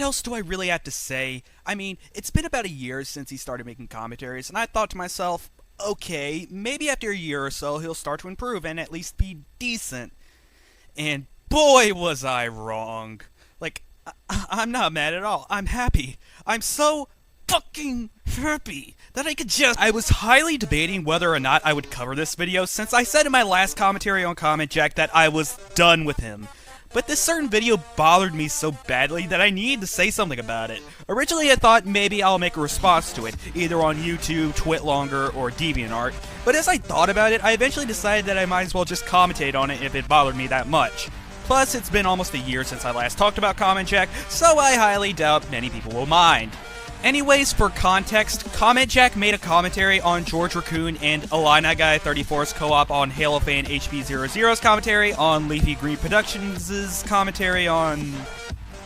what else do I really have to say? I mean, it's been about a year since he started making commentaries, and I thought to myself, okay, maybe after a year or so he'll start to improve and at least be decent. And boy was I wrong. Like, I'm not mad at all. I'm happy. I'm so fucking happy that I was highly debating whether or not I would cover this video since I said in my last commentary on CommentChaos that I was done with him. But this certain video bothered me so badly that I needed to say something about it. Originally I thought maybe I'll make a response to it, either on YouTube, TwitLonger, or DeviantArt, but as I thought about it, I eventually decided that I might as well just commentate on it if it bothered me that much. Plus, it's been almost a year since I last talked about CommentChaos, so I highly doubt many people will mind. Anyways, for context, CommentChaos made a commentary on George Raccoon and Illini Guy 34's co-op on HaloFan HB00's commentary on Leafy Green Productions' commentary on...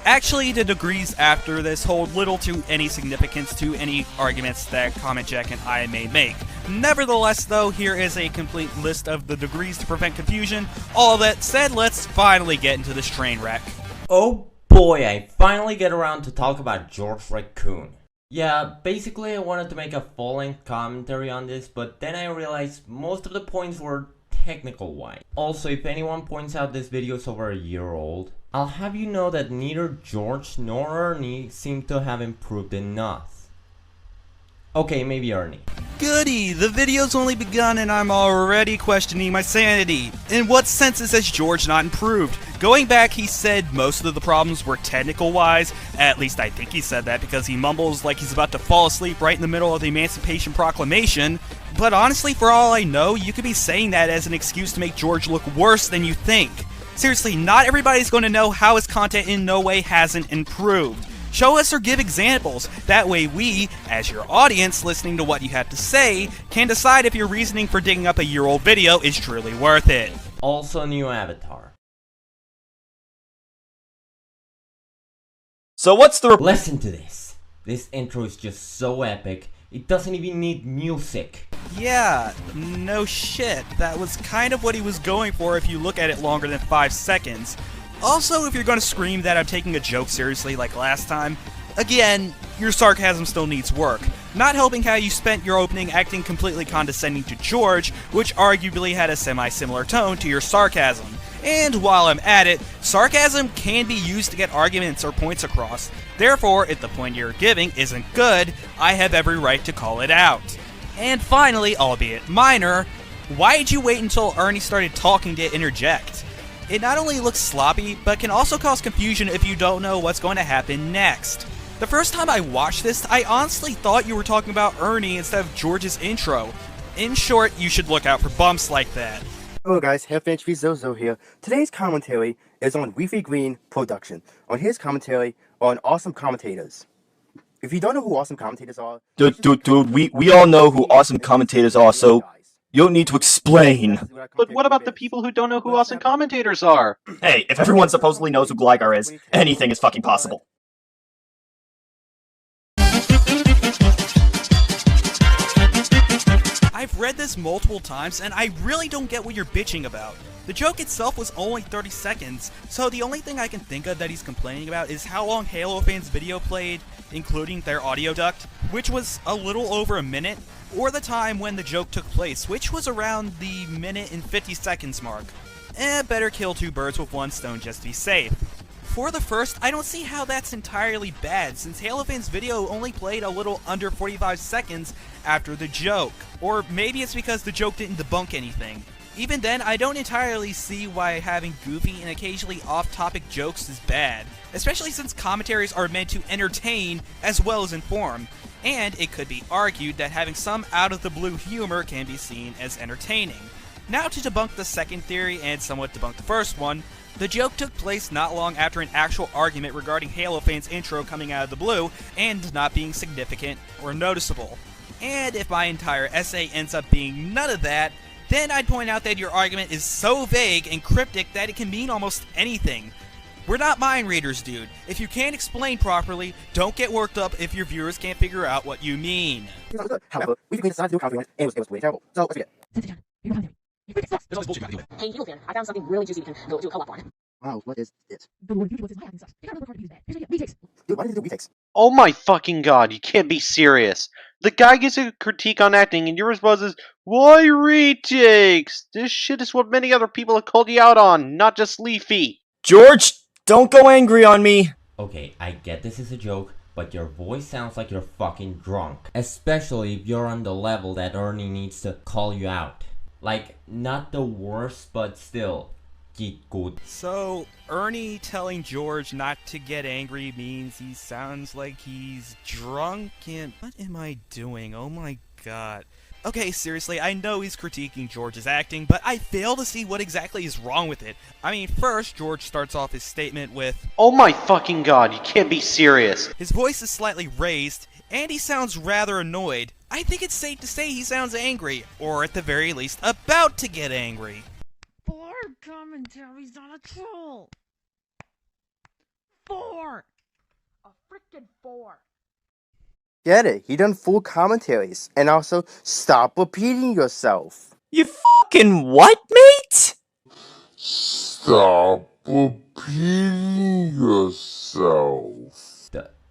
Actually, the degrees after this hold little to any significance to any arguments that CommentChaos and I may make. Nevertheless, though, here is a complete list of the degrees to prevent confusion. All that said, let's finally get into this train wreck. Oh boy, I finally get around to talk about George Raccoon. Yeah, basically I wanted to make a full-length commentary on this, but then I realized most of the points were technical-wise. Also, if anyone points out this video is over a year old, I'll have you know that neither George nor Ernie seem to have improved enough. Okay, maybe Ernie. Goody! The video's only begun and I'm already questioning my sanity. In what senses has George not improved? Going back, he said most of the problems were technical-wise. At least I think he said that because he mumbles like he's about to fall asleep right in the middle of the Emancipation Proclamation. But honestly, for all I know, you could be saying that as an excuse to make George look worse than you think. Seriously, not everybody's going to know how his content in no way hasn't improved. Show us or give examples. That way we, as your audience listening to what you have to say, can decide if your reasoning for digging up a year-old video is truly worth it. Also, new avatar. So what's the... Listen to this. This intro is just so epic, it doesn't even need music. Yeah, no shit. That was kind of what he was going for if you look at it longer than 5 seconds. Also, if you're gonna scream that I'm taking a joke seriously like last time, again, your sarcasm still needs work. Not helping how you spent your opening acting completely condescending to George, which arguably had a semi-similar tone to your sarcasm. And while I'm at it, sarcasm can be used to get arguments or points across. Therefore, if the point you're giving isn't good, I have every right to call it out. And finally, albeit minor, why did you wait until Ernie started talking to interject? It not only looks sloppy, but can also cause confusion if you don't know what's going to happen next. The first time I watched this, I honestly thought you were talking about Ernie instead of George's intro. In short, you should look out for bumps like that. Hello guys, HFHV here. Today's commentary is on Leafy Green Production, on his commentary on Awesome Commentators. If you don't know who Awesome Commentators are... Dude, we all know who Awesome Commentators are, so you don't need to explain. But what about the people who don't know who Awesome Commentators are? Hey, if everyone supposedly knows who Gligar is, anything is fucking possible. I've read this multiple times, and I really don't get what you're bitching about. The joke itself was only 30 seconds, so the only thing I can think of that he's complaining about is how long Halo fans' video played, including their audio duct, which was a little over a minute, or the time when the joke took place, which was around the minute and 50 seconds mark. Better kill two birds with one stone just to be safe. For the first, I don't see how that's entirely bad, since Halo fans' video only played a little under 45 seconds after the joke. Or maybe it's because the joke didn't debunk anything. Even then, I don't entirely see why having goofy and occasionally off-topic jokes is bad, especially since commentaries are meant to entertain as well as inform, and it could be argued that having some out-of-the-blue humor can be seen as entertaining. Now to debunk the second theory and somewhat debunk the first one, the joke took place not long after an actual argument regarding Halo fans' intro coming out of the blue and not being significant or noticeable. And if my entire essay ends up being none of that, then I'd point out that your argument is so vague and cryptic that it can mean almost anything. We're not mind readers, dude. If you can't explain properly, don't get worked up if your viewers can't figure out what you mean. However, we decided to do a commentary and it was way terrible. So let's begin. Hey, Halo fan, I found something really juicy we can go do a co-op on. Wow, what is it? The Lord Future was his high acting sucks. They got another card to use that. Here's retakes. Dude, why did they do retakes? Oh my fucking god, you can't be serious. The guy gives a critique on acting, and your response is, why retakes? This shit is what many other people have called you out on, not just Leafy. George, don't go angry on me. Okay, I get this is a joke, but your voice sounds like you're fucking drunk. Especially if you're on the level that Ernie needs to call you out. Like, not the worst, but still, get good. So, Ernie telling George not to get angry means he sounds like he's drunk and... What am I doing? Oh my god. Okay, seriously, I know he's critiquing George's acting, but I fail to see what exactly is wrong with it. I mean, first, George starts off his statement with, Oh my fucking god, you can't be serious. his voice is slightly raised, and he sounds rather annoyed. I think it's safe to say he sounds angry, or at the very least, about to get angry. 4 commentaries on a troll. 4. A frickin' 4. Get it? He done full commentaries. And also, stop repeating yourself. You fucking what, mate? Stop repeating yourself.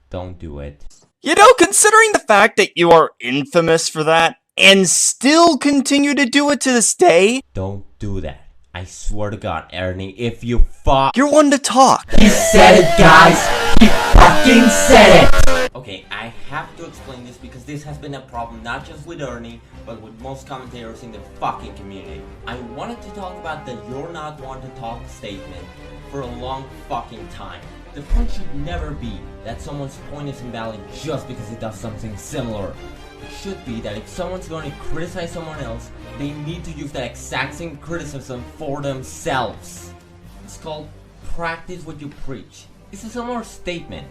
Don't do it. You know, considering the fact that you are infamous for that, and still continue to do it to this day, Don't do that. I swear to God, Ernie, if you fuck... you're one to talk. He said it, guys! He fucking said it! Okay, I have to explain this because this has been a problem not just with Ernie, but with most commentators in the fucking community. I wanted to talk about the "you're not one to talk" statement for a long fucking time. The point should never be that someone's point is invalid just because it does something similar. It should be that if someone's going to criticize someone else, they need to use that exact same criticism for themselves. It's called practice what you preach. It's a similar statement,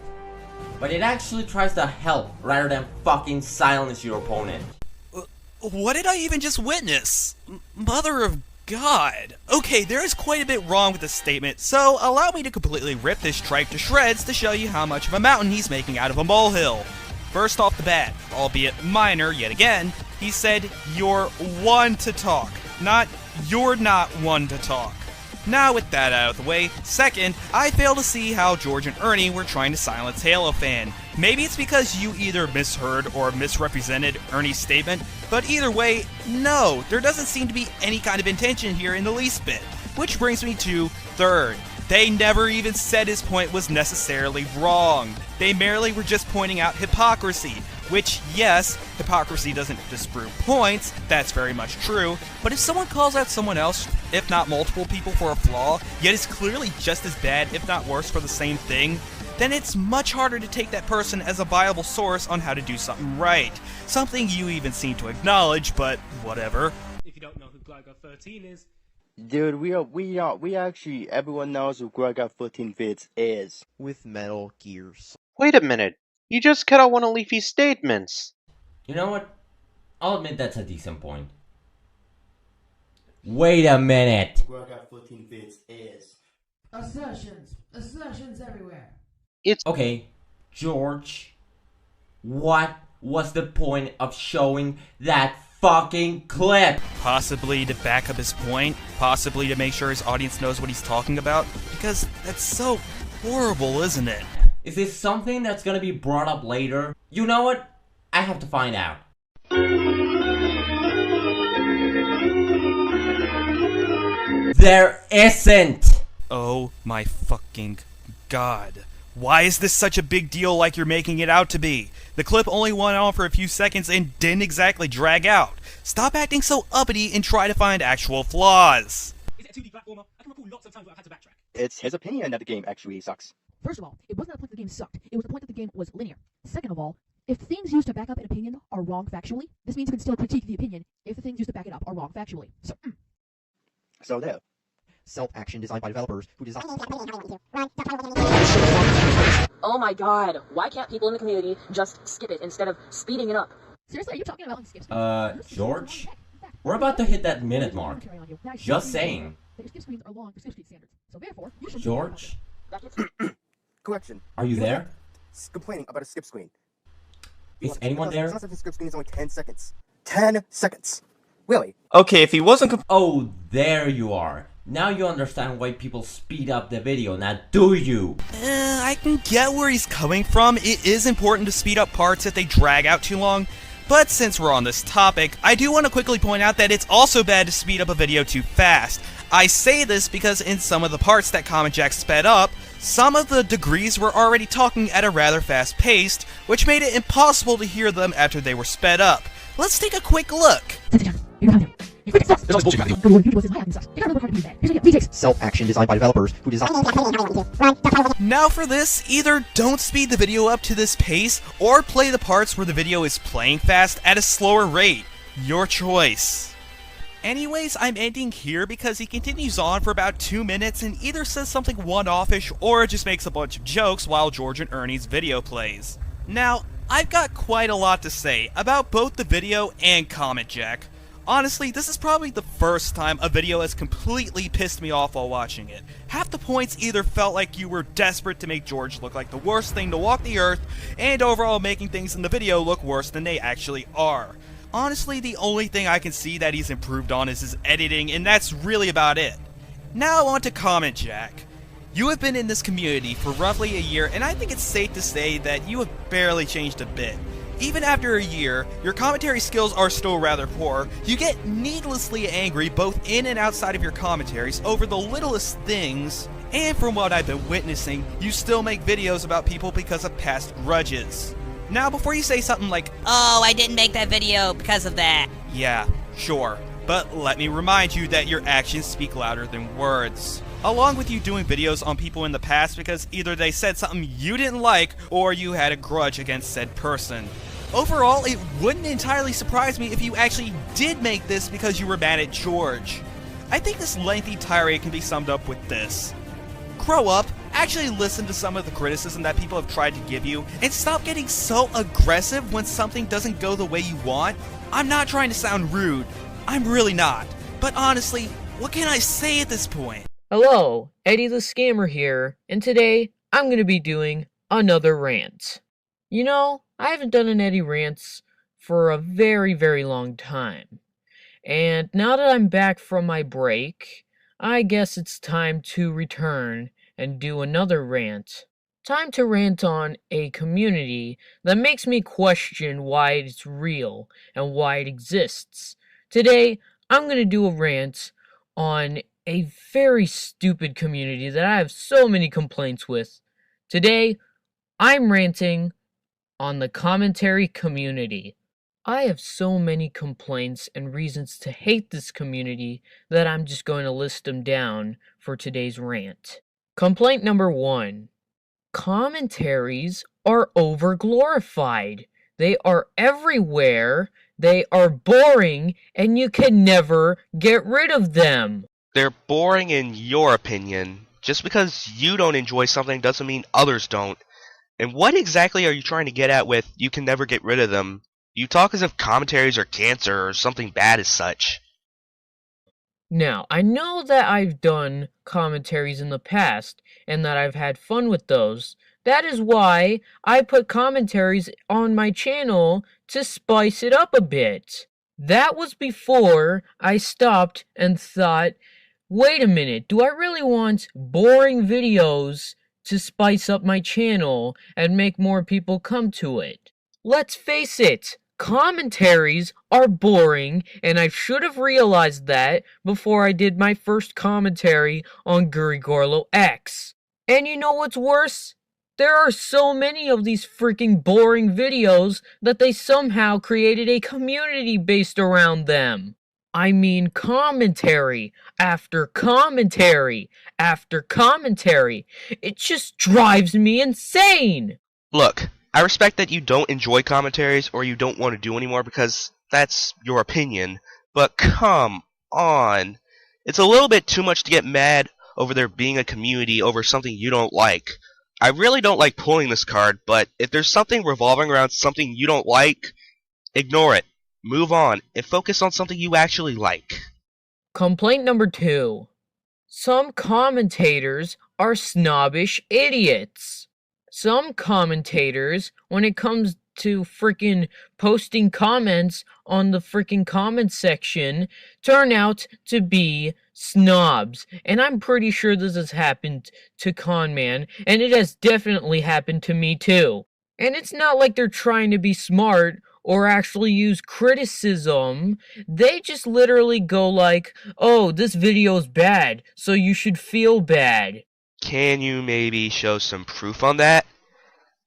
but it actually tries to help rather than fucking silence your opponent. What did I even just witness? Mother of God. Okay, there is quite a bit wrong with this statement, so allow me to completely rip this tripe to shreds to show you how much of a mountain he's making out of a molehill. First off the bat, albeit minor yet again, he said you're one to talk, not you're not one to talk. Now with that out of the way, second, I fail to see how George and Ernie were trying to silence Halo Fan. Maybe it's because you either misheard or misrepresented Ernie's statement, but either way, no, there doesn't seem to be any kind of intention here in the least bit. Which brings me to third. They never even said his point was necessarily wrong. They merely were just pointing out hypocrisy, which, yes, hypocrisy doesn't disprove points, that's very much true, but if someone calls out someone else, if not multiple people for a flaw, yet is clearly just as bad, if not worse, for the same thing, then it's much harder to take that person as a viable source on how to do something right. Something you even seem to acknowledge, but whatever. If you don't know who Gligar13 is, Dude, we actually, everyone knows who Gligar 13 Vids is. With Metal Gears. Wait a minute, you just cut out one of Leafy's statements. You know what? I'll admit that's a decent point. Wait a minute! Gligar 14 Vids is. Assertions everywhere. Okay, George, what was the point of showing that fucking clip? Possibly to back up his point, possibly to make sure his audience knows what he's talking about, because that's so horrible, isn't it? Is this something that's gonna be brought up later? You know what? I have to find out. There isn't! Oh my fucking god. Why is this such a big deal like you're making it out to be? The clip only went on for a few seconds and didn't exactly drag out. Stop acting so uppity and try to find actual flaws. is it a 2D platformer? I can recall lots of times where I've had to backtrack. It's his opinion that the game actually sucks. First of all, it wasn't the point that the game sucked. It was the point that the game was linear. Second of all, if things used to back up an opinion are wrong factually, this means you can still critique the opinion if the things used to back it up are wrong factually. So there. Self-action designed by developers who design... Oh my god, why can't people in the community just skip it instead of speeding it up? Seriously, are you talking about skip George? We're about to hit that minute mark. Just saying. Your skip screens are long for skip standards, so therefore, you should... George? Correction. Are you there? Complaining about a skip screen. Is anyone there? It's not like the skip screen is only 10 seconds. 10 seconds. Really? Okay, if he wasn't Oh, there you are. Now you understand why people speed up the video, now do you? I can get where he's coming from. It is important to speed up parts if they drag out too long. But since we're on this topic, I do want to quickly point out that it's also bad to speed up a video too fast. I say this because in some of the parts that CommentChaos sped up, some of the degrees were already talking at a rather fast pace, which made it impossible to hear them after they were sped up. Let's take a quick look. Self-action designed by developers who design... Now for this, either don't speed the video up to this pace, or play the parts where the video is playing fast at a slower rate. Your choice. Anyways, I'm ending here because he continues on for about 2 minutes and either says something one-offish or just makes a bunch of jokes while George and Ernie's video plays. Now, I've got quite a lot to say about both the video and CommentChaos. Honestly, this is probably the first time a video has completely pissed me off while watching it. Half the points either felt like you were desperate to make George look like the worst thing to walk the earth, and overall making things in the video look worse than they actually are. Honestly, the only thing I can see that he's improved on is his editing, and that's really about it. Now on to CommentChaos. You have been in this community for roughly a year, and I think it's safe to say that you have barely changed a bit. Even after a year, your commentary skills are still rather poor. You get needlessly angry both in and outside of your commentaries over the littlest things, and from what I've been witnessing, you still make videos about people because of past grudges. Now before you say something like, "Oh, I didn't make that video because of that." Yeah, sure, but let me remind you that your actions speak louder than words. Along with you doing videos on people in the past because either they said something you didn't like or you had a grudge against said person. Overall, it wouldn't entirely surprise me if you actually did make this because you were mad at George. I think this lengthy tirade can be summed up with this. Grow up, actually listen to some of the criticism that people have tried to give you, and stop getting so aggressive when something doesn't go the way you want. I'm not trying to sound rude. I'm really not. But honestly, what can I say at this point? Hello, Eddie the Scammer here, and today I'm going to be doing another rant. You know, I haven't done an Eddie rants for a very, very long time. And now that I'm back from my break, I guess it's time to return and do another rant. Time to rant on a community that makes me question why it's real and why it exists. Today, I'm going to do a rant on a very stupid community that I have so many complaints with. Today, I'm ranting on the commentary community. I have so many complaints and reasons to hate this community that I'm just going to list them down for today's rant. Complaint number 1. Commentaries are over-glorified. They are everywhere, they are boring, and you can never get rid of them. They're boring in your opinion. Just because you don't enjoy something doesn't mean others don't. And what exactly are you trying to get at with you can never get rid of them? You talk as if commentaries are cancer or something bad as such. Now, I know that I've done commentaries in the past, and that I've had fun with those. That is why I put commentaries on my channel to spice it up a bit. That was before I stopped and thought, wait a minute, do I really want boring videos to spice up my channel and make more people come to it? Let's face it, commentaries are boring, and I should have realized that before I did my first commentary on Gurigorlo X. And you know what's worse? There are so many of these freaking boring videos that they somehow created a community based around them. I mean, commentary after commentary after commentary. It just drives me insane. Look, I respect that you don't enjoy commentaries or you don't want to do anymore because that's your opinion, but come on. It's a little bit too much to get mad over there being a community over something you don't like. I really don't like pulling this card, but if there's something revolving around something you don't like, ignore it. Move on and focus on something you actually like. Complaint number 2. Some commentators are snobbish idiots. Some commentators, when it comes to freaking posting comments on the freaking comment section turn out to be snobs. And I'm pretty sure this has happened to Conman, and it has definitely happened to me too. And it's not like they're trying to be smart or actually use criticism. They just literally go like, oh, this video's bad, so you should feel bad. Can you maybe show some proof on that?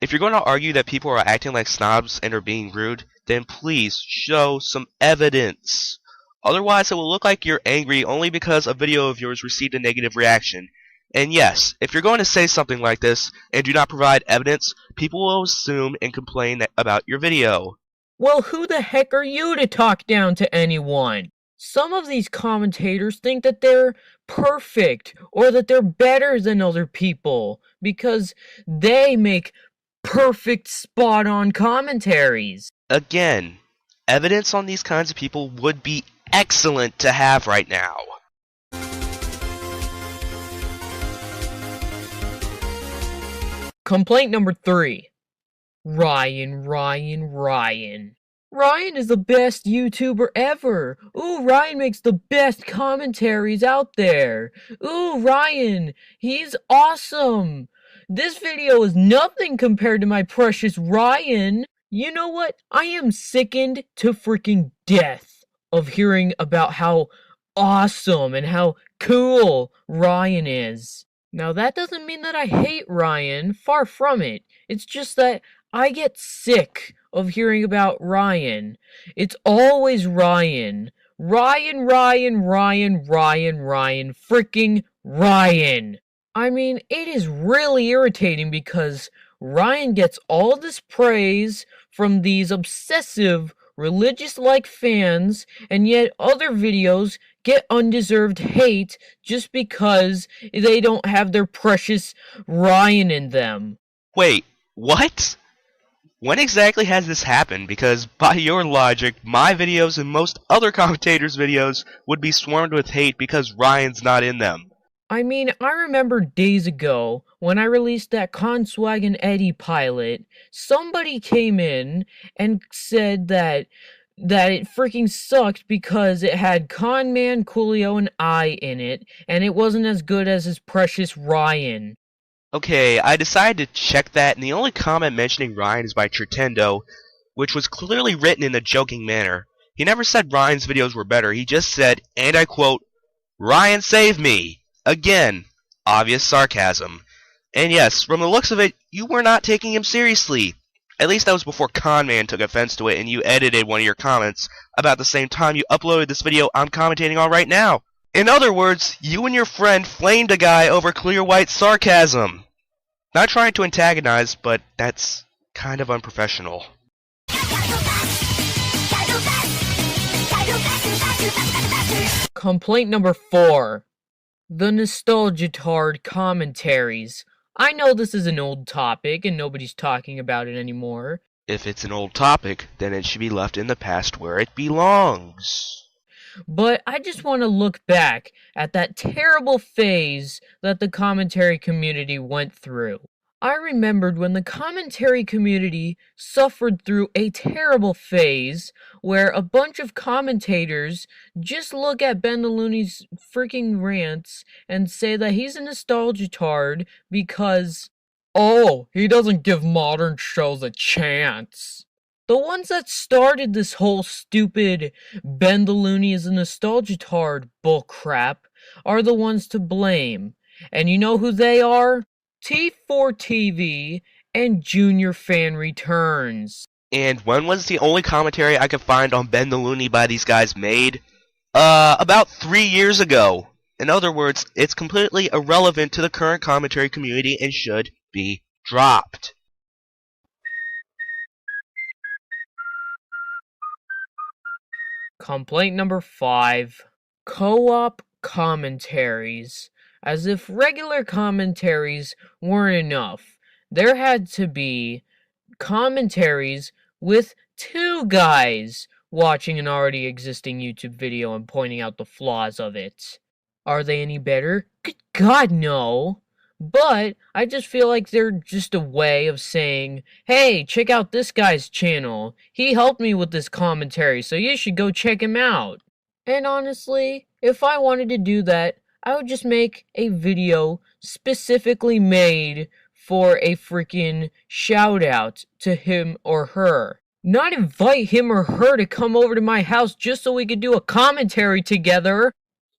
If you're going to argue that people are acting like snobs and are being rude, then please show some evidence. Otherwise, it will look like you're angry only because a video of yours received a negative reaction. And yes, if you're going to say something like this and do not provide evidence, people will assume and complain about your video. Well, who the heck are you to talk down to anyone? Some of these commentators think that they're perfect or that they're better than other people because they make perfect spot-on commentaries. Again, evidence on these kinds of people would be excellent to have right now. Complaint number 3. Ryan. Ryan is the best YouTuber ever. Ooh, Ryan makes the best commentaries out there. Ooh, Ryan, he's awesome. This video is nothing compared to my precious Ryan. You know what? I am sickened to freaking death of hearing about how awesome and how cool Ryan is. Now, that doesn't mean that I hate Ryan. Far from it. It's just that I get sick of hearing about Ryan. It's always Ryan. Ryan, freaking Ryan. I mean, it is really irritating because Ryan gets all this praise from these obsessive, religious-like fans, and yet other videos get undeserved hate just because they don't have their precious Ryan in them. Wait, what? When exactly has this happened? Because by your logic, my videos and most other commentators' videos would be swarmed with hate because Ryan's not in them. I mean, I remember days ago, when I released that Conswagon Eddie pilot, somebody came in and said that it freaking sucked because it had Conman, Coolio, and I in it, and it wasn't as good as his precious Ryan. Okay, I decided to check that, and the only comment mentioning Ryan is by Tritendo, which was clearly written in a joking manner. He never said Ryan's videos were better, he just said, and I quote, "Ryan save me!" Again, obvious sarcasm. And yes, from the looks of it, you were not taking him seriously. At least that was before Conman took offense to it and you edited one of your comments about the same time you uploaded this video I'm commentating on right now. In other words, you and your friend flamed a guy over clear white sarcasm. Not trying to antagonize, but that's kind of unprofessional. Complaint number 4. The Nostalgia-tard commentaries. I know this is an old topic and nobody's talking about it anymore. If it's an old topic, then it should be left in the past where it belongs. But I just want to look back at that terrible phase that the commentary community went through. I remembered when the commentary community suffered through a terrible phase where a bunch of commentators just look at Ben the Looney's freaking rants and say that he's a nostalgia-tard because, oh, he doesn't give modern shows a chance. The ones that started this whole stupid Ben the Looney is a nostalgia-tard bullcrap are the ones to blame. And you know who they are? T4TV and Junior Fan Returns. And when was the only commentary I could find on Ben the Looney by these guys made? About 3 years ago. In other words, it's completely irrelevant to the current commentary community and should be dropped. Complaint number 5. Co-op commentaries. As if regular commentaries weren't enough, there had to be commentaries with 2 guys watching an already existing YouTube video and pointing out the flaws of it. Are they any better? Good God, no! but I just feel like they're just a way of saying, hey, check out this guy's channel. He helped me with this commentary, so you should go check him out. And honestly, if I wanted to do that, I would just make a video specifically made for a freaking shout out to him or her. Not invite him or her to come over to my house just so we could do a commentary together.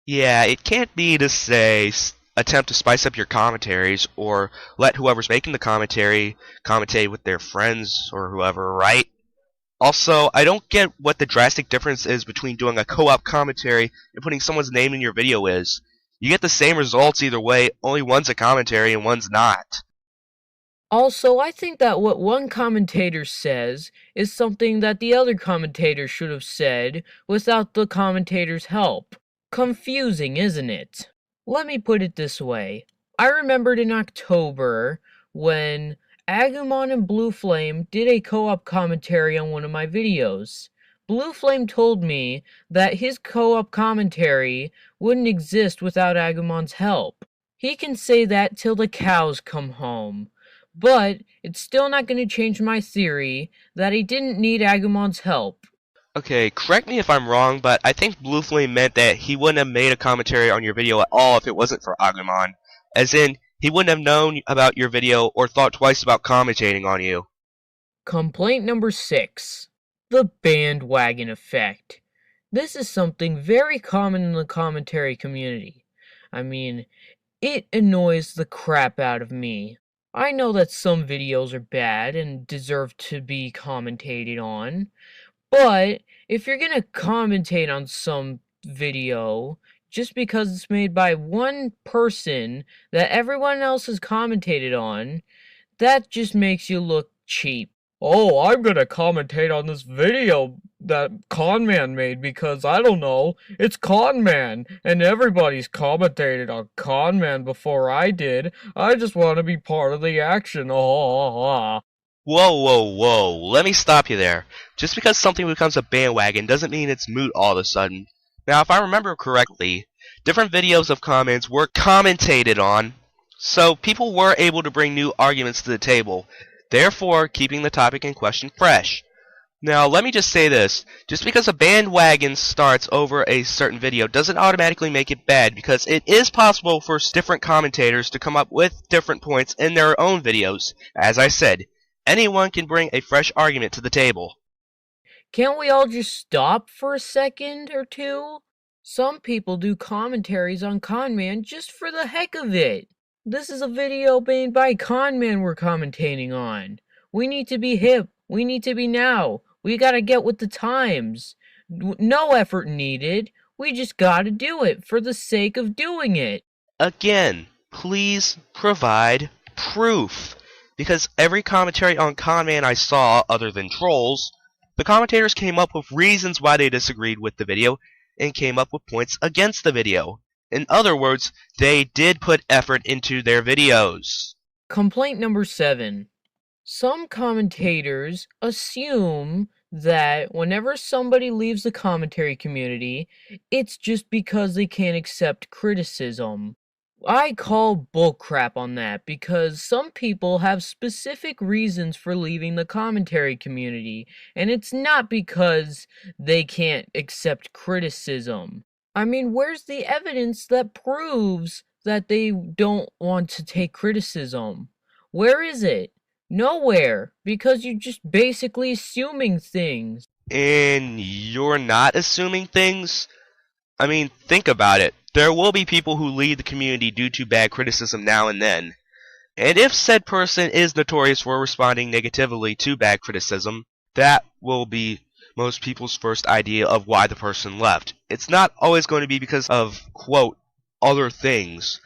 Yeah, it can't be to say attempt to spice up your commentaries or let whoever's making the commentary commentate with their friends or whoever, right? Also, I don't get what the drastic difference is between doing a co-op commentary and putting someone's name in your video is. You get the same results either way, only one's a commentary and one's not. Also, I think that what one commentator says is something that the other commentator should have said without the commentator's help. Confusing, isn't it? Let me put it this way. I remembered in October when Agumon and Blue Flame did a co-op commentary on one of my videos. Blue Flame told me that his co-op commentary wouldn't exist without Agumon's help. He can say that till the cows come home. But it's still not going to change my theory that he didn't need Agumon's help. Okay, correct me if I'm wrong, but I think Blue Flame meant that he wouldn't have made a commentary on your video at all if it wasn't for Agumon. As in, he wouldn't have known about your video or thought twice about commentating on you. Complaint number 6. The bandwagon effect. This is something very common in the commentary community. I mean, it annoys the crap out of me. I know that some videos are bad and deserve to be commentated on, but if you're gonna commentate on some video just because it's made by one person that everyone else has commentated on, that just makes you look cheap. Oh, I'm gonna commentate on this video that Conman made because, I don't know, it's Conman, and everybody's commentated on Conman before I did. I just want to be part of the action. Oh. Whoa, let me stop you there. Just because something becomes a bandwagon doesn't mean it's moot all of a sudden. Now, if I remember correctly, different videos of comments were commentated on, so people were able to bring new arguments to the table, therefore keeping the topic in question fresh. Now, let me just say this. Just because a bandwagon starts over a certain video doesn't automatically make it bad, because it is possible for different commentators to come up with different points in their own videos. As I said, anyone can bring a fresh argument to the table. Can't we all just stop for a second or two? Some people do commentaries on Conman just for the heck of it. This is a video made by Conman we're commentating on. We need to be hip. We need to be now. We gotta get with the times. No effort needed. We just gotta do it for the sake of doing it. Again, please provide proof. Because every commentary on Conman I saw, other than trolls, the commentators came up with reasons why they disagreed with the video and came up with points against the video. In other words, they did put effort into their videos. Complaint number 7. Some commentators assume that whenever somebody leaves the commentary community, it's just because they can't accept criticism. I call bullcrap on that, because some people have specific reasons for leaving the commentary community, and it's not because they can't accept criticism. I mean, where's the evidence that proves that they don't want to take criticism? Where is it? Nowhere, because you're just basically assuming things. And you're not assuming things? I mean, think about it. There will be people who leave the community due to bad criticism now and then. And if said person is notorious for responding negatively to bad criticism, that will be most people's first idea of why the person left. It's not always going to be because of, quote, other things.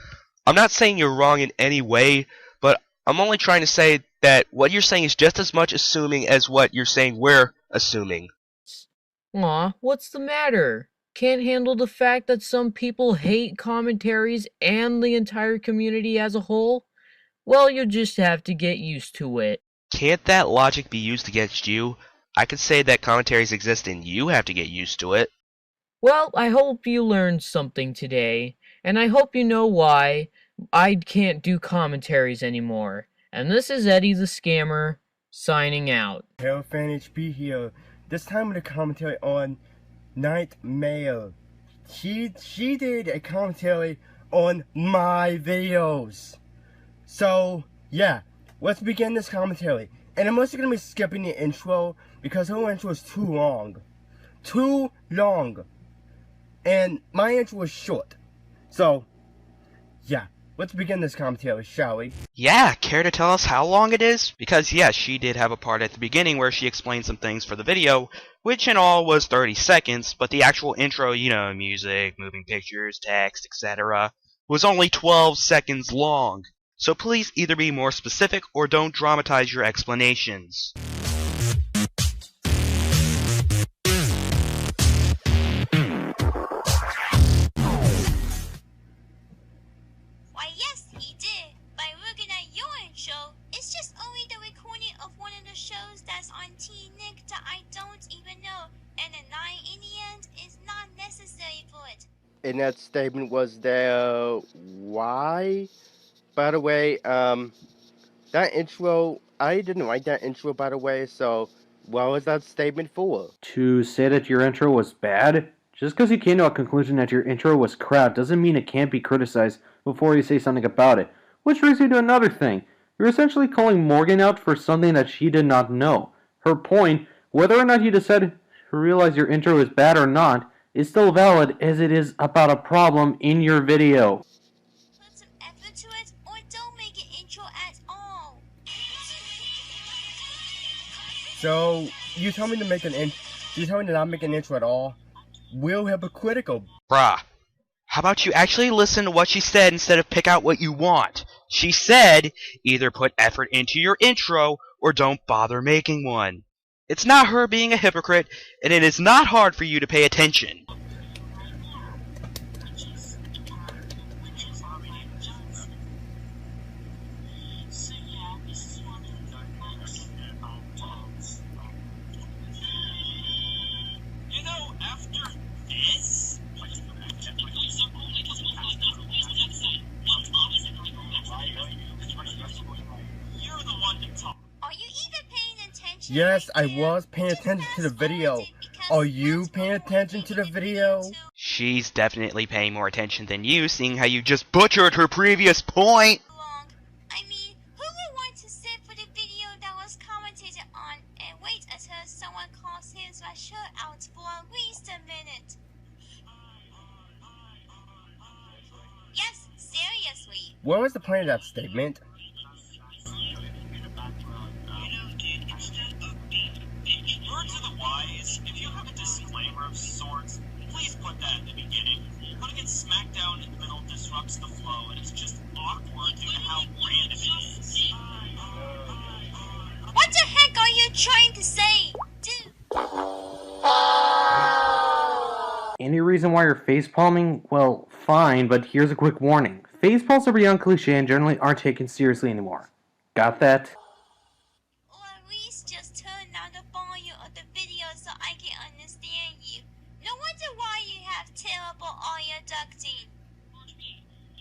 I'm not saying you're wrong in any way, but I'm only trying to say that what you're saying is just as much assuming as what you're saying we're assuming. Aw, what's the matter? Can't handle the fact that some people hate commentaries and the entire community as a whole? Well, you'll just have to get used to it. Can't that logic be used against you? I could say that commentaries exist and you have to get used to it. Well, I hope you learned something today, and I hope you know why I can't do commentaries anymore. And this is Eddie the Scammer, signing out. Hello, Fan HP here. This time with a commentary on Nightmare. She did a commentary on my videos. So, yeah, let's begin this commentary. And I'm also going to be skipping the intro because her intro is too long. Too long. And my intro is short. So, yeah, let's begin this commentary, shall we? Yeah, care to tell us how long it is? Because yes, she did have a part at the beginning where she explained some things for the video, which in all was 30 seconds, but the actual intro, you know, music, moving pictures, text, etc., was only 12 seconds long. So please either be more specific or don't dramatize your explanations. Why yes, he did. By looking at your intro, it's just only the recording of one of the shows that's on T-Nick that I don't even know, and a 9 in the end is not necessary for it. And that statement was there, why? By the way, that intro, I didn't write that intro, by the way, so what was that statement for? To say that your intro was bad? Just because you came to a conclusion that your intro was crap doesn't mean it can't be criticized before you say something about it. Which brings me to another thing. You're essentially calling Morgan out for something that she did not know. Her point, whether or not you decide to realize your intro is bad or not, is still valid as it is about a problem in your video. Put some effort to it, or don't make an intro at all. So, you told me to make you told me to not make an intro at all? Real hypocritical. Bruh, how about you actually listen to what she said instead of pick out what you want? She said, either put effort into your intro, or don't bother making one. It's not her being a hypocrite, and it is not hard for you to pay attention. You know, after this, you're the one to talk. Are you even paying attention? Yes, I was paying attention to the video. Are you paying attention to the video? She's definitely paying more attention than you, seeing how you just butchered her previous point. I mean, who would want to sit for the video that was commentated on and wait until someone calls his or shirt out for at least a minute? Yes, seriously. What was the point of that statement? Words of the wise, if you have a disclaimer of sorts, please put that at the beginning. Putting it smack down in the middle disrupts the flow, and it's just awkward due to how random it is. What the heck are you trying to say, dude? Any reason why you're facepalming? Well, fine, but here's a quick warning. Facepalms are beyond cliche and generally aren't taken seriously anymore. Got that? Or at least just turn down the volume of the video so I can understand you. No wonder why you have terrible audio ducting.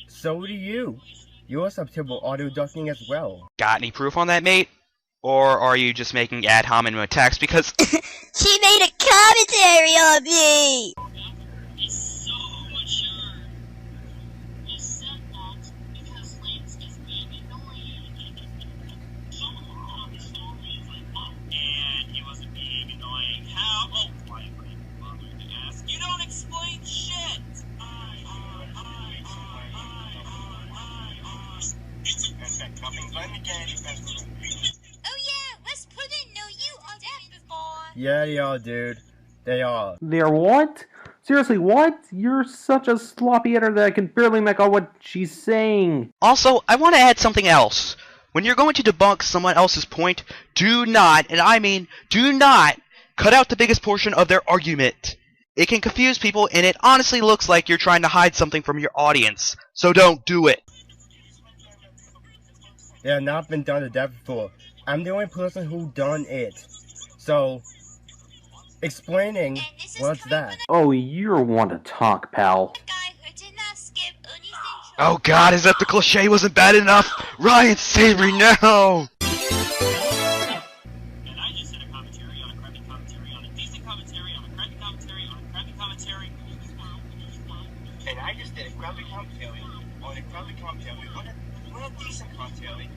So do you. You also have terrible audio ducting as well. Got any proof on that, mate? Or are you just making ad hominem attacks because She made a commentary on me! And he wasn't being annoying. How? Oh, why am I bothering to ask? You don't explain shit! Oh yeah, let's put it no you on that before. Yeah, they are, dude. They are. They're what? Seriously, what? You're such a sloppy editor that I can barely make out what she's saying. Also, I want to add something else. When you're going to debunk someone else's point, do not, and I mean do not, cut out the biggest portion of their argument. It can confuse people, and it honestly looks like you're trying to hide something from your audience. So don't do it. They have not been done to death before. I'm the only person who done it. So, explaining what's that? Oh, you're one to talk, pal. Oh god, is that the cliche wasn't bad enough? Ryan, save me now! And I just did a commentary on a crappy commentary on a decent commentary on a crappy commentary on a crappy commentary. And I just did a crappy commentary on a crappy commentary on a decent commentary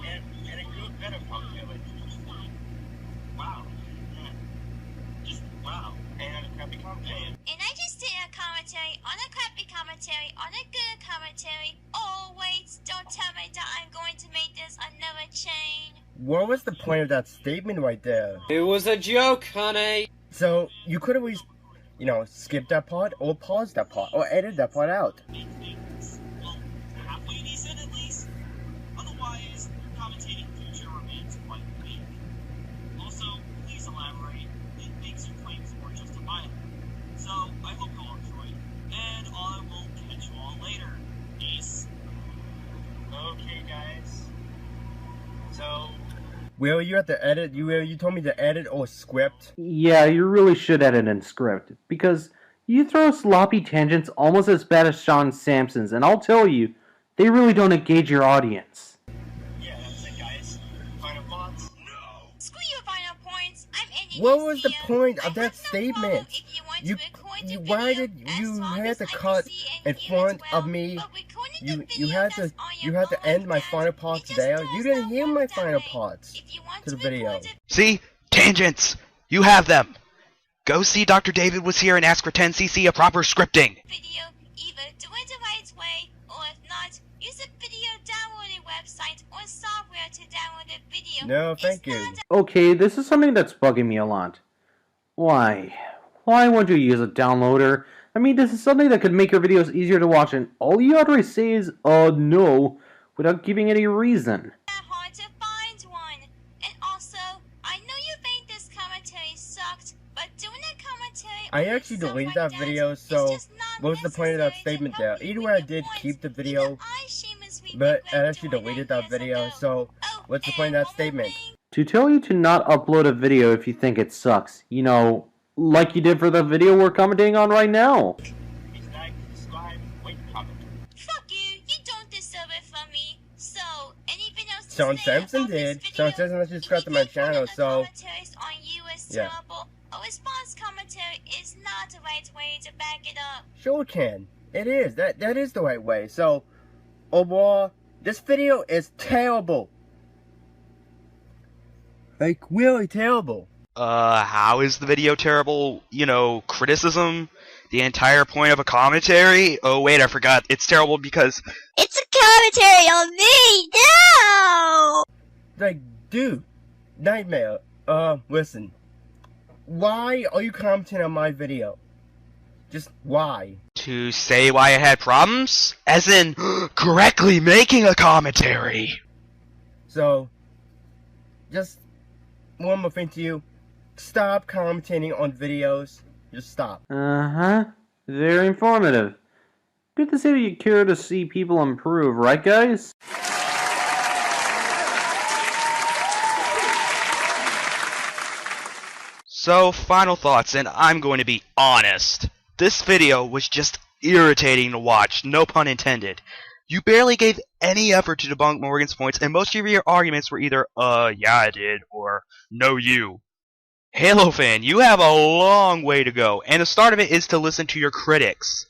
and a good better commentary. Wow. Just wow. And a crappy commentary. And I just did a commentary on a crappy commentary on a good commentary. Oh wait, don't tell me that I'm going to make this another chain. What was the point of that statement right there? It was a joke, honey. So you could always, skip that part or pause that part or edit that part out. Well, halfway decent at least. Otherwise, commentating future remains quite weak. Also, please elaborate. It makes your claims more justifiable. So, I hope you all enjoyed, and I will catch you all later. Peace. Okay, guys. So, Will, you have to edit. You told me to edit or script. Yeah, you really should edit and script, because you throw sloppy tangents almost as bad as Sean Sampson's, and I'll tell you, they really don't engage your audience. Yeah, that's it, guys. Final thoughts? No! Screw your final points. I'm ending What this was the here. point I of that have no problem statement? if you want You, to record the you video why did as you long had as to I can cut see in and hear front as well, of me? but recording the You video had that's to on your end my podcast, final parts it just there. does You didn't not hear work my that final way. parts If you want to the to video. record it, See? Tangents! You have them! Go see Dr. David was here and ask for 10cc of proper scripting! video, either do it the right way, or if not, use a video downloading website or software to download the video. No, thank you. Okay, this is something that's bugging me a lot. Why? Why won't you use a downloader? I mean, this is something that could make your videos easier to watch, and all you ought to say is, no, without giving any reason. Hard to find one. And also, I know you think this commentary sucked, but doing a commentary I on actually yourself deleted like that that video, is so just not what was the point of that necessary to statement help there? you Either win way, I your did points. keep the Even video, I shamelessly but regret I actually doing deleted it that years video, ago. so Oh, what's the and point of that one more statement? thing. To tell you to not upload a video if you think it sucks, like you did for the video we're commenting on right now. Fuck you, you don't deserve it from me. So, anything else to Sean say Sampson about this did. video? Sean Sampson actually subscribed to my If you think one channel, of the so commentaries on you is yeah. terrible, a response commentary is not the right way to back it up. Sure can. It is. That is the right way. So, overall, this video is terrible. Like, really terrible. How is the video terrible? Criticism? The entire point of a commentary? Oh wait, I forgot. It's terrible because It's a commentary on me! No! Like, dude, Nightmare, listen. Why are you commenting on my video? Just why? to say why I had problems? As in, correctly making a commentary! So, just one more thing to you. Stop commentating on videos. Just stop. Uh-huh. Very informative. Good to see that you care to see people improve, right guys? So, final thoughts, and I'm going to be honest. This video was just irritating to watch, no pun intended. You barely gave any effort to debunk Morgan's points, and most of your arguments were either, yeah I did, or, no you. Halo fan, you have a long way to go, and the start of it is to listen to your critics.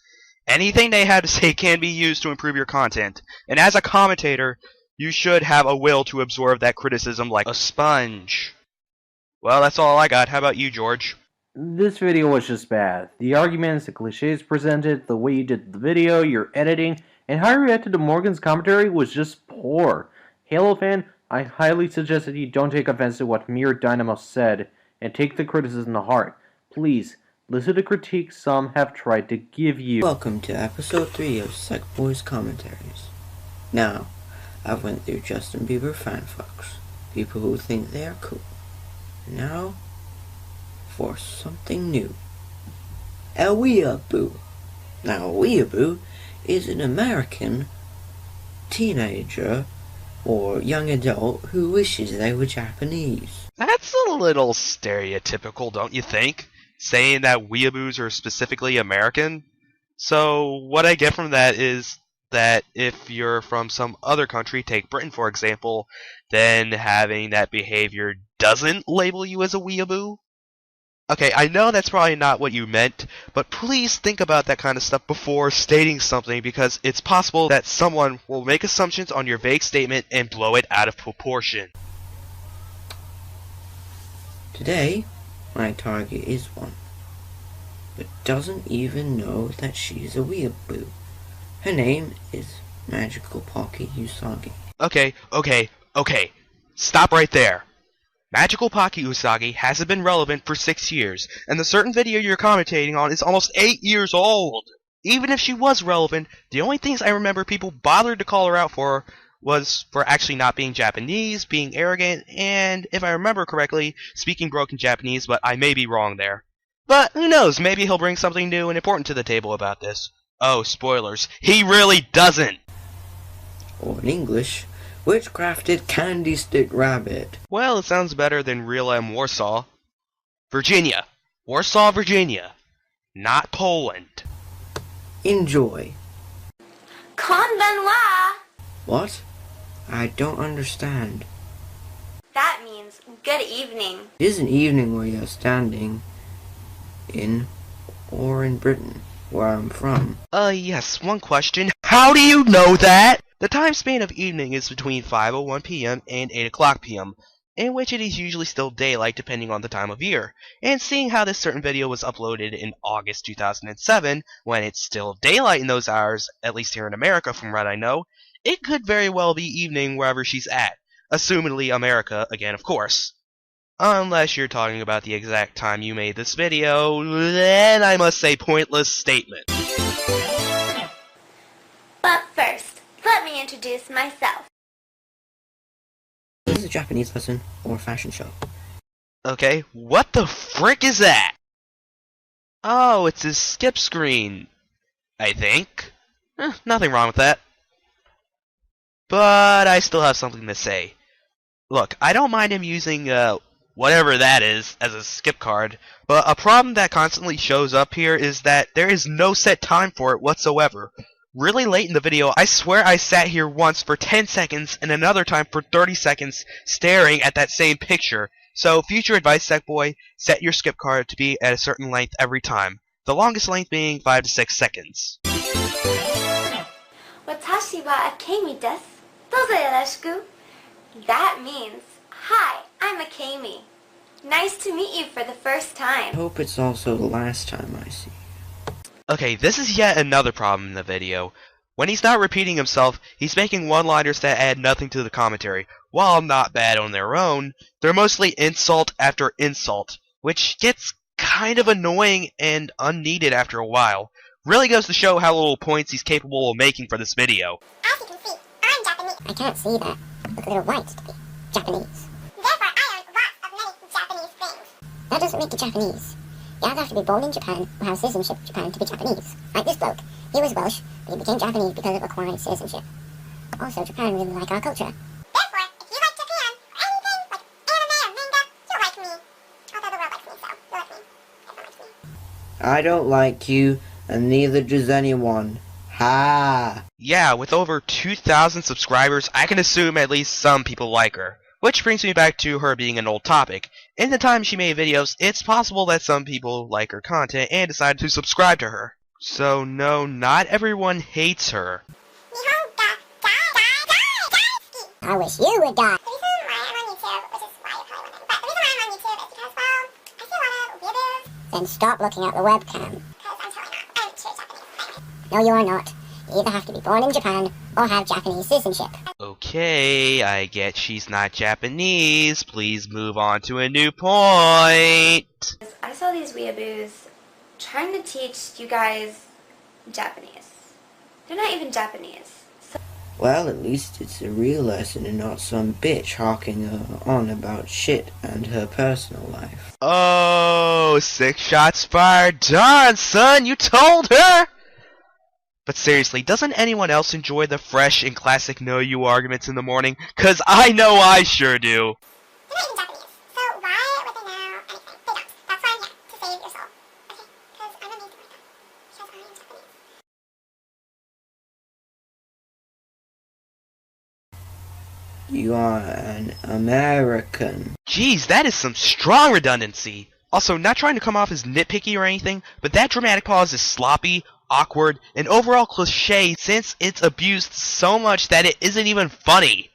Anything they have to say can be used to improve your content, and as a commentator, you should have a will to absorb that criticism like a sponge. Well, that's all I got. How about you, George? This video was just bad. The arguments, the cliches presented, the way you did the video, your editing, and how you reacted to Morgan's commentary was just poor. Halo fan, I highly suggest that you don't take offense to what Mere Dynamo said, and take the criticism to heart. Please, listen to critiques some have tried to give you. Welcome to episode 3 of SECK Boys Commentaries. Now, I've went through Justin Bieber fanfucks, people who think they are cool. Now, for something new. A weeaboo. Now, a weeaboo is an American teenager or young adult who wishes they were Japanese. That's a little stereotypical, don't you think? Saying that weeaboos are specifically American? So, what I get from that is, that if you're from some other country, take Britain for example, then having that behavior doesn't label you as a weeaboo? Okay, I know that's probably not what you meant, but please think about that kind of stuff before stating something, because it's possible that someone will make assumptions on your vague statement and blow it out of proportion. Today, my target is one, but doesn't even know that she's a weeaboo. Her name is Magical Pocket Usagi. Okay. Stop right there. Magical Pocket Usagi hasn't been relevant for 6 years, and the certain video you're commentating on is almost 8 years old. Even if she was relevant, the only things I remember people bothered to call her out for was for actually not being Japanese, being arrogant, and, if I remember correctly, speaking broken Japanese, but I may be wrong there. But who knows, maybe he'll bring something new and important to the table about this. Oh, spoilers. He really doesn't! Or in English, Witchcrafted Candy Stick Rabbit. Well, it sounds better than Real M Warsaw. Virginia. Warsaw, Virginia. Not Poland. Enjoy. Konbanwa! What? I don't understand. That means good evening. It is an evening where you're standing in or in Britain, where I'm from. Yes, one question. How do you know that? The time span of evening is between 5:01 p.m. and 8 o'clock p.m., in which it is usually still daylight depending on the time of year. And seeing how this certain video was uploaded in August 2007, when it's still daylight in those hours, at least here in America from what I know, it could very well be evening wherever she's at. Assumedly America, again of course. Unless you're talking about the exact time you made this video, then I must say pointless statement. But first, let me introduce myself. This is a Japanese lesson or a fashion show. Okay, what the frick is that? Oh, it's his skip screen, I think. Nothing wrong with that. But I still have something to say. Look, I don't mind him using, whatever that is, as a skip card, but a problem that constantly shows up here is that there is no set time for it whatsoever. Really late in the video, I swear I sat here once for 10 seconds and another time for 30 seconds staring at that same picture. So, future advice, SECK boy, set your skip card to be at a certain length every time. The longest length being 5 to 6 seconds. Watashi wa Akemi desu. Dozo yoroshiku. That means, hi, I'm Akemi. Nice to meet you for the first time. I hope it's also the last time I see you. Okay, this is yet another problem in the video. When he's not repeating himself, he's making one-liners that add nothing to the commentary. While not bad on their own, they're mostly insult after insult, which gets kind of annoying and unneeded after a while. Really goes to show how little points he's capable of making for this video. As you can see, I'm Japanese. I can't see that. Look a little white to be Japanese. Therefore, I own lots of many Japanese things. That doesn't make you Japanese. You either have to be born in Japan or have citizenship in Japan to be Japanese. Like this bloke. He was Welsh, but he became Japanese because of acquiring citizenship. Also, Japan really like our culture. Therefore, if you like Japan, or anything like anime or manga, you'll like me. Although the world likes me, so you'll like me. Everyone likes me. I don't like you, and neither does anyone. Ha! Yeah, with over 2,000 subscribers, I can assume at least some people like her. Which brings me back to her being an old topic. In the time she made videos, it's possible that some people like her content and decided to subscribe to her. So no, not everyone hates her. I wish you would die. The reason why I'm on YouTube, which is why you're probably wondering, but the reason why I'm on YouTube is because, well, I see a lot of weirdos. Then stop looking at the webcam. Because I'm totally not. I'm true Japanese. No, you are not. You either have to be born in Japan or have Japanese citizenship. Okay, I get she's not Japanese. Please move on to a new point. I saw these weeaboos trying to teach you guys Japanese. They're not even Japanese. Well, at least it's a real lesson and not some bitch hawking on about shit and her personal life. Oh, 6 shots fired. Darn, son, you told her! But seriously, doesn't anyone else enjoy the fresh and classic know you arguments in the morning? 'Cause I know I sure do. They're not even Japanese. So why would they know anything? They don't. That's why I'm here, to save your soul. Okay? Because I'm amazing like that. Because I am Japanese. You are an American. Jeez, that is some strong redundancy. Also, not trying to come off as nitpicky or anything, but that dramatic pause is sloppy, awkward, and overall cliche since it's abused so much that it isn't even funny.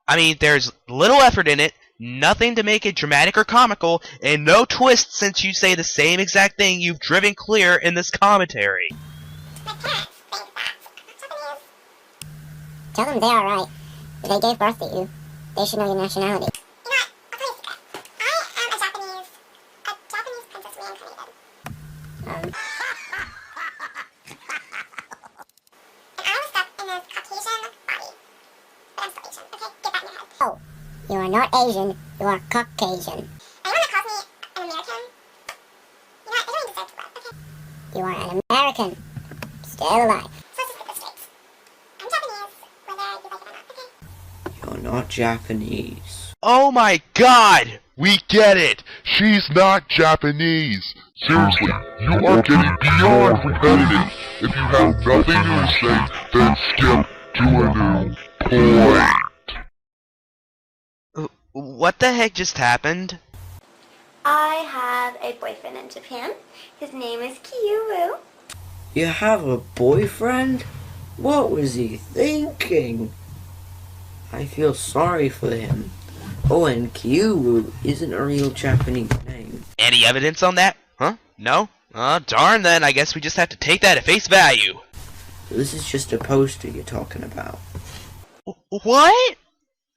I mean, there's little effort in it, nothing to make it dramatic or comical, and no twist since you say the same exact thing you've driven clear in this commentary. Tell them they are right. If they gave birth to you, they should know your nationality. You know what? I'll tell you a secret. I am a Japanese princess reincarnated. And I was stuck in this Caucasian body. But I'm still Asian, okay? Get that in your head. Oh, you are not Asian, you are Caucasian. Anyone that calls me an American, you know what? They don't even deserve to live, okay? You are an American. Still alive. So let's just get this straight. I'm Japanese, whether you like it or not, okay? You're not Japanese. Oh my god! We get it! She's not Japanese! Seriously, you are getting beyond repetitive. If you have nothing new to say, then skip to a new point. What the heck just happened? I have a boyfriend in Japan. His name is Kyu-woo. You have a boyfriend? What was he thinking? I feel sorry for him. Oh, and Kyu isn't a real Japanese name. Any evidence on that? Huh? No? Darn then, I guess we just have to take that at face value. This is just a poster you're talking about. What?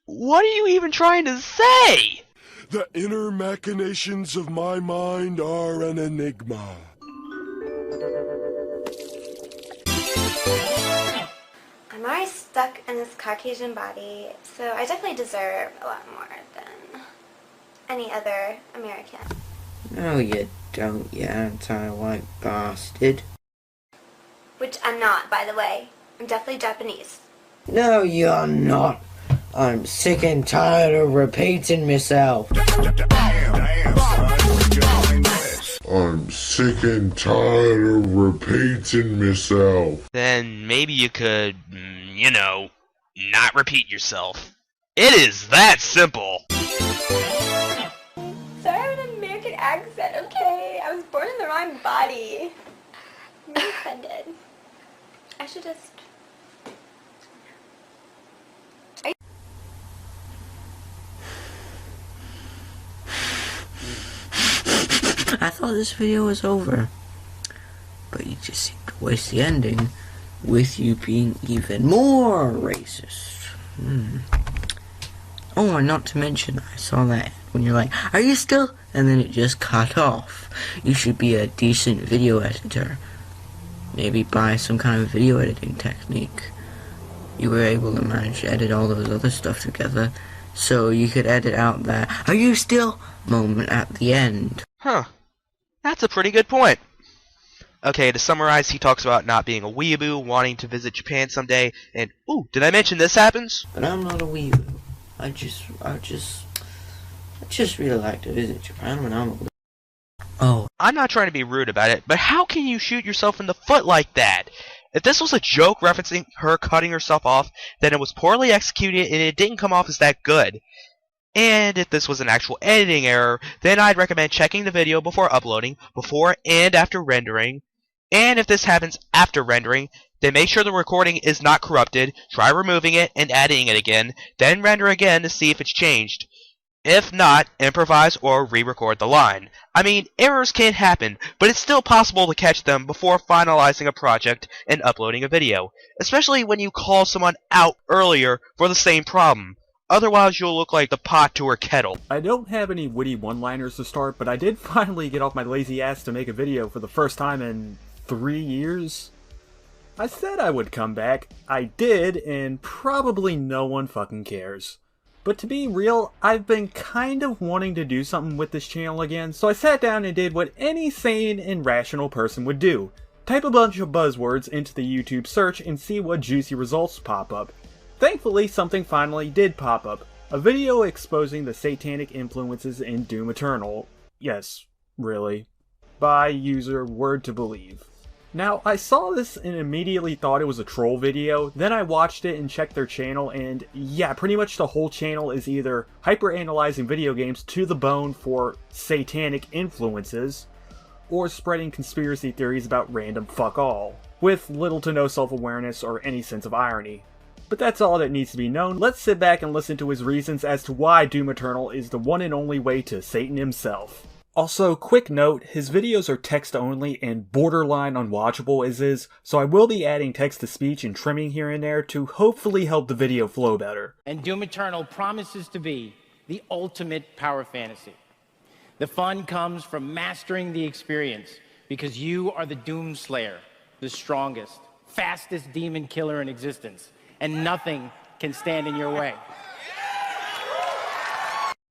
What are you even trying to say? The inner machinations of my mind are an enigma. I'm already stuck in this Caucasian body, so I definitely deserve a lot more than any other American. No, you don't, you anti-white bastard. Which I'm not, by the way. I'm definitely Japanese. No, you're not. I'm sick and tired of repeating myself. I'm sick and tired of repeating myself. Then maybe you could, you know, not repeat yourself. It is that simple. Sorry, I have an American accent, okay? I was born in the wrong body. I'm really offended. I should just... I thought this video was over, but you just seemed to waste the ending with you being even more racist. Oh, and not to mention, I saw that when you're like, are you still? And then it just cut off. You should be a decent video editor. Maybe buy some kind of video editing technique. You were able to manage to edit all those other stuff together, so you could edit out that "are you still?" moment at the end. Huh. That's a pretty good point. Okay, to summarize, he talks about not being a weeaboo, wanting to visit Japan someday, and ooh, did I mention this happens? But I'm not a weeaboo. I just really like to visit Japan when I'm older. Oh. I'm not trying to be rude about it, but how can you shoot yourself in the foot like that? If this was a joke referencing her cutting herself off, then it was poorly executed and it didn't come off as that good. And if this was an actual editing error, then I'd recommend checking the video before uploading, before and after rendering. And if this happens after rendering, then make sure the recording is not corrupted, try removing it and adding it again, then render again to see if it's changed. If not, improvise or re-record the line. I mean, errors can happen, but it's still possible to catch them before finalizing a project and uploading a video, especially when you call someone out earlier for the same problem. Otherwise, you'll look like the pot to her kettle. I don't have any witty one-liners to start, but I did finally get off my lazy ass to make a video for the first time in 3 years. I said I would come back. I did, and probably no one fucking cares. But to be real, I've been kind of wanting to do something with this channel again, so I sat down and did what any sane and rational person would do. Type a bunch of buzzwords into the YouTube search and see what juicy results pop up. Thankfully, something finally did pop up. A video exposing the satanic influences in Doom Eternal. Yes, really. By user Word to Believe. Now, I saw this and immediately thought it was a troll video, then I watched it and checked their channel, and yeah, pretty much the whole channel is either hyper-analyzing video games to the bone for satanic influences, or spreading conspiracy theories about random fuck all, with little to no self-awareness or any sense of irony. But that's all that needs to be known. Let's sit back and listen to his reasons as to why Doom Eternal is the one and only way to Satan himself. Also, quick note, his videos are text only and borderline unwatchable as is, so I will be adding text-to-speech and trimming here and there to hopefully help the video flow better. And Doom Eternal promises to be the ultimate power fantasy. The fun comes from mastering the experience, because you are the Doom Slayer, the strongest, fastest demon killer in existence, and nothing can stand in your way.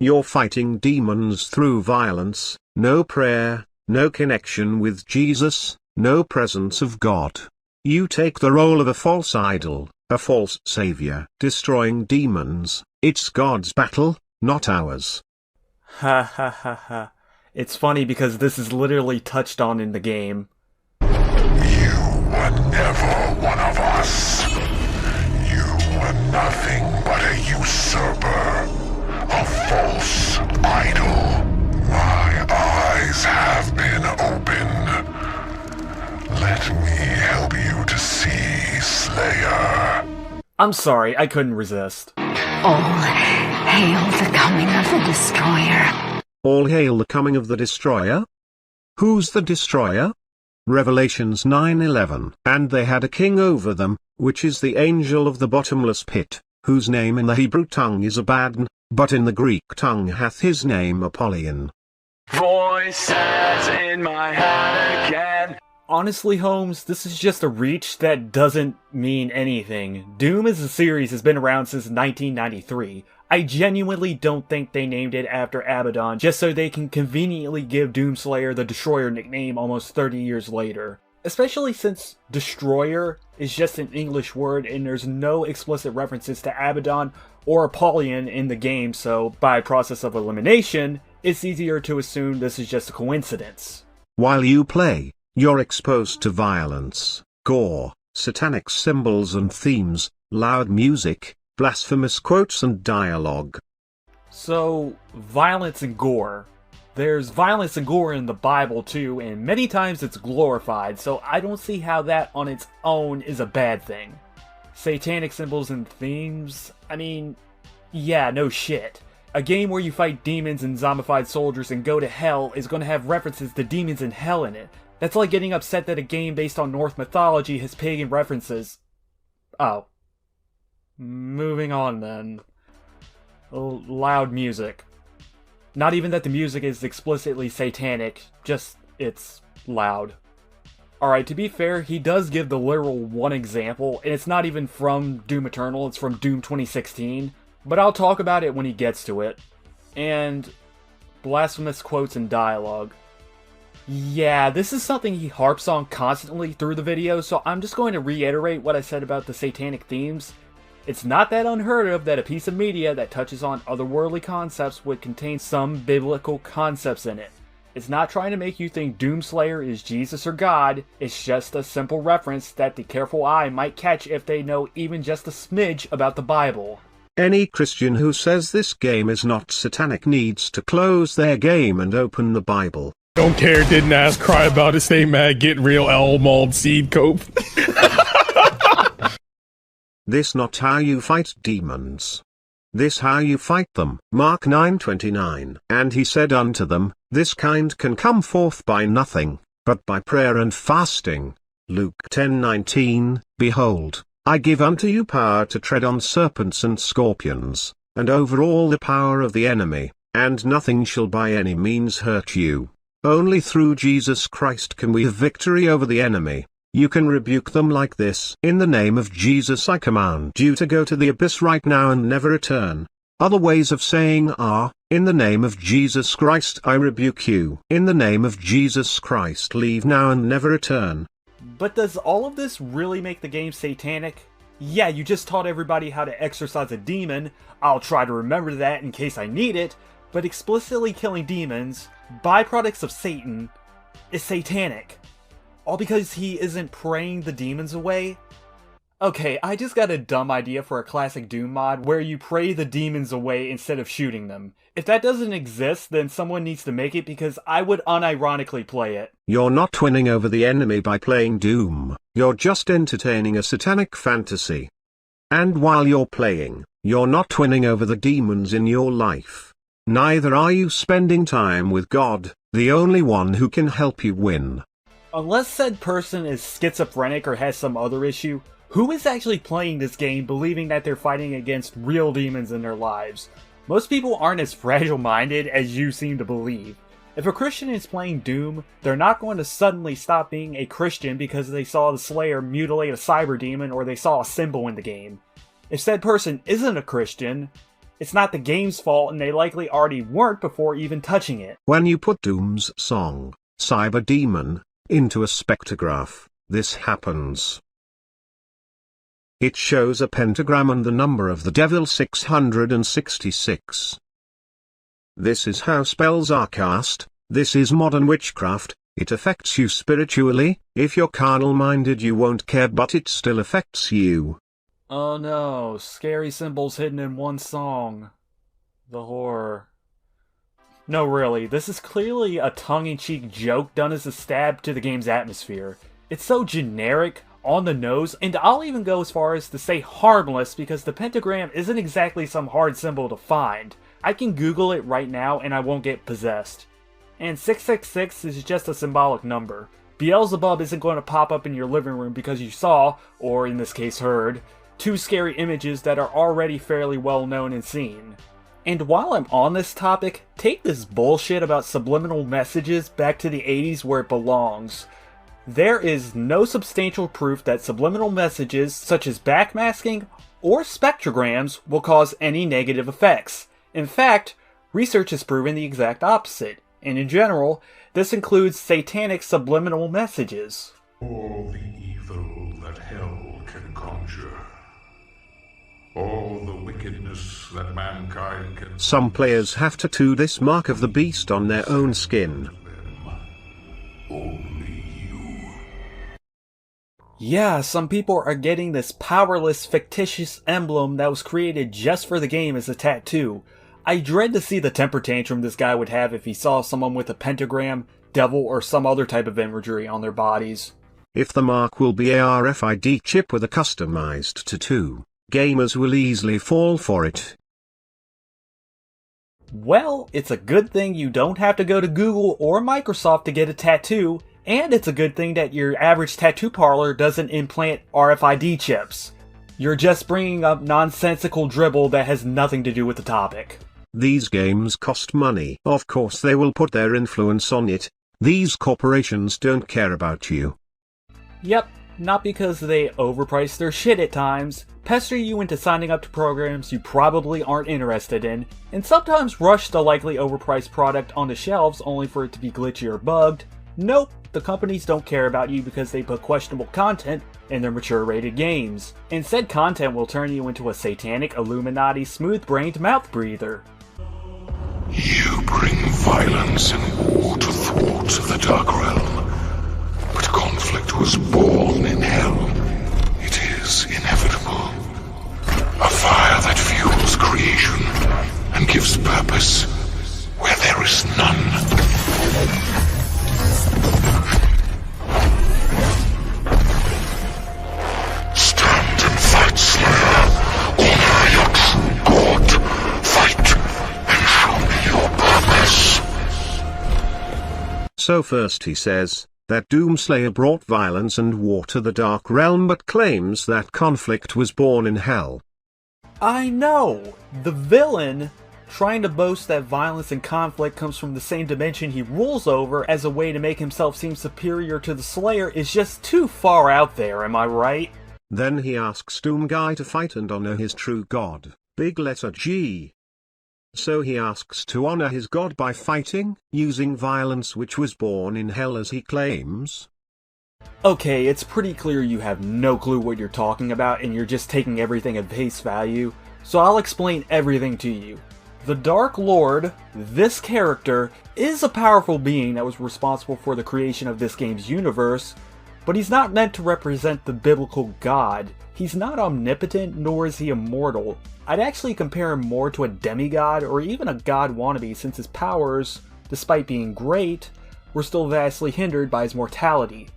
You're fighting demons through violence, no prayer, no connection with Jesus, no presence of God. You take the role of a false idol, a false savior, destroying demons. It's God's battle, not ours. Ha ha ha ha. It's funny because this is literally touched on in the game. You were never one of us. You were nothing but a usurper, a false idol. My eyes have been opened. Let me help you to see, Slayer. I'm sorry, I couldn't resist. All hail the coming of the Destroyer. All hail the coming of the Destroyer? Who's the Destroyer? Revelations 9:11. And they had a king over them, which is the angel of the bottomless pit, whose name in the Hebrew tongue is Abaddon, but in the Greek tongue hath his name Apollyon. Voices in my head again. Honestly, Holmes, this is just a reach that doesn't mean anything. Doom as a series has been around since 1993. I genuinely don't think they named it after Abaddon just so they can conveniently give Doomslayer the Destroyer nickname almost 30 years later. Especially since Destroyer is just an English word and there's no explicit references to Abaddon or Apollyon in the game, so by process of elimination, it's easier to assume this is just a coincidence. While you play, you're exposed to violence, gore, satanic symbols and themes, loud music, blasphemous quotes and dialogue. So, violence and gore. There's violence and gore in the Bible too, and many times it's glorified, so I don't see how that on its own is a bad thing. Satanic symbols and themes? I mean, yeah, no shit. A game where you fight demons and zombified soldiers and go to hell is going to have references to demons and hell in it. That's like getting upset that a game based on Norse mythology has pagan references. Oh. Moving on then. Loud music. Not even that the music is explicitly satanic, just it's loud. Alright, to be fair, he does give the literal one example, and it's not even from Doom Eternal, it's from Doom 2016, but I'll talk about it when he gets to it. And blasphemous quotes and dialogue. Yeah, this is something he harps on constantly through the video, so I'm just going to reiterate what I said about the satanic themes. It's not that unheard of that a piece of media that touches on otherworldly concepts would contain some biblical concepts in it. It's not trying to make you think Doomslayer is Jesus or God, it's just a simple reference that the careful eye might catch if they know even just a smidge about the Bible. Any Christian who says this game is not satanic needs to close their game and open the Bible. Don't care, didn't ask, cry about it, stay mad, get real, L mauled seed cope. This not how you fight demons. This how you fight them. Mark 9:29. And he said unto them, This kind can come forth by nothing, but by prayer and fasting. Luke 10:19. Behold, I give unto you power to tread on serpents and scorpions, and over all the power of the enemy, and nothing shall by any means hurt you. Only through Jesus Christ can we have victory over the enemy. You can rebuke them like this. In the name of Jesus I command you to go to the abyss right now and never return. Other ways of saying are, in the name of Jesus Christ I rebuke you. In the name of Jesus Christ leave now and never return. But does all of this really make the game satanic? Yeah, you just taught everybody how to exorcise a demon. I'll try to remember that in case I need it. But explicitly killing demons, byproducts of Satan, is satanic. all because he isn't praying the demons away? Okay, I just got a dumb idea for a classic Doom mod where you pray the demons away instead of shooting them. If that doesn't exist, then someone needs to make it because I would unironically play it. You're not winning over the enemy by playing Doom, you're just entertaining a satanic fantasy. And while you're playing, you're not winning over the demons in your life. Neither are you spending time with God, the only one who can help you win. Unless said person is schizophrenic or has some other issue, who is actually playing this game believing that they're fighting against real demons in their lives? Most people aren't as fragile-minded as you seem to believe. If a Christian is playing Doom, they're not going to suddenly stop being a Christian because they saw the Slayer mutilate a cyber demon or they saw a symbol in the game. If said person isn't a Christian, it's not the game's fault and they likely already weren't before even touching it. When you put Doom's song, Cyber Demon, into a spectrograph, this happens. It shows a pentagram and the number of the devil 666. This is how spells are cast, this is modern witchcraft, it affects you spiritually, if you're carnal-minded you won't care but it still affects you. Oh no, scary symbols hidden in one song. The horror. No really, this is clearly a tongue-in-cheek joke done as a stab to the game's atmosphere. It's so generic, on the nose, and I'll even go as far as to say harmless because the pentagram isn't exactly some hard symbol to find. I can Google it right now and I won't get possessed. And 666 is just a symbolic number. Beelzebub isn't going to pop up in your living room because you saw, or in this case heard, two scary images that are already fairly well known and seen. And while I'm on this topic, take this bullshit about subliminal messages back to the 80s where it belongs. There is no substantial proof that subliminal messages, such as backmasking or spectrograms, will cause any negative effects. In fact, research has proven the exact opposite, and in general, this includes satanic subliminal messages. All the evil that hell can conjure. All the wickedness that mankind can... Some players have tattooed this mark of the beast on their own skin. Yeah, some people are getting this powerless, fictitious emblem that was created just for the game as a tattoo. I dread to see the temper tantrum this guy would have if he saw someone with a pentagram, devil, or some other type of imagery on their bodies. If the mark will be a RFID chip with a customized tattoo, gamers will easily fall for it. Well, it's a good thing you don't have to go to Google or Microsoft to get a tattoo, and it's a good thing that your average tattoo parlor doesn't implant RFID chips. You're just bringing up nonsensical dribble that has nothing to do with the topic. These games cost money. Of course they will put their influence on it. These corporations don't care about you. Yep, not because they overprice their shit at times, pester you into signing up to programs you probably aren't interested in, and sometimes rush the likely overpriced product on the shelves only for it to be glitchy or bugged. Nope, the companies don't care about you because they put questionable content in their mature-rated games. And said content will turn you into a satanic, Illuminati, smooth-brained mouth breather. You bring violence and war to thwart the Dark Realm. But conflict was born in hell. It is inevitable. A fire that fuels creation and gives purpose where there is none. Stand and fight, Slayer. Honor your true God. Fight and show me your purpose. So first he says that Doomslayer brought violence and war to the Dark Realm but claims that conflict was born in hell. I know! The villain trying to boast that violence and conflict comes from the same dimension he rules over as a way to make himself seem superior to the Slayer is just too far out there, am I right? Then he asks Doom Guy to fight and honor his true god, big letter G. So he asks to honor his god by fighting, using violence which was born in hell as he claims. Okay, it's pretty clear you have no clue what you're talking about and you're just taking everything at face value, so I'll explain everything to you. The Dark Lord, this character, is a powerful being that was responsible for the creation of this game's universe, but he's not meant to represent the biblical God. He's not omnipotent, nor is he immortal. I'd actually compare him more to a demigod or even a god wannabe, since his powers, despite being great, were still vastly hindered by his mortality.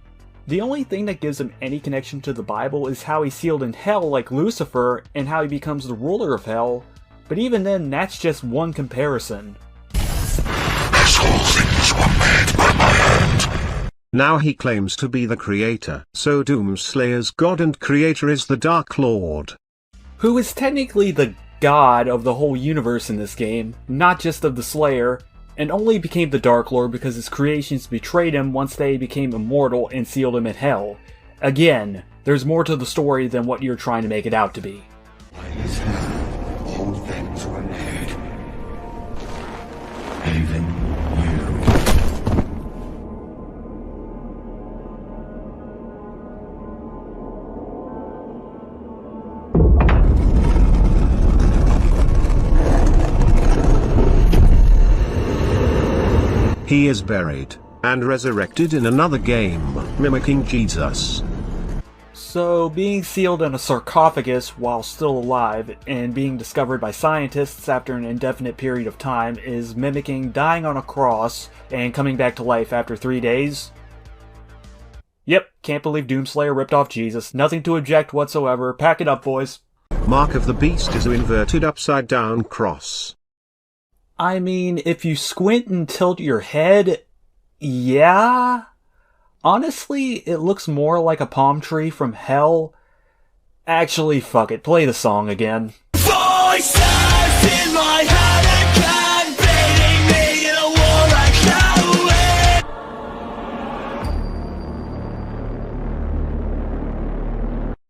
The only thing that gives him any connection to the Bible is how he's sealed in hell like Lucifer and how he becomes the ruler of hell, but even then that's just one comparison. As all things were made by my hand. Now he claims to be the creator, so Doomslayer's god and creator is the Dark Lord. Who is technically the god of the whole universe in this game, not just of the Slayer, and only became the Dark Lord because his creations betrayed him once they became immortal and sealed him in hell. Again, there's more to the story than what you're trying to make it out to be. All things were made. Even you. He is buried, and resurrected in another game, mimicking Jesus. So, being sealed in a sarcophagus while still alive, and being discovered by scientists after an indefinite period of time is mimicking dying on a cross and coming back to life after 3 days? Yep, can't believe Doomslayer ripped off Jesus. Nothing to object whatsoever. Pack it up, boys. Mark of the Beast is an inverted upside down cross. I mean, if you squint and tilt your head, yeah? Honestly, it looks more like a palm tree from hell. Actually, fuck it, play the song again. Voices in my head again, beating me in a war I can't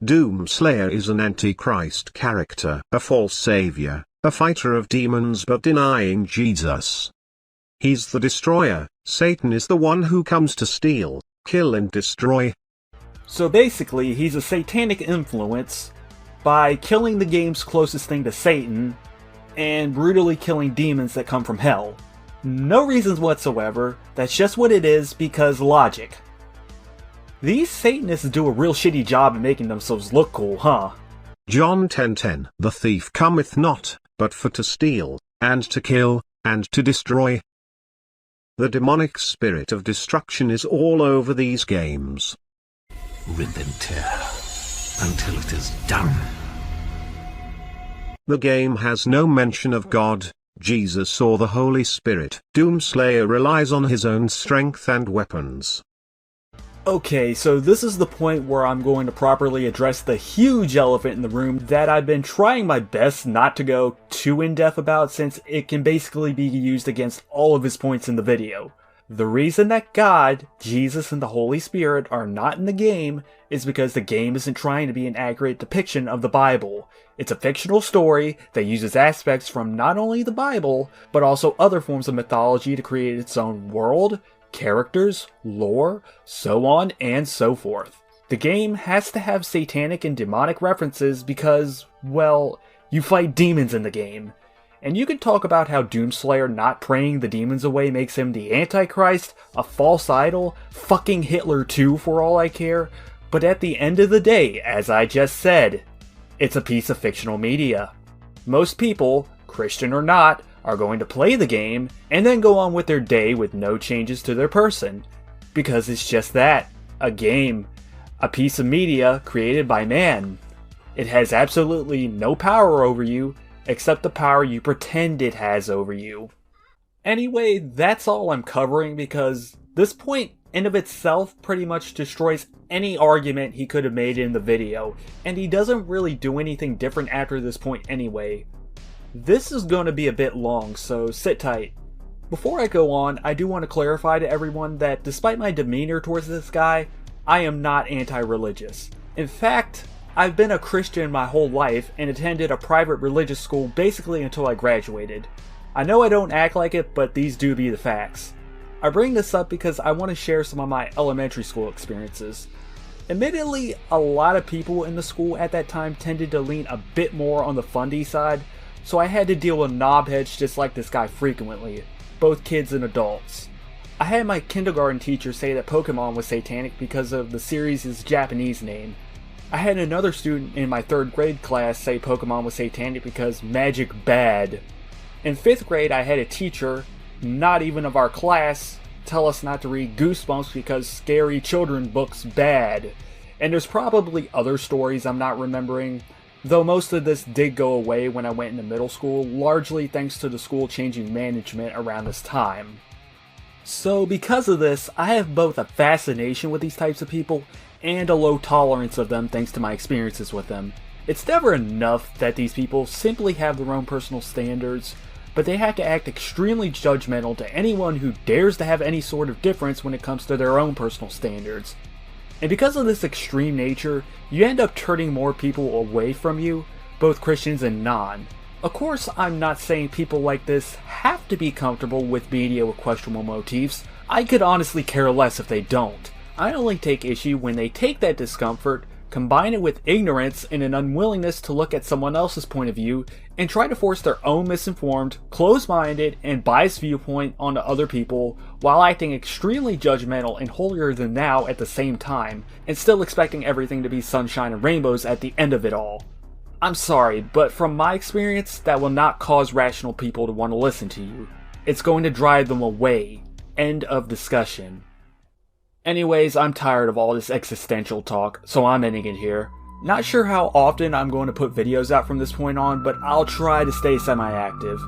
win. Doomslayer is an antichrist character, a false savior, a fighter of demons but denying Jesus. He's the destroyer. Satan is the one who comes to steal, kill and destroy. So basically, he's a satanic influence by killing the game's closest thing to Satan and brutally killing demons that come from hell. No reasons whatsoever, that's just what it is because logic. These Satanists do a real shitty job at making themselves look cool, huh? John 10:10 The thief cometh not, but for to steal, and to kill, and to destroy. The demonic spirit of destruction is all over these games. Rip and tear until it is done. The game has no mention of God, Jesus or the Holy Spirit. Doomslayer relies on his own strength and weapons. Okay, so this is the point where I'm going to properly address the huge elephant in the room that I've been trying my best not to go too in-depth about, since it can basically be used against all of his points in the video. The reason that God, Jesus, and the Holy Spirit are not in the game is because the game isn't trying to be an accurate depiction of the Bible. It's a fictional story that uses aspects from not only the Bible, but also other forms of mythology to create its own world, characters, lore, so on and so forth. The game has to have satanic and demonic references because, well, you fight demons in the game. And you can talk about how Doomslayer not praying the demons away makes him the Antichrist, a false idol, fucking Hitler too for all I care, but at the end of the day, as I just said, it's a piece of fictional media. Most people, Christian or not, are going to play the game and then go on with their day with no changes to their person. Because it's just that, a game, a piece of media created by man. It has absolutely no power over you, except the power you pretend it has over you. Anyway, that's all I'm covering because this point in of itself pretty much destroys any argument he could have made in the video, and he doesn't really do anything different after this point anyway. This is going to be a bit long, so sit tight. Before I go on, I do want to clarify to everyone that despite my demeanor towards this guy, I am not anti-religious. In fact, I've been a Christian my whole life and attended a private religious school basically until I graduated. I know I don't act like it, but these do be the facts. I bring this up because I want to share some of my elementary school experiences. Admittedly, a lot of people in the school at that time tended to lean a bit more on the fundy side, so I had to deal with knobheads just like this guy frequently, both kids and adults. I had my kindergarten teacher say that Pokemon was satanic because of the series' Japanese name. I had another student in my 3rd grade class say Pokemon was satanic because magic bad. In 5th grade, I had a teacher, not even of our class, tell us not to read Goosebumps because scary children books bad. And there's probably other stories I'm not remembering, though most of this did go away when I went into middle school, largely thanks to the school changing management around this time. So because of this, I have both a fascination with these types of people and a low tolerance of them thanks to my experiences with them. It's never enough that these people simply have their own personal standards, but they have to act extremely judgmental to anyone who dares to have any sort of difference when it comes to their own personal standards. And because of this extreme nature, you end up turning more people away from you, both Christians and non. Of course, I'm not saying people like this have to be comfortable with media with questionable motifs. I could honestly care less if they don't. I only take issue when they take that discomfort, combine it with ignorance and an unwillingness to look at someone else's point of view, and try to force their own misinformed, closed-minded, and biased viewpoint onto other people, while acting extremely judgmental and holier-than-thou at the same time, and still expecting everything to be sunshine and rainbows at the end of it all. I'm sorry, but from my experience, that will not cause rational people to want to listen to you. It's going to drive them away. End of discussion. Anyways, I'm tired of all this existential talk, so I'm ending it here. Not sure how often I'm going to put videos out from this point on, but I'll try to stay semi-active.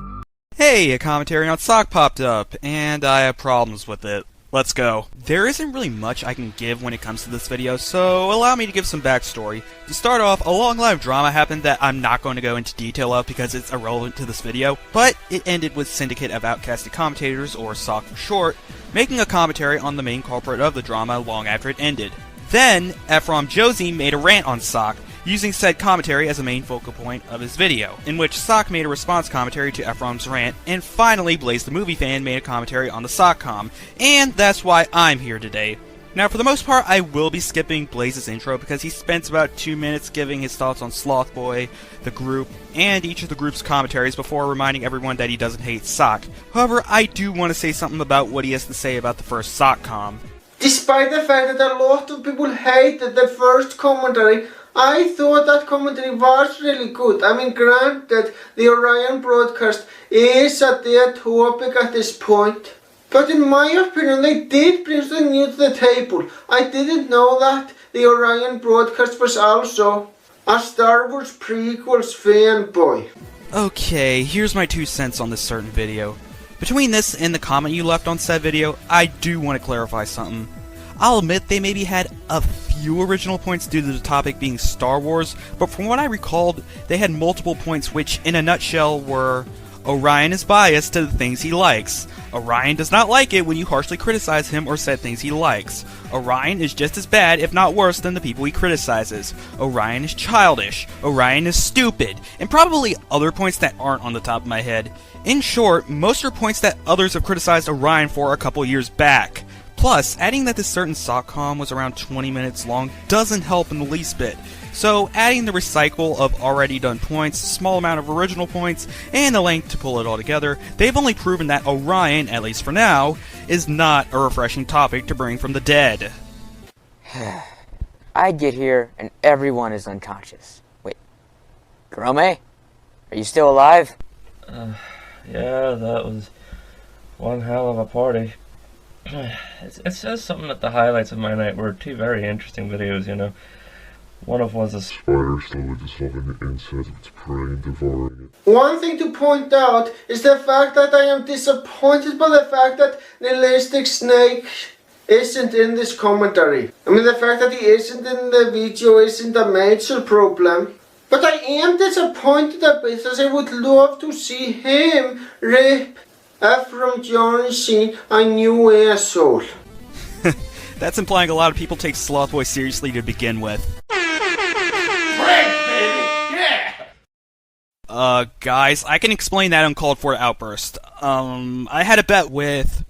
Hey, a commentary on SECK popped up, and I have problems with it. Let's go. There isn't really much I can give when it comes to this video, so allow me to give some backstory. To start off, a long line of drama happened that I'm not going to go into detail of because it's irrelevant to this video, but it ended with Syndicate of Outcasted Commentators, or SECK for short, making a commentary on the main culprit of the drama long after it ended. Then, Ephraim Josie made a rant on SECK, using said commentary as a main focal point of his video, in which SECK made a response commentary to Ephraim's rant, and finally Blaze the Movie Fan made a commentary on the SECK com, and that's why I'm here today. Now, for the most part, I will be skipping Blaze's intro because he spends about 2 minutes giving his thoughts on Sloth Boy, the group, and each of the group's commentaries before reminding everyone that he doesn't hate SECK. However, I do want to say something about what he has to say about the first SECK com. Despite the fact that a lot of people hated the first commentary, I thought that commentary was really good. I mean, granted, the Orion broadcast is a dead topic at this point. But in my opinion, they did bring something new to the table. I didn't know that the Orion broadcast was also a Star Wars prequels fanboy. Okay, here's my 2 cents on this certain video. Between this and the comment you left on said video, I do want to clarify something. I'll admit they maybe had a few original points due to the topic being Star Wars, but from what I recalled, they had multiple points which, in a nutshell, were Orion is biased to the things he likes. Orion does not like it when you harshly criticize him or said things he likes. Orion is just as bad, if not worse, than the people he criticizes. Orion is childish. Orion is stupid. And probably other points that aren't on the top of my head. In short, most are points that others have criticized Orion for a couple years back. Plus, adding that this certain SECK com was around 20 minutes long doesn't help in the least bit. So, adding the recycle of already done points, small amount of original points, and the length to pull it all together, they've only proven that Orion, at least for now, is not a refreshing topic to bring from the dead. I get here and everyone is unconscious. Wait, Serome? Are you still alive? Yeah, that was one hell of a party. It says something that the highlights of my night were 2 very interesting videos, you know. One of was a spider slowly dissolving the inside of its prey and devouring it. One thing to point out is the fact that I am disappointed by the fact that Realistic Snake isn't in this commentary. I mean, the fact that he isn't in the video isn't a major problem. But I am disappointed a bit, as I would love to see him rip Ephraim Johnson a new asshole. That's implying a lot of people take Sloth Boy seriously to begin with. Guys, I can explain that uncalled for outburst. I had a bet with,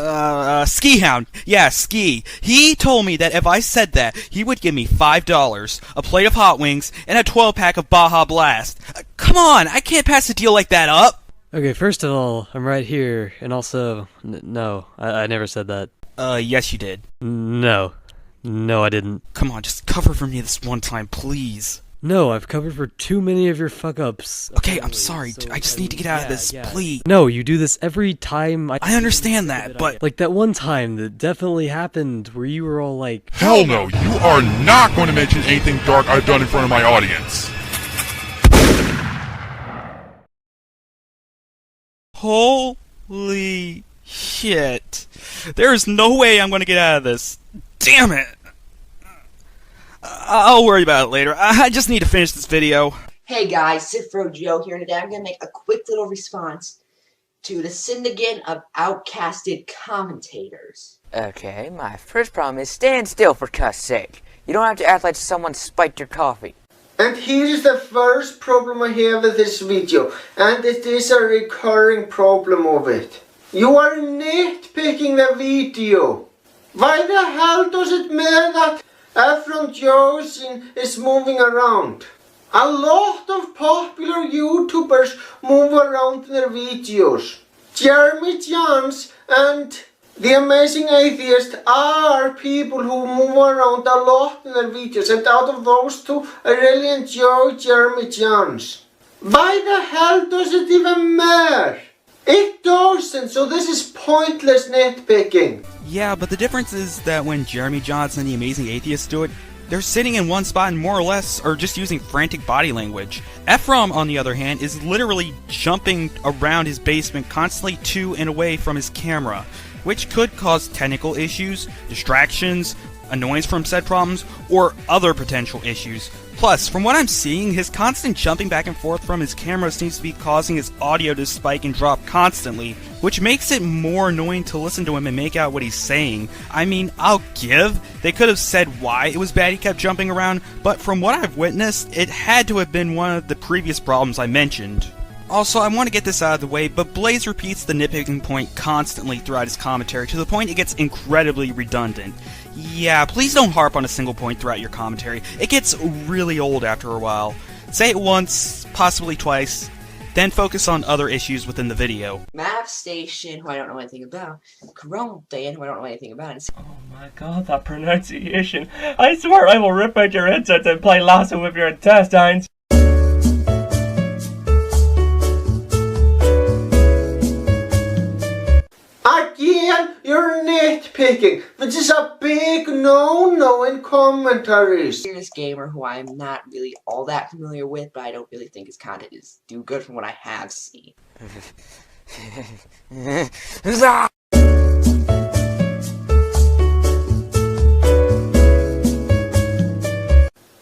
Ski Hound. Yeah, Ski. He told me that if I said that, he would give me $5, a plate of hot wings, and a 12-pack of Baja Blast. Come on, I can't pass a deal like that up! Okay, first of all, I'm right here, and also, no, I never said that. Yes you did. No. No, I didn't. Come on, just cover for me this one time, please. No, I've covered for too many of your fuck-ups. Okay, I'm sorry. I just need to get out of this, please. No, you do this every time I understand that, but... Like that one time that definitely happened where you were all like... Hell no, you are not going to mention anything dark I've done in front of my audience. Holy shit. There's no way I'm going to get out of this. Damn it. I'll worry about it later. I just need to finish this video. Hey guys, Sifro Joe here, and today I'm going to make a quick little response to the Syndicate of outcasted commentators. Okay, my first problem is stand still for cuss sake. You don't have to act like someone spiked your coffee. And here's the first problem I have with this video, and it is a recurring problem of it. You are nitpicking the video. Why the hell does it matter that Efron Josin is moving around? A lot of popular YouTubers move around in their videos. Jeremy Jans and The Amazing Atheist are people who move around a lot in their videos, and out of those two, I really enjoy Jeremy Jans. Why the hell does it even matter? It doesn't, so this is pointless nitpicking. Yeah, but the difference is that when Jeremy Johnson and the Amazing Atheists do it, they're sitting in one spot and more or less are just using frantic body language. Efrom, on the other hand, is literally jumping around his basement constantly to and away from his camera, which could cause technical issues, distractions, annoyance from said problems, or other potential issues. Plus, from what I'm seeing, his constant jumping back and forth from his camera seems to be causing his audio to spike and drop constantly, which makes it more annoying to listen to him and make out what he's saying. I mean, I'll give. They could have said why it was bad he kept jumping around, but from what I've witnessed, it had to have been one of the previous problems I mentioned. Also, I want to get this out of the way, but Blaze repeats the nitpicking point constantly throughout his commentary, to the point it gets incredibly redundant. Yeah, please don't harp on a single point throughout your commentary. It gets really old after a while. Say it once, possibly twice, then focus on other issues within the video. Map Station, who I don't know anything about. Corona Dan, who I don't know anything about. Oh my god, that pronunciation. I swear I will rip out your headsets and play lasso with your intestines. Again, you're nitpicking, which is a big no-no in commentaries. Serious gamer who I'm not really all that familiar with, but I don't really think his content is too good from what I have seen.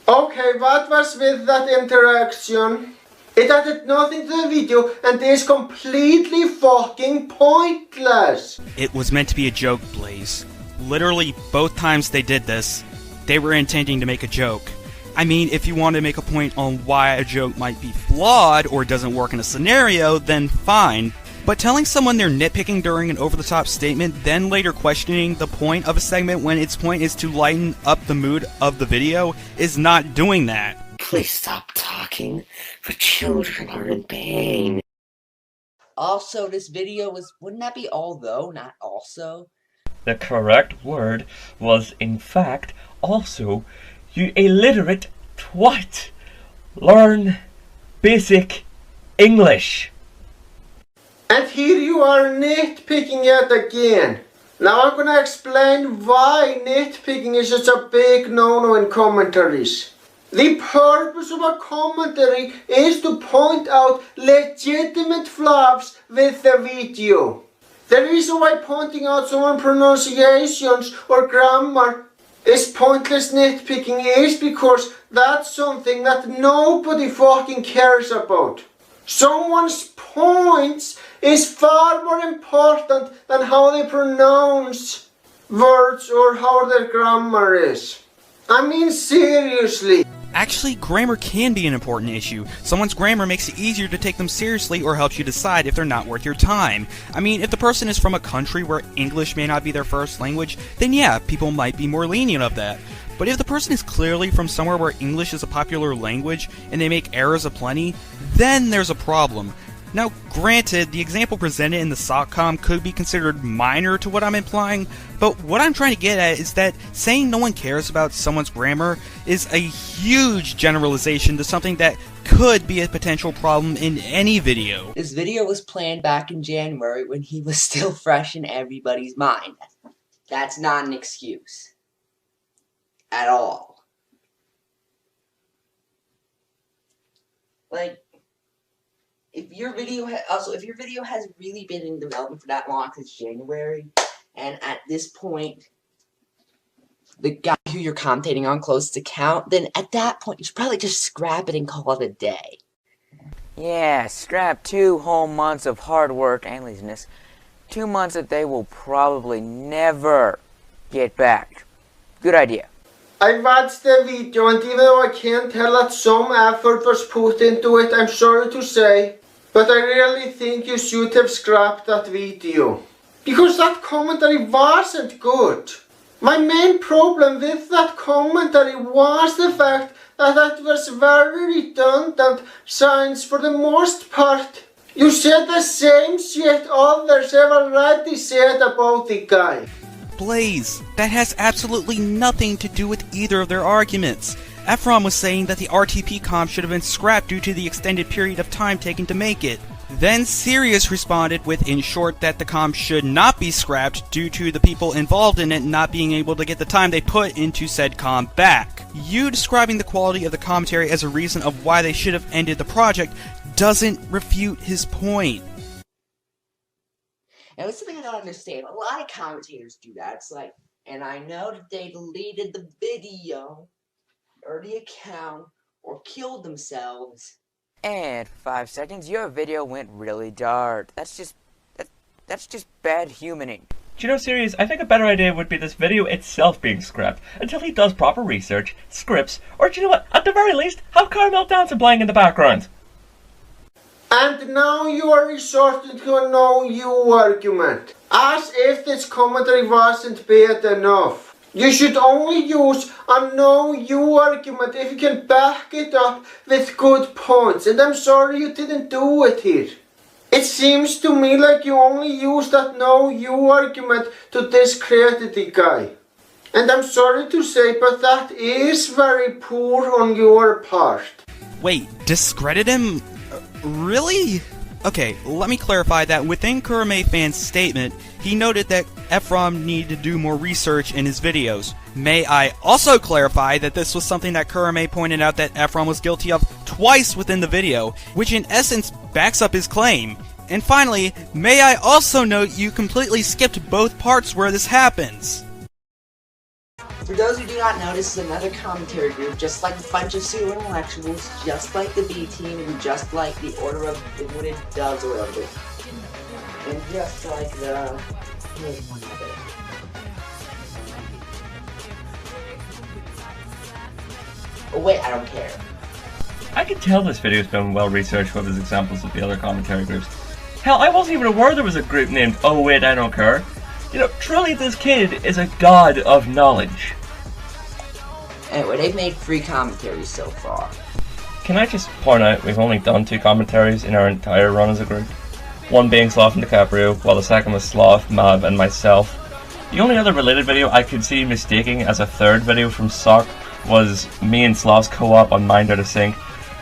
Okay, what was with that interaction? It added nothing to the video and is completely fucking pointless. It was meant to be a joke, Blaze. Literally, both times they did this, they were intending to make a joke. I mean, if you want to make a point on why a joke might be flawed or doesn't work in a scenario, then fine. But telling someone they're nitpicking during an over-the-top statement, then later questioning the point of a segment when its point is to lighten up the mood of the video, is not doing that. Please stop talking. The children are in pain. Also, this video was, wouldn't that be although, not also? The correct word was, in fact, also, you illiterate twat. Learn basic English. And here you are nitpicking yet again. Now I'm gonna explain why nitpicking is such a big no-no in commentaries. The purpose of a commentary is to point out legitimate flaws with the video. The reason why pointing out someone's pronunciations or grammar is pointless nitpicking is because that's something that nobody fucking cares about. Someone's points is far more important than how they pronounce words or how their grammar is. I mean, seriously. Actually, grammar can be an important issue. Someone's grammar makes it easier to take them seriously or helps you decide if they're not worth your time. I mean, if the person is from a country where English may not be their first language, then yeah, people might be more lenient of that. But if the person is clearly from somewhere where English is a popular language and they make errors aplenty, then there's a problem. Now, granted, the example presented in the SOCCOM could be considered minor to what I'm implying, but what I'm trying to get at is that saying no one cares about someone's grammar is a huge generalization to something that could be a potential problem in any video. This video was planned back in January when he was still fresh in everybody's mind. That's not an excuse. At all. Like, if your video has really been in development for that long since January, and at this point the guy who you're commentating on closes account, then at that point you should probably just scrap it and call it a day. Yeah, scrap 2 whole months of hard work and laziness. 2 months that they will probably never get back. Good idea. I watched the video, and even though I can't tell that some effort was put into it, I'm sorry to say, but I really think you should have scrapped that video. Because that commentary wasn't good. My main problem with that commentary was the fact that it was very redundant science for the most part. You said the same shit others have already said about the guy. Blaze, that has absolutely nothing to do with either of their arguments. Ephraim was saying that the RTP comp should have been scrapped due to the extended period of time taken to make it. Then Sirius responded with, in short, that the comp should not be scrapped due to the people involved in it not being able to get the time they put into said comp back. You describing the quality of the commentary as a reason of why they should have ended the project doesn't refute his point. And it's something I don't understand. A lot of commentators do that. It's like, and I know that they deleted the video, or the account, or killed themselves. And 5 seconds, your video went really dark. That's just bad humaning. Do you know, Sirius, I think a better idea would be this video itself being scrapped until he does proper research, scripts, or do you know what, at the very least, have Carmel dancing playing in the background. And now you are resorting to a no-you argument. As if this commentary wasn't bad enough. You should only use a no-you argument if you can back it up with good points. And I'm sorry you didn't do it here. It seems to me like you only used that no-you argument to discredit the guy. And I'm sorry to say, but that is very poor on your part. Wait, discredit him? Really? Okay, let me clarify that within Kurame Fan's statement, he noted that Ephraim needed to do more research in his videos. May I also clarify that this was something that Kurame pointed out that Ephraim was guilty of twice within the video, which in essence backs up his claim. And finally, may I also note you completely skipped both parts where this happens. For those who do not know, this is another commentary group, just like a bunch of Pseudo-Intellectuals, just like the B-Team, and just like the Order of Dimwitted does whatever. And just like the... Here's one other. Oh wait, I don't care. I can tell this video's been well researched with his examples of the other commentary groups. Hell, I wasn't even aware there was a group named Oh Wait, I Don't Care. You know, truly this kid is a god of knowledge. Anyway, they've made 3 commentaries so far. Can I just point out we've only done 2 commentaries in our entire run as a group? One being Sloth and DiCaprio, while the second was Sloth, Mav, and myself. The only other related video I could see mistaking as a third video from SOCK was me and Sloth's co-op on Mind Out of Sync,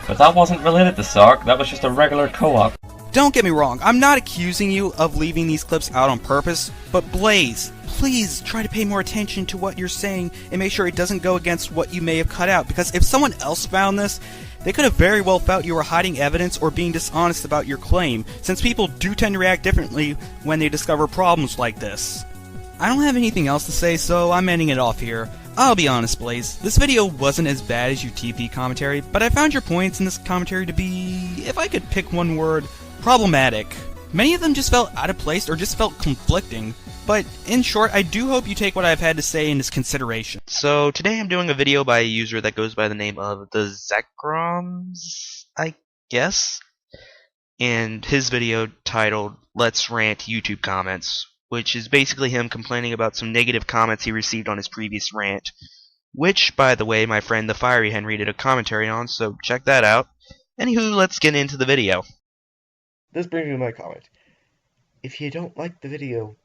but that wasn't related to SOCK, that was just a regular co-op. Don't get me wrong, I'm not accusing you of leaving these clips out on purpose, but Blaze, please try to pay more attention to what you're saying and make sure it doesn't go against what you may have cut out, because if someone else found this, they could have very well felt you were hiding evidence or being dishonest about your claim, since people do tend to react differently when they discover problems like this. I don't have anything else to say, so I'm ending it off here. I'll be honest, Blaze, this video wasn't as bad as your TP commentary, but I found your points in this commentary to be, if I could pick one word, problematic. Many of them just felt out of place or just felt conflicting, but in short, I do hope you take what I've had to say into consideration. So today I'm doing a video by a user that goes by the name of the Zekroms, I guess, and his video titled Let's Rant YouTube Comments, which is basically him complaining about some negative comments he received on his previous rant, which, by the way, my friend the Fiery Henry did a commentary on, so check that out. Anywho, let's get into the video. this brings me to my comment. If you don't like the video,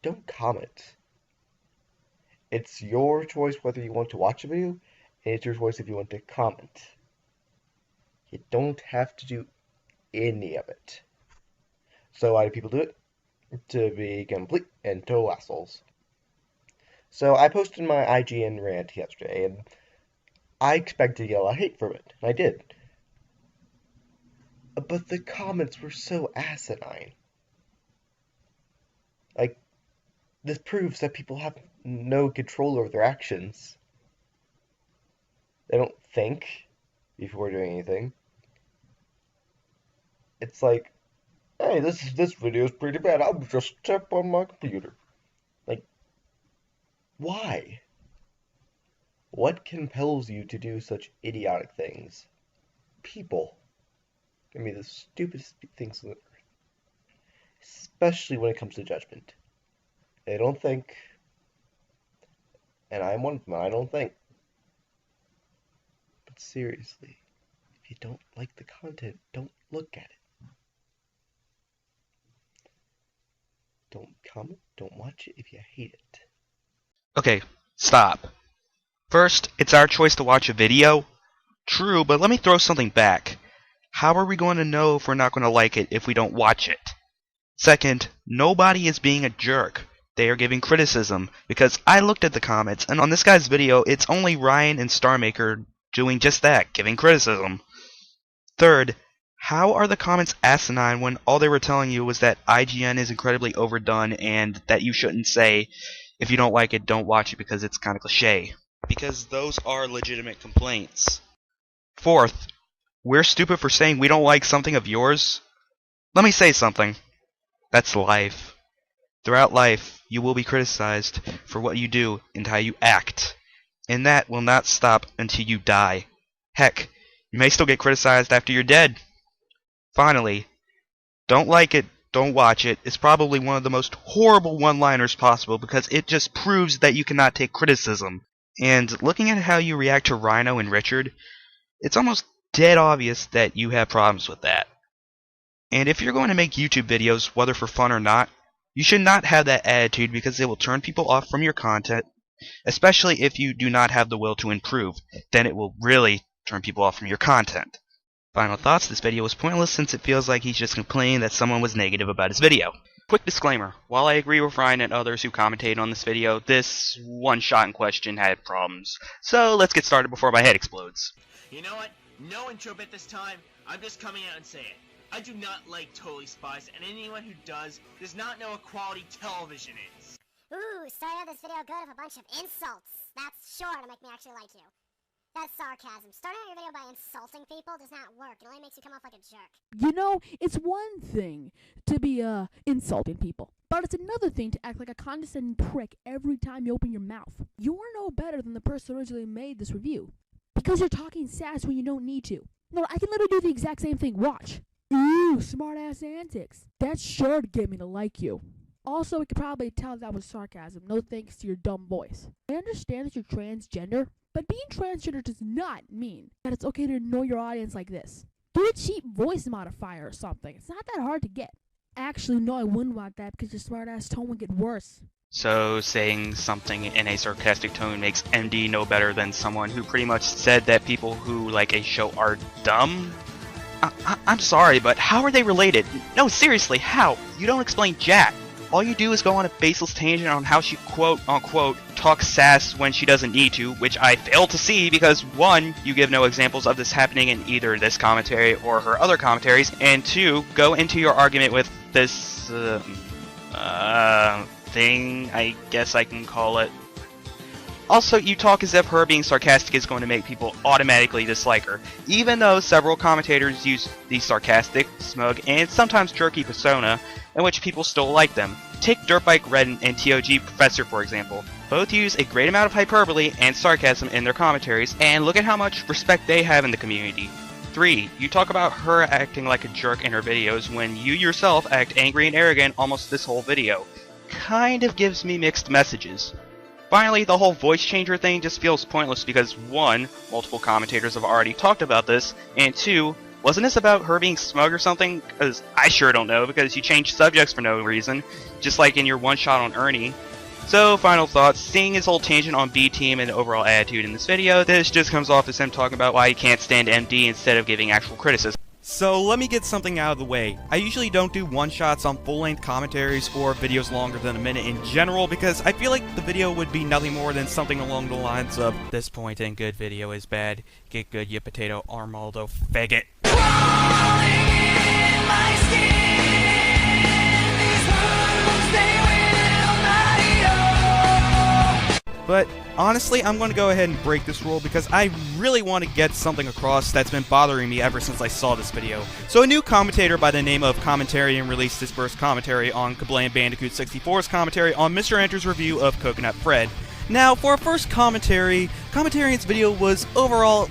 don't comment. It's your choice whether you want to watch a video, and it's your choice if you want to comment. You don't have to do any of it. So why do people do it? To be complete and total assholes. So I posted my IGN rant yesterday, and I expected to get a lot of hate from it, and I did. But the comments were so asinine. Like, this proves that people have no control over their actions. They don't think before doing anything. It's like, hey, this video is pretty bad. I'll just tap on my computer. Like, why? What compels you to do such idiotic things? People can be the stupidest things on earth. Especially when it comes to judgment. They don't think. And I'm one of them, I don't think. But seriously, if you don't like the content, don't look at it. Don't comment, don't watch it if you hate it. Okay, stop. First, it's our choice to watch a video. True, but let me throw something back. How are we going to know if we're not going to like it if we don't watch it? Second, nobody is being a jerk. They are giving criticism, because I looked at the comments, and on this guy's video, it's only Ryan and StarMaker doing just that, giving criticism. Third, how are the comments asinine when all they were telling you was that IGN is incredibly overdone and that you shouldn't say, if you don't like it, don't watch it because it's kind of cliche? Because those are legitimate complaints. Fourth, we're stupid for saying we don't like something of yours? Let me say something. That's life. Throughout life, you will be criticized for what you do and how you act. And that will not stop until you die. Heck, you may still get criticized after you're dead. Finally, don't like it, don't watch it is probably one of the most horrible one-liners possible because it just proves that you cannot take criticism. And looking at how you react to Rhino and Richard, it's almost dead obvious that you have problems with that. And if you're going to make YouTube videos, whether for fun or not, you should not have that attitude because it will turn people off from your content, especially if you do not have the will to improve. Then it will really turn people off from your content. Final thoughts, this video was pointless since it feels like he's just complaining that someone was negative about his video. Quick disclaimer, while I agree with Ryan and others who commentated on this video, this one shot in question had problems. So let's get started before my head explodes. You know what? No intro bit this time. I'm just coming out and saying it. I do not like Totally Spies, and anyone who does not know what quality television is. Ooh, started out this video good with a bunch of insults. That's sure to make me actually like you. That's sarcasm. Starting out your video by insulting people does not work. It only makes you come off like a jerk. You know, it's one thing to be, insulting people. But it's another thing to act like a condescending prick every time you open your mouth. You are no better than the person who originally made this review. Because you're talking sass when you don't need to. No, I can literally do the exact same thing. Watch. Ooh, smart-ass antics. That's sure to get me to like you. Also, we could probably tell that was sarcasm, no thanks to your dumb voice. I understand that you're transgender, but being transgender does not mean that it's okay to ignore your audience like this. Get a cheap voice modifier or something. It's not that hard to get. Actually, no, I wouldn't want that because your smart-ass tone would get worse. So saying something in a sarcastic tone makes MD no better than someone who pretty much said that people who like a show are dumb? I'm sorry, but how are they related? No, seriously, how? You don't explain jack. All you do is go on a baseless tangent on how she quote-unquote talks sass when she doesn't need to, which I fail to see because 1, you give no examples of this happening in either this commentary or her other commentaries, and 2, go into your argument with this, thing, I guess I can call it. Also, you talk as if her being sarcastic is going to make people automatically dislike her, even though several commentators use the sarcastic, smug, and sometimes jerky persona, in which people still like them. Take Dirtbike Redden and TOG Professor for example. Both use a great amount of hyperbole and sarcasm in their commentaries, and look at how much respect they have in the community. 3. You talk about her acting like a jerk in her videos when you yourself act angry and arrogant almost this whole video. Kind of gives me mixed messages. Finally, the whole voice changer thing just feels pointless because 1, multiple commentators have already talked about this, and 2, Wasn't this about her being smug or something? Because I sure don't know, because you changed subjects for no reason, just like in your one-shot on Ernie. So, final thoughts. Seeing his whole tangent on B-Team and overall attitude in this video, this just comes off as him talking about why he can't stand MD instead of giving actual criticism. So let me get something out of the way. I usually don't do one-shots on full-length commentaries or videos longer than a minute in general because I feel like the video would be nothing more than something along the lines of "This point in good video is bad. Get good, you potato Armaldo faggot." But honestly, I'm going to go ahead and break this rule because I really want to get something across that's been bothering me ever since I saw this video. So a new commentator by the name of Commentarian released his first commentary on Kablam Bandicoot 64's commentary on Mr. Enter's review of Coconut Fred. Now, for a first commentary, Commentarian's video was overall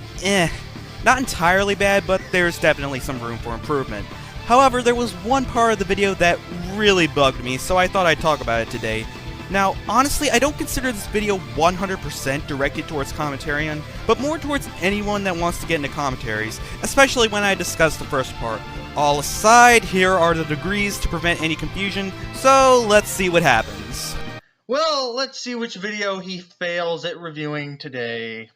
not entirely bad, but there's definitely some room for improvement. However, there was one part of the video that really bugged me, so I thought I'd talk about it today. Now, honestly, I don't consider this video 100% directed towards Commentarian, but more towards anyone that wants to get into commentaries, especially when I discuss the first part. All aside, here are the degrees to prevent any confusion, so let's see what happens. Well, let's see which video he fails at reviewing today.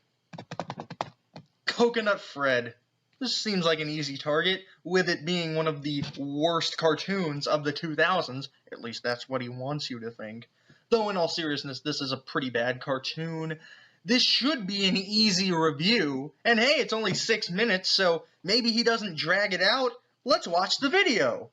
Coconut Fred. This seems like an easy target, with it being one of the worst cartoons of the 2000s, at least that's what he wants you to think. Though in all seriousness, this is a pretty bad cartoon. This should be an easy review, and hey, it's only 6 minutes, so maybe he doesn't drag it out. Let's watch the video.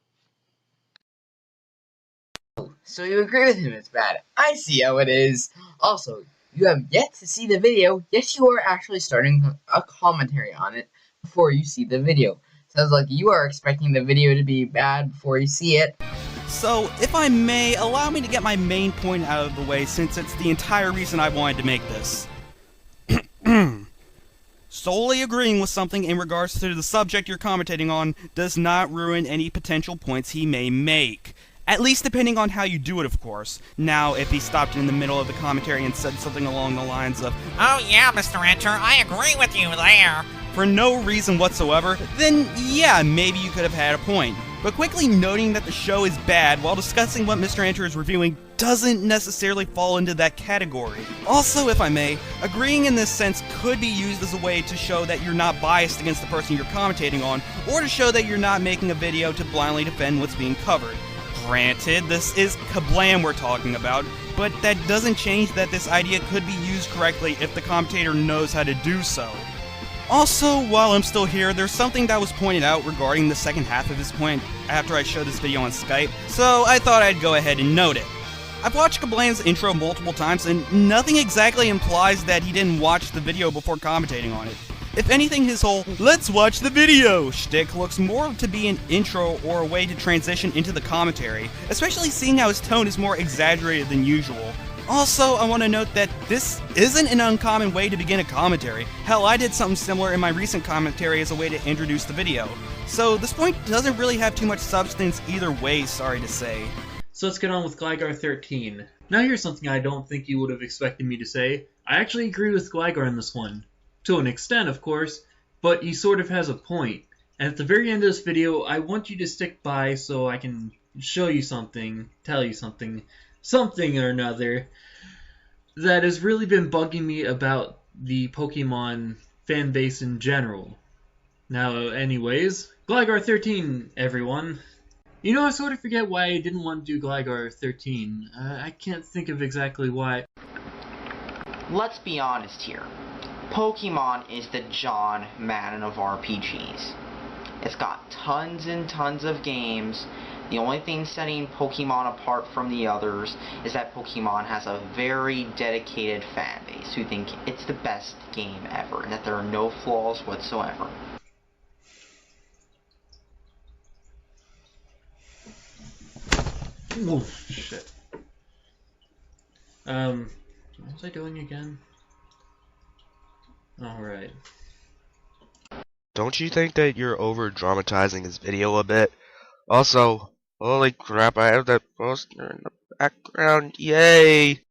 So you agree with him it's bad. I see how it is. Also, you have yet to see the video, yet you are actually starting a commentary on it before you see the video. Sounds like you are expecting the video to be bad before you see it. So, if I may, allow me to get my main point out of the way since it's the entire reason I wanted to make this. Solely agreeing with something in regards to the subject you're commentating on does not ruin any potential points he may make. At least depending on how you do it, of course. Now, if he stopped in the middle of the commentary and said something along the lines of, "Oh yeah, Mr. Enter, I agree with you there," for no reason whatsoever, then yeah, maybe you could have had a point. But quickly noting that the show is bad while discussing what Mr. Enter is reviewing doesn't necessarily fall into that category. Also, if I may, agreeing in this sense could be used as a way to show that you're not biased against the person you're commentating on, or to show that you're not making a video to blindly defend what's being covered. Granted, this is Kablam we're talking about, but that doesn't change that this idea could be used correctly if the commentator knows how to do so. Also, while I'm still here, there's something that was pointed out regarding the second half of his point after I showed this video on Skype, so I thought I'd go ahead and note it. I've watched Kablam's intro multiple times, and nothing exactly implies that he didn't watch the video before commentating on it. If anything, his whole "let's watch the video" shtick looks more to be an intro or a way to transition into the commentary, especially seeing how his tone is more exaggerated than usual. Also, I want to note that this isn't an uncommon way to begin a commentary. Hell, I did something similar in my recent commentary as a way to introduce the video. So this point doesn't really have too much substance either way, sorry to say. So let's get on with Gligar 13. Now here's something I don't think you would have expected me to say. I actually agree with Gligar in this one. To an extent, of course, but he sort of has a point. And at the very end of this video, I want you to stick by so I can show you something, tell you something or another that has really been bugging me about the Pokemon fan base in general. Now, anyways, Gligar 13, everyone. You know, I sort of forget why I didn't want to do Gligar 13. I can't think of exactly why. Let's be honest here. Pokemon is the John Madden of RPGs. It's got tons and tons of games. The only thing setting Pokemon apart from the others is that Pokemon has a very dedicated fan base who think it's the best game ever and that there are no flaws whatsoever. Oh, shit. What was I doing again? Alright. Don't you think that you're over-dramatizing his video a bit? Also, holy crap, I have that poster in the background, yay!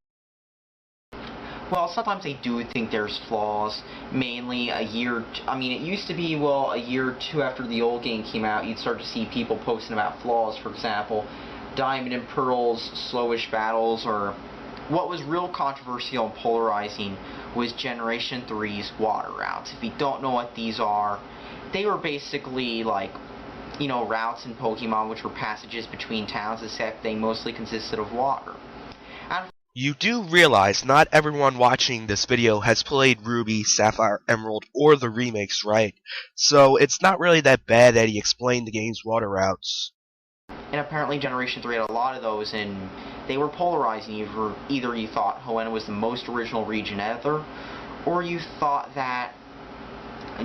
well, sometimes they do think there's flaws. Mainly it used to be, well, a year or two after the old game came out, you'd start to see people posting about flaws. For example, Diamond and Pearl's slowish battles, or what was real controversial and polarizing was Generation 3's water routes. If you don't know what these are, they were basically like, you know, routes in Pokemon which were passages between towns, except they mostly consisted of water. And you do realize not everyone watching this video has played Ruby, Sapphire, Emerald, or the remakes, right? So it's not really that bad that he explained the game's water routes. And apparently Generation 3 had a lot of those, and they were polarizing. Either you thought Hoenn was the most original region ever, or you thought that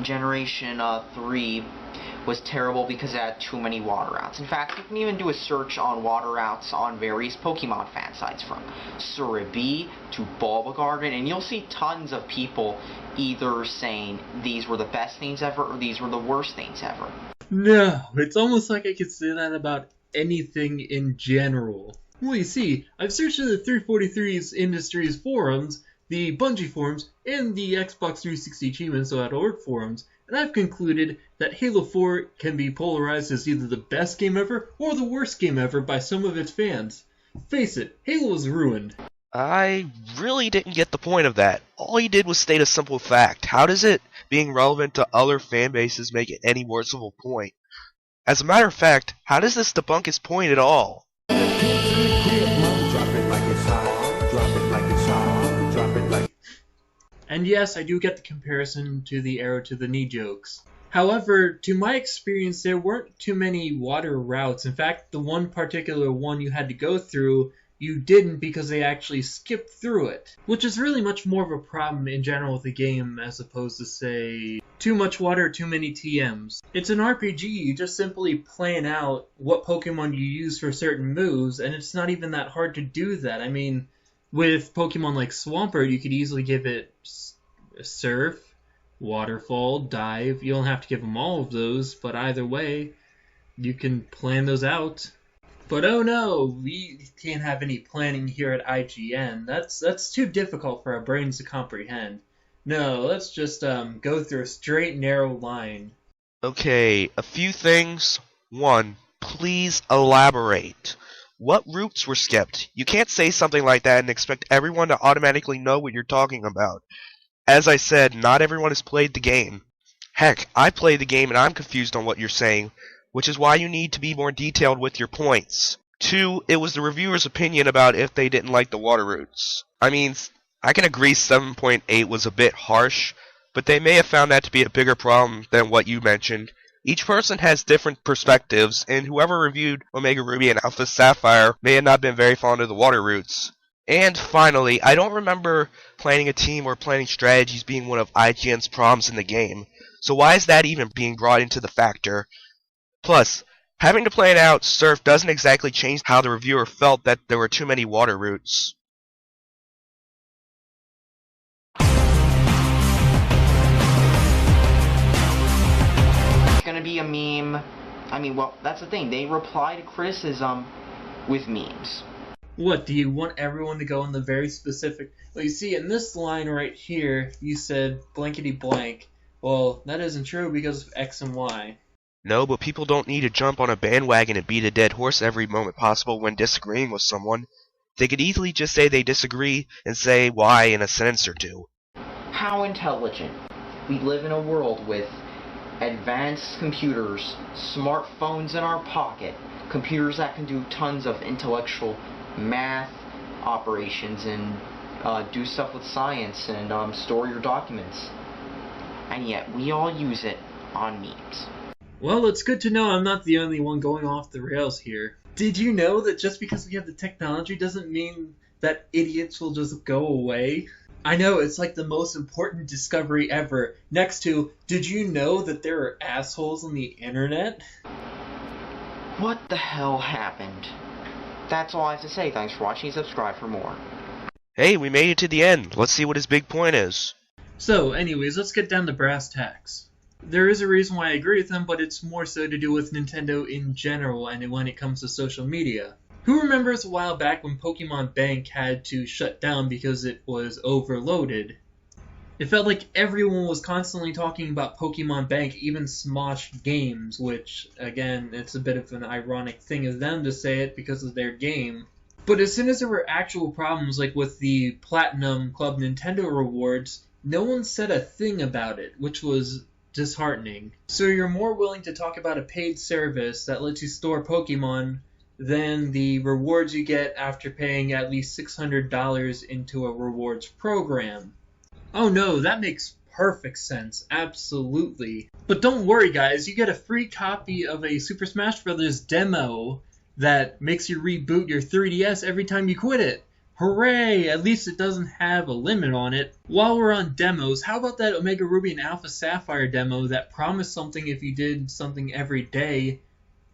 Generation 3 was terrible because it had too many water routes. In fact, you can even do a search on water routes on various Pokemon fan sites, from Surabee to Bulba Garden, and you'll see tons of people either saying these were the best things ever or these were the worst things ever. No, it's almost like I could say that about anything in general. Well, you see, I've searched in the 343's Industries forums, the Bungie forums, and the Xbox 360 Achievements.org forums, and I've concluded that Halo 4 can be polarized as either the best game ever or the worst game ever by some of its fans. Face it, Halo is ruined. I really didn't get the point of that. All he did was state a simple fact. How does it being relevant to other fan bases make it any worse of a point? As a matter of fact, how does this debunk his point at all? And yes, I do get the comparison to the arrow to the knee jokes. However, to my experience, there weren't too many water routes. In fact, the one particular one you had to go through, you didn't because they actually skipped through it. Which is really much more of a problem in general with the game as opposed to, say, too much water or too many TMs. It's an RPG, you just simply plan out what Pokemon you use for certain moves, and it's not even that hard to do that. I mean, with Pokemon like Swampert, you could easily give it Surf, Waterfall, Dive. You don't have to give them all of those, but either way, you can plan those out. But oh no, we can't have any planning here at IGN. That's too difficult for our brains to comprehend. No, let's just go through a straight, narrow line. Okay, a few things. 1. Please elaborate. What routes were skipped? You can't say something like that and expect everyone to automatically know what you're talking about. As I said, not everyone has played the game. Heck, I played the game and I'm confused on what you're saying, which is why you need to be more detailed with your points. 2, it was the reviewer's opinion about if they didn't like the water routes. I mean, I can agree 7.8 was a bit harsh, but they may have found that to be a bigger problem than what you mentioned. Each person has different perspectives, and whoever reviewed Omega Ruby and Alpha Sapphire may have not been very fond of the water routes. And finally, I don't remember planning a team or planning strategies being one of IGN's problems in the game, so why is that even being brought into the factor? Plus, having to plan out Surf doesn't exactly change how the reviewer felt that there were too many water routes. It's gonna be a meme. I mean, well, that's the thing. They reply to criticism with memes. What, do you want everyone to go in the very specific... Well, you see, in this line right here, you said blankety blank. Well, that isn't true because of X and Y. No, but people don't need to jump on a bandwagon and beat a dead horse every moment possible when disagreeing with someone. They could easily just say they disagree and say why in a sentence or two. How intelligent. We live in a world with advanced computers, smartphones in our pocket, computers that can do tons of intellectual math operations and do stuff with science and store your documents. And yet we all use it on memes. Well, it's good to know I'm not the only one going off the rails here. Did you know that just because we have the technology doesn't mean that idiots will just go away? I know, it's like the most important discovery ever. Next to, did you know that there are assholes on the internet? What the hell happened? That's all I have to say. Thanks for watching. Subscribe for more. Hey, we made it to the end. Let's see what his big point is. So, anyways, let's get down to brass tacks. There is a reason why I agree with him, but it's more so to do with Nintendo in general and when it comes to social media. Who remembers a while back when Pokemon Bank had to shut down because it was overloaded? It felt like everyone was constantly talking about Pokemon Bank, even Smosh Games, which, again, it's a bit of an ironic thing of them to say it because of their game. But as soon as there were actual problems, like with the Platinum Club Nintendo rewards, no one said a thing about it, which was disheartening. So you're more willing to talk about a paid service that lets you store Pokemon than the rewards you get after paying at least $600 into a rewards program. Oh no, that makes perfect sense. Absolutely. But don't worry, guys. You get a free copy of a Super Smash Bros. Demo that makes you reboot your 3DS every time you quit it. Hooray! At least it doesn't have a limit on it. While we're on demos, how about that Omega Ruby and Alpha Sapphire demo that promised something if you did something every day,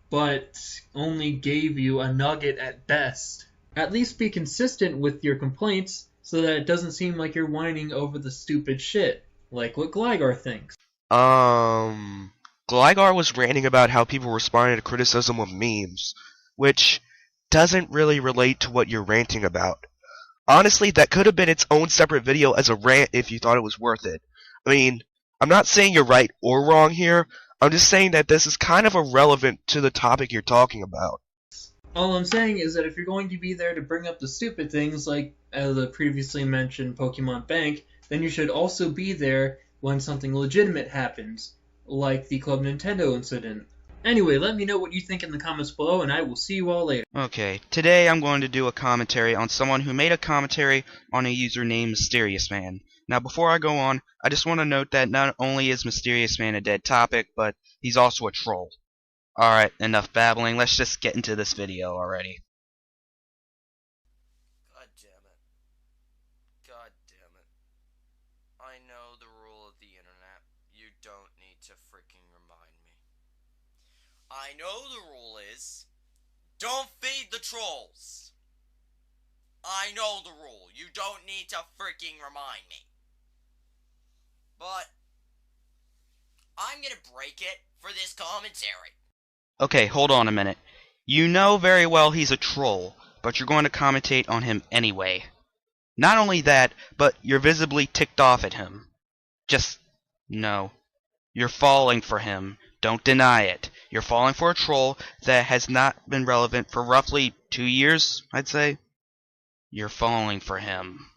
but only gave you a nugget at best? At least be consistent with your complaints, so that it doesn't seem like you're whining over the stupid shit, like what Gligar thinks. Gligar was ranting about how people responded to criticism with memes, which doesn't really relate to what you're ranting about. Honestly, that could have been its own separate video as a rant if you thought it was worth it. I mean, I'm not saying you're right or wrong here, I'm just saying that this is kind of irrelevant to the topic you're talking about. All I'm saying is that if you're going to be there to bring up the stupid things like the previously mentioned Pokemon Bank, then you should also be there when something legitimate happens, like the Club Nintendo incident. Anyway, let me know what you think in the comments below, and I will see you all later. Okay, today I'm going to do a commentary on someone who made a commentary on a user named Mysterious Man. Now, before I go on, I just want to note that not only is Mysterious Man a dead topic, but he's also a troll. Alright, enough babbling, let's just get into this video already. God damn it. God damn it. I know the rule of the internet. You don't need to freaking remind me. I know the rule is, don't feed the trolls. I know the rule. You don't need to freaking remind me. But I'm gonna break it for this commentary. Okay, hold on a minute. You know very well he's a troll, but you're going to commentate on him anyway. Not only that, but you're visibly ticked off at him. Just, no. You're falling for him. Don't deny it. You're falling for a troll that has not been relevant for roughly 2 years, I'd say. You're falling for him.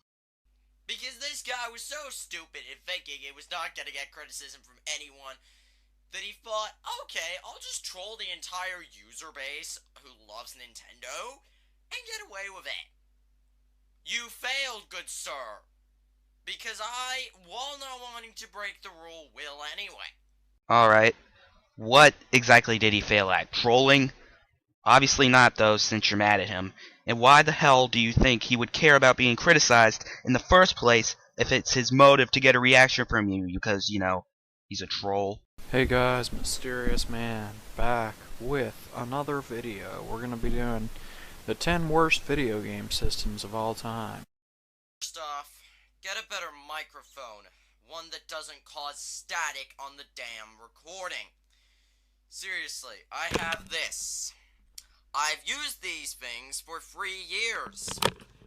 Because this guy was so stupid in thinking it was not gonna get criticism from anyone that he thought, okay, I'll just troll the entire user base who loves Nintendo and get away with it. You failed, good sir. Because I, while not wanting to break the rule, will anyway. Alright. What exactly did he fail at? Trolling? Obviously not, though, since you're mad at him. And why the hell do you think he would care about being criticized in the first place if it's his motive to get a reaction from you? Because, you know, he's a troll. Hey guys, Mysterious Man, back with another video. We're gonna be doing the 10 worst video game systems of all time. First off, get a better microphone. One that doesn't cause static on the damn recording. Seriously, I have this. I've used these things for 3 years.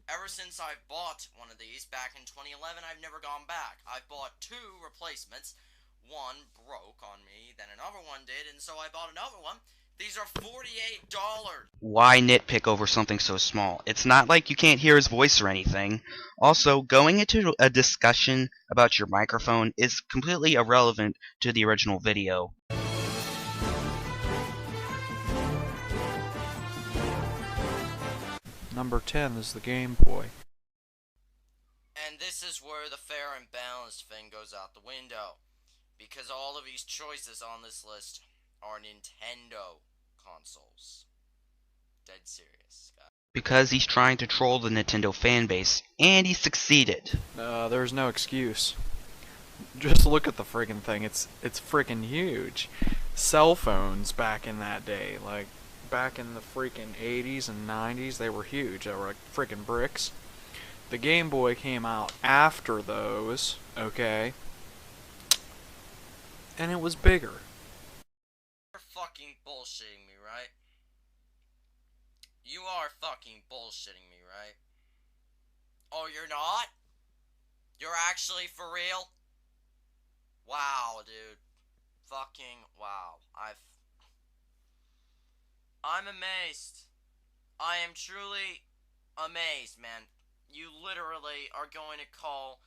Ever since I bought one of these back in 2011, I've never gone back. I've bought 2 replacements. One broke on me, then another one did, and so I bought another one. These are $48. Why nitpick over something so small? It's not like you can't hear his voice or anything. Also, going into a discussion about your microphone is completely irrelevant to the original video. Number 10 is the Game Boy. And this is where the fair and balanced thing goes out the window. Because all of these choices on this list are Nintendo consoles. Dead serious, guys. Because he's trying to troll the Nintendo fanbase, and he succeeded. There's no excuse. Just look at the friggin' thing. It's friggin' huge. Cell phones back in that day, like back in the freaking 80s and 90s, they were huge. They were like friggin' bricks. The Game Boy came out after those, okay? And it was bigger. You're fucking bullshitting me, right? You are fucking bullshitting me, right? Oh, you're not? You're actually for real? Wow, dude. Fucking wow. I'm amazed. I am truly amazed, man. You literally are going to call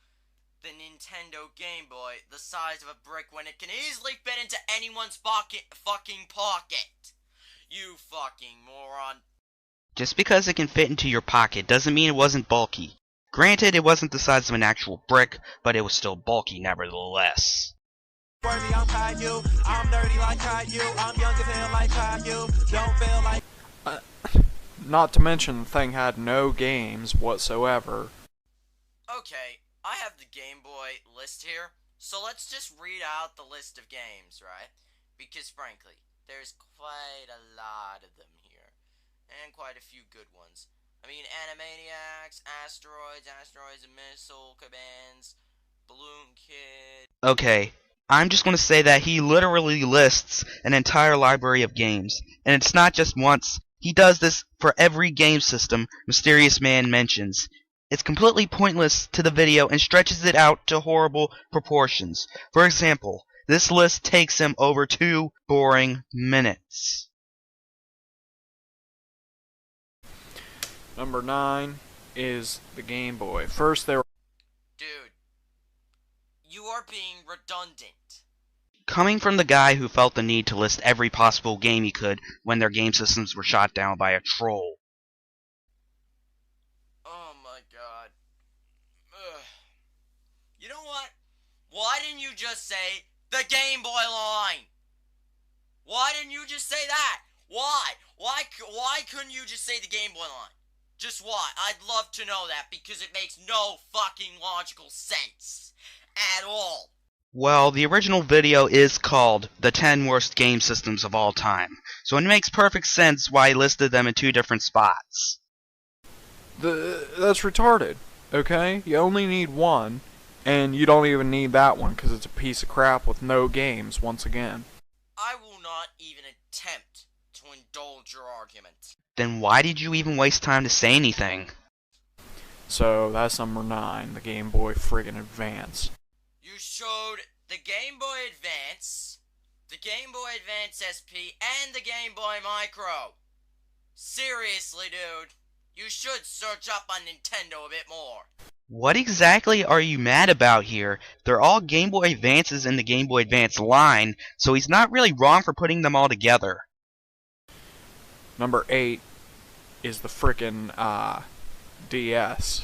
the Nintendo Game Boy the size of a brick when it can easily fit into anyone's fucking pocket. You fucking moron. Just because it can fit into your pocket doesn't mean it wasn't bulky. Granted, it wasn't the size of an actual brick, but it was still bulky nevertheless. I'm Caillou, I'm dirty like Caillou, I'm young as hell like Caillou, don't feel like... Not to mention the thing had no games whatsoever. Okay, I have the Game Boy list here, so let's just read out the list of games, right? Because frankly, there's quite a lot of them here, and quite a few good ones. I mean, Animaniacs, Asteroids and Missile Cabans, Balloon Kid... Okay, I'm just going to say that he literally lists an entire library of games, and it's not just once. He does this for every game system Mysterious Man mentions. It's completely pointless to the video and stretches it out to horrible proportions. For example, this list takes him over 2 boring minutes. Number 9 is the Game Boy. First there were... Dude, you are being redundant. Coming from the guy who felt the need to list every possible game he could when their game systems were shot down by a troll. Oh my god. Ugh. You know what? Why didn't you just say the Game Boy line? Why didn't you just say that? Why? Why couldn't you just say the Game Boy line? Just why? I'd love to know that because it makes no fucking logical sense at all. Well, the original video is called The 10 Worst Game Systems of All Time, so it makes perfect sense why he listed them in 2 different spots. That's retarded, okay? You only need one, and you don't even need that one because it's a piece of crap with no games, once again. I will not even attempt to indulge your argument. Then why did you even waste time to say anything? So, that's number 9, the Game Boy friggin' Advance. You showed the Game Boy Advance, the Game Boy Advance SP, and the Game Boy Micro. Seriously, dude. You should search up on Nintendo a bit more. What exactly are you mad about here? They're all Game Boy Advances in the Game Boy Advance line, so he's not really wrong for putting them all together. Number 8 is the frickin' DS.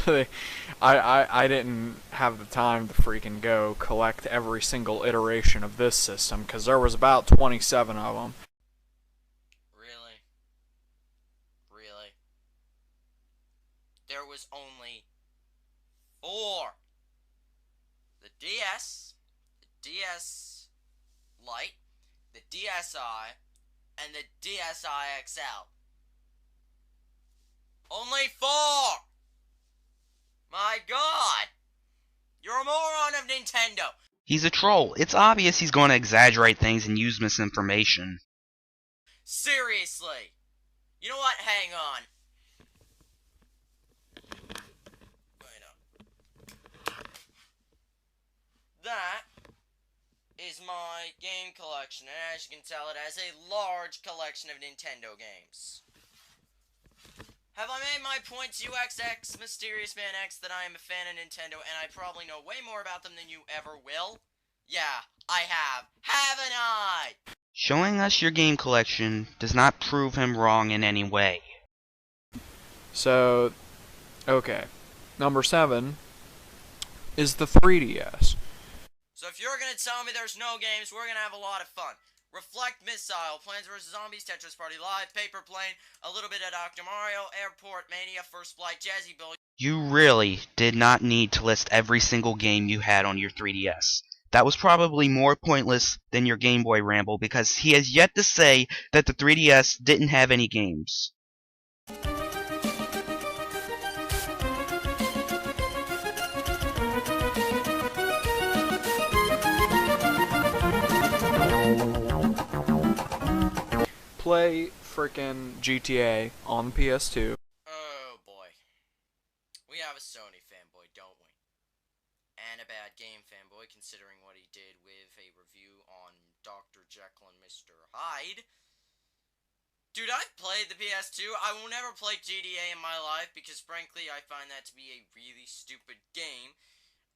I didn't have the time to freaking go collect every single iteration of this system because there was about 27 of them. Really? Really? There was only 4. The DS, the DS Lite, the DSi, and the DSi XL. Only 4! My god! You're a moron of Nintendo! He's a troll. It's obvious he's going to exaggerate things and use misinformation. Seriously! You know what? Hang on. Wait up. That is my game collection, and as you can tell, it has a large collection of Nintendo games. Have I made my points, UXX, Mysterious Man X, that I am a fan of Nintendo, and I probably know way more about them than you ever will? Yeah, I have. Haven't I? Showing us your game collection does not prove him wrong in any way. So, okay. Number 7 is the 3DS. So if you're gonna tell me there's no games, we're gonna have a lot of fun. Reflect Missile, Plants vs. Zombies, Tetris Party Live, Paper Plane, a little bit of Dr. Mario, Airport Mania, First Flight, Jazzy Bill. You really did not need to list every single game you had on your 3DS. That was probably more pointless than your Game Boy ramble because he has yet to say that the 3DS didn't have any games. play frickin' GTA on the PS2. Oh boy. We have a Sony fanboy, don't we? And a bad game fanboy, considering what he did with a review on Dr. Jekyll and Mr. Hyde. Dude, I've played the PS2. I will never play GTA in my life because, frankly, I find that to be a really stupid game.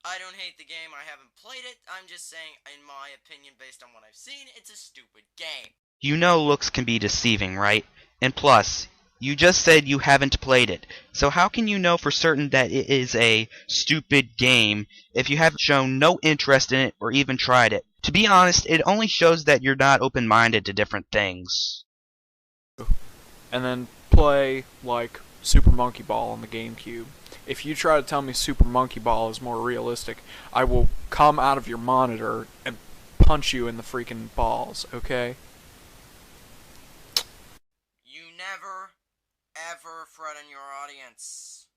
I don't hate the game. I haven't played it. I'm just saying, in my opinion, based on what I've seen, it's a stupid game. You know looks can be deceiving, right? And plus, you just said you haven't played it. So how can you know for certain that it is a stupid game if you have shown no interest in it or even tried it? To be honest, it only shows that you're not open-minded to different things. And then play, like, Super Monkey Ball on the GameCube. If you try to tell me Super Monkey Ball is more realistic, I will come out of your monitor and punch you in the freaking balls, okay? You never, ever threaten your audience.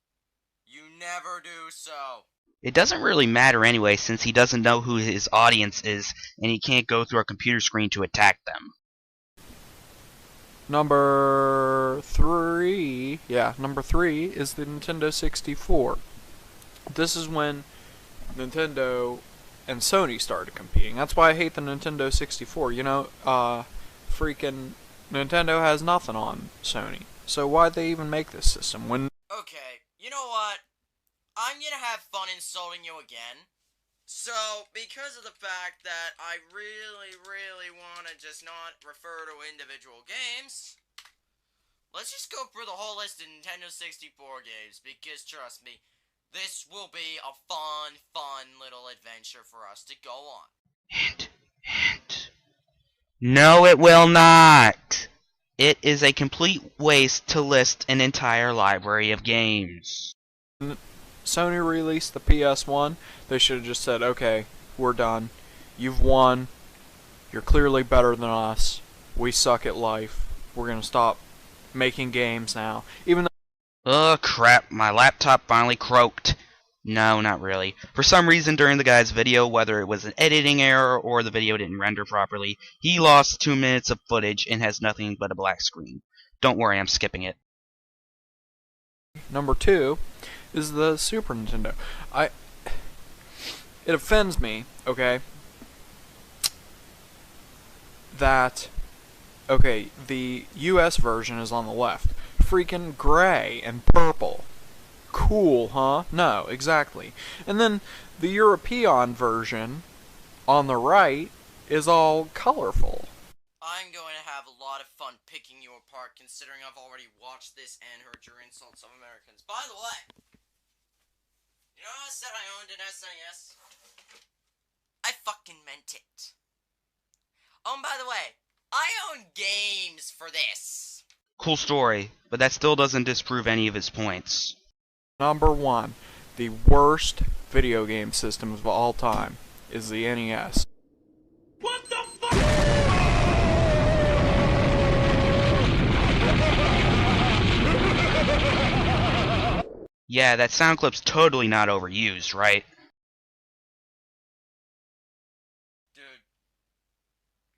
You never do so. It doesn't really matter anyway, since he doesn't know who his audience is, and he can't go through a computer screen to attack them. Number 3 is the Nintendo 64. This is when Nintendo and Sony started competing. That's why I hate the Nintendo 64. You know, freaking Nintendo has nothing on Sony. So why'd they even make this system when... Okay, you know what? I'm gonna have fun insulting you again. So, because of the fact that I really want to just not refer to individual games, let's just go through the whole list of Nintendo 64 games, because trust me, this will be a fun little adventure for us to go on. Hint. No, it will not. It is a complete waste to list an entire library of games. Sony released the PS1, they should have just said, okay, we're done. You've won. You're clearly better than us. We suck at life. We're gonna stop making games now. Even though... Ugh, crap. My laptop finally croaked. No, not really. For some reason during the guy's video, whether it was an editing error or the video didn't render properly, he lost 2 minutes of footage and has nothing but a black screen. Don't worry, I'm skipping it. Number 2 is the Super Nintendo. It offends me, okay, that, okay, the US version is on the left. Freaking gray and purple. Cool, huh? No, exactly. And then the European version on the right is all colorful. I'm going to have a lot of fun picking you apart, considering I've already watched this and heard your insults of Americans. By the way, you know I said I owned an SNES? I fucking meant it. Oh, and by the way, I own games for this. Cool story, but that still doesn't disprove any of his points. Number 1, the worst video game system of all time is the NES. What the fuck? Yeah, that sound clip's totally not overused, right? Dude,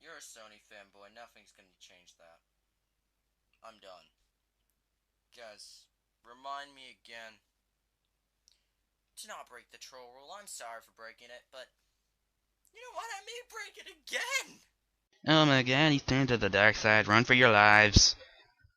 you're a Sony fanboy. Nothing's gonna change that. I'm done. Guys, remind me again to not break the troll rule. I'm sorry for breaking it, but you know what? I may break it again. Oh my god, he's turned to the dark side. Run for your lives.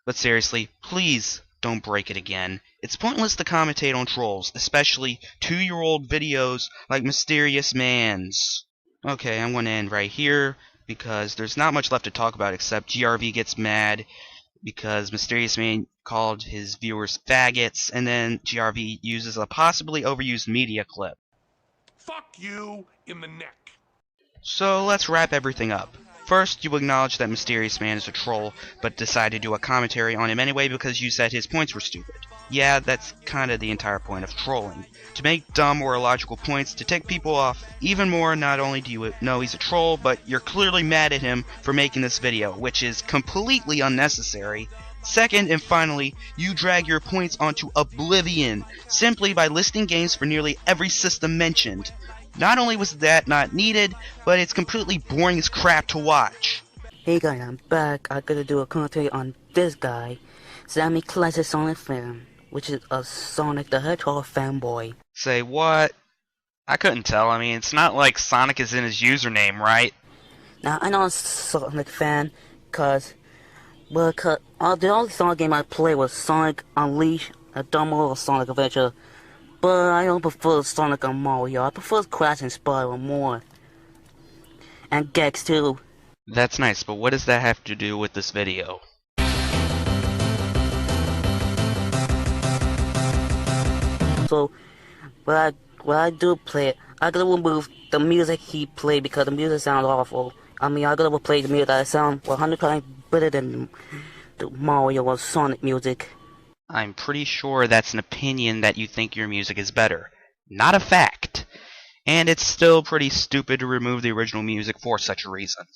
But seriously, please don't break it again. It's pointless to commentate on trolls, especially 2-year-old videos like Mysterious Man's. Okay, I'm gonna end right here, because there's not much left to talk about except GRV gets mad because Mysterious Man called his viewers faggots, and then GRV uses a possibly overused media clip. Fuck you in the neck. So let's wrap everything up. First, you acknowledge that Mysterious Man is a troll, but decide to do a commentary on him anyway because you said his points were stupid. Yeah, that's kinda the entire point of trolling. To make dumb or illogical points to tick people off. Even more, not only do you know he's a troll, but you're clearly mad at him for making this video, which is completely unnecessary. Second, and finally, you drag your points onto oblivion, simply by listing games for nearly every system mentioned. Not only was that not needed, but it's completely boring as crap to watch. Hey guys, I'm back. I gotta do a commentary on this guy, Sammy Classic Sonic fan, which is a Sonic the Hedgehog fanboy. Say what? I couldn't tell. I mean, it's not like Sonic is in his username, right? Now, I know I'm a Sonic fan, cause the only Sonic game I played was Sonic Unleashed, a demo of Sonic Adventure, but I don't prefer Sonic and Mario. I prefer Crash and Spyro more. And Gex too. That's nice, but what does that have to do with this video? So, when I do play it, I gotta remove the music he played because the music sounds awful. I mean, I gotta replace the music that sounds 100 times better than the Mario or Sonic music. I'm pretty sure that's an opinion that you think your music is better, not a fact. And it's still pretty stupid to remove the original music for such a reason.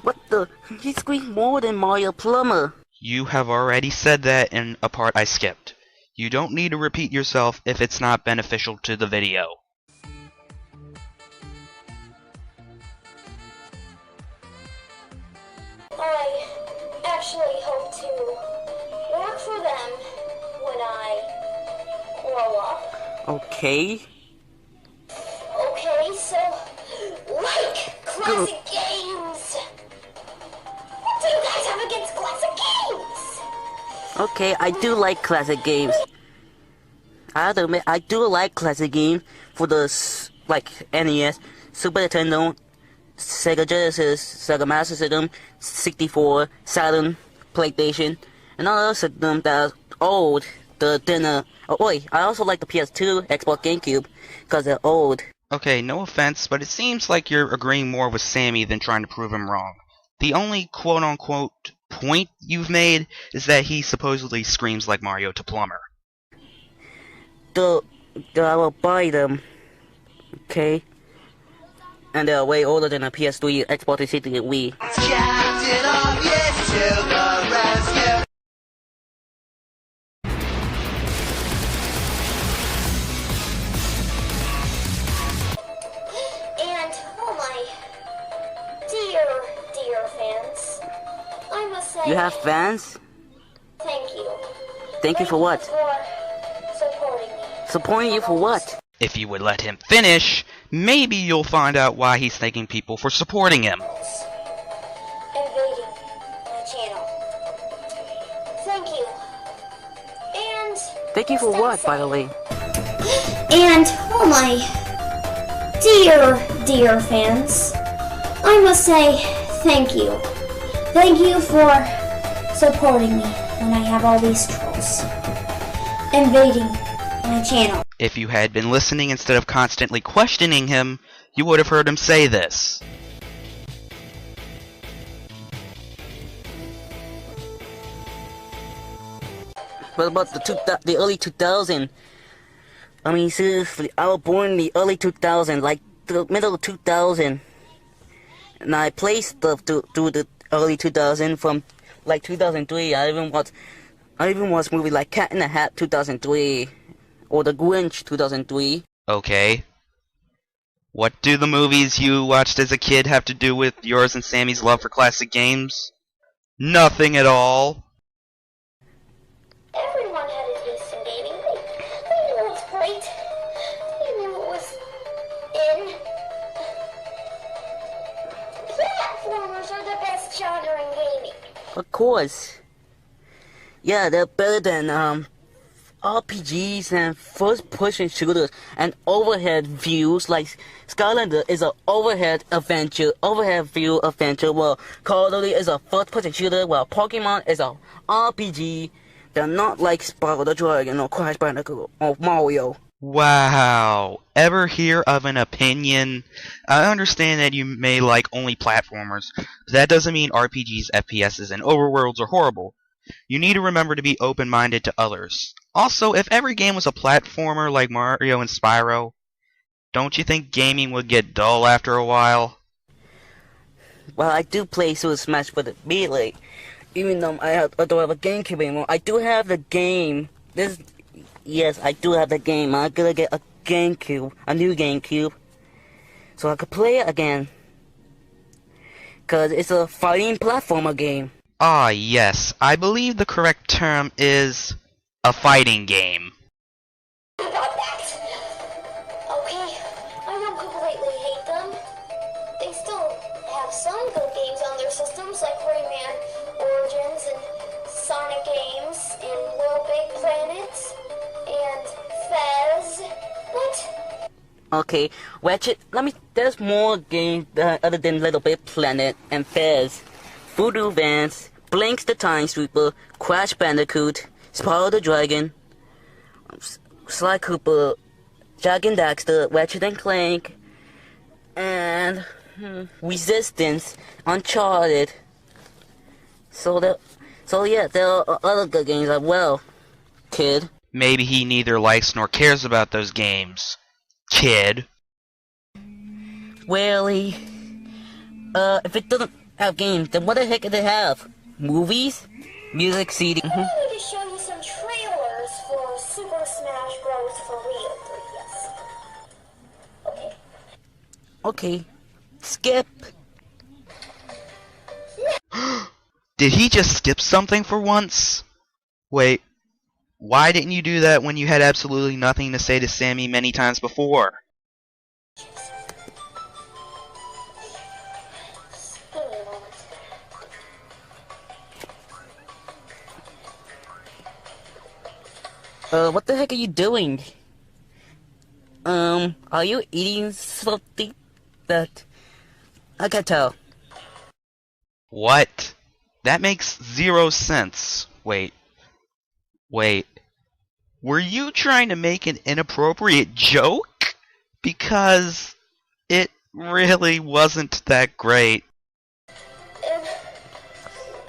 What the? He screamed more than Mario Plumber. You have already said that in a part I skipped. You don't need to repeat yourself if it's not beneficial to the video. I actually hope to work for them when I grow up. Okay. Okay, so, like classic games. What do you guys have against classic games? Okay, I do like classic games. I have to admit, I do like classic games for the, like, NES, Super Nintendo, Sega Genesis, Sega Master System, 64, Saturn, PlayStation, and other systems that are old. Oh wait, I also like the PS2, Xbox GameCube, because they're old. Okay, no offense, but it seems like you're agreeing more with Sammy than trying to prove him wrong. The only quote-unquote point you've made is that he supposedly screams like Mario to Plumber. I will buy them, okay? And they're way older than a PS3, Xbox 360, and Wii. Captain Obvious to the rescue. And, oh my dear fans, I must say... You have fans? Thank you. Thank you for what? For supporting me. Supporting you for what? If you would let him finish, maybe you'll find out why he's thanking people for supporting him. Invading my channel. Thank you. And... Thank you for what, by the way? And, oh my dear fans, I must say thank you. Thank you for supporting me when I have all these trolls invading my channel. If you had been listening instead of constantly questioning him, you would have heard him say this. What about the early 2000s? I mean, seriously, I was born in the early 2000s, like the middle of 2000. And I played stuff through the early 2000s from like 2003. I even watched movies like Cat in the Hat 2003 or The Grinch 2003. Okay. What do the movies you watched as a kid have to do with yours and Sammy's love for classic games? Nothing at all. Everyone had a taste in gaming. They knew it was great. They knew it was in. Platformers are the best genre in gaming. Of course. Yeah, they're better than RPGs and first-person shooters and overhead views. Like Skylander is an overhead view adventure, while Call of Duty is a first-person shooter, while Pokemon is a RPG. They're not like Spyro the Dragon or Crash Bandicoot or Mario. Wow. Ever hear of an opinion? I understand that you may like only platformers, but that doesn't mean RPGs, FPSs, and overworlds are horrible. You need to remember to be open-minded to others. Also, if every game was a platformer like Mario and Spyro, don't you think gaming would get dull after a while? Well, I do play Super Smash Bros. Melee, even though I don't have a GameCube anymore, I do have the game. Yes, I do have the game. I'm gonna get a GameCube, a new GameCube, so I could play it again. Cause it's a fighting platformer game. Ah, yes. I believe the correct term is a fighting game. About that. Okay, I don't completely hate them. They still have some good games on their systems, like Rayman Origins and Sonic games and Little Big Planet and Fez. What? Okay, Ratchet, there's more games other than Little Big Planet and Fez. Pseudo-Intellectuals, Blinks the Time Sweeper, Crash Bandicoot, Spyro the Dragon, Sly Cooper, Jak and Daxter, Ratchet and Clank, and Resistance, Uncharted. So yeah, there are other good games as well, kid. Maybe he neither likes nor cares about those games, kid. Really? If it doesn't have games, then what the heck does it have? Movies? Music CD? I wanted to show you some trailers for Super Smash Bros. For Real 3DS. Okay. Okay. Skip. Did he just skip something for once? Wait, why didn't you do that when you had absolutely nothing to say to Sammy many times before? What the heck are you doing? Are you eating something that I can tell? What? That makes 0 sense. Wait. Were you trying to make an inappropriate joke? Because it really wasn't that great. And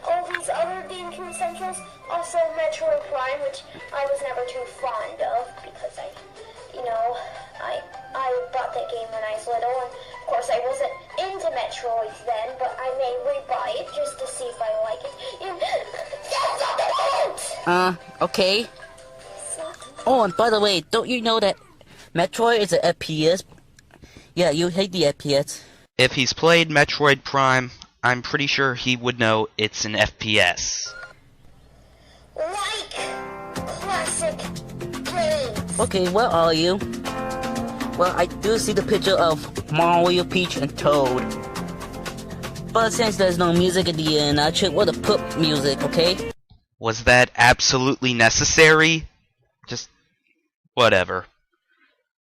all these other GameCube Essentials, also Metroid Prime, which I was never too fond of because I bought that game when I was little, and of course I wasn't into Metroids then, but I may rebuy it just to see if I like it. Okay. Oh, and by the way, don't you know that Metroid is an FPS? Yeah, you hate the FPS. If he's played Metroid Prime, I'm pretty sure he would know it's an FPS. Like classic games. Okay, where are you? Well, I do see the picture of Mario, Peach, and Toad. But since there's no music at the end, I should want to put music, okay? Was that absolutely necessary? Just whatever.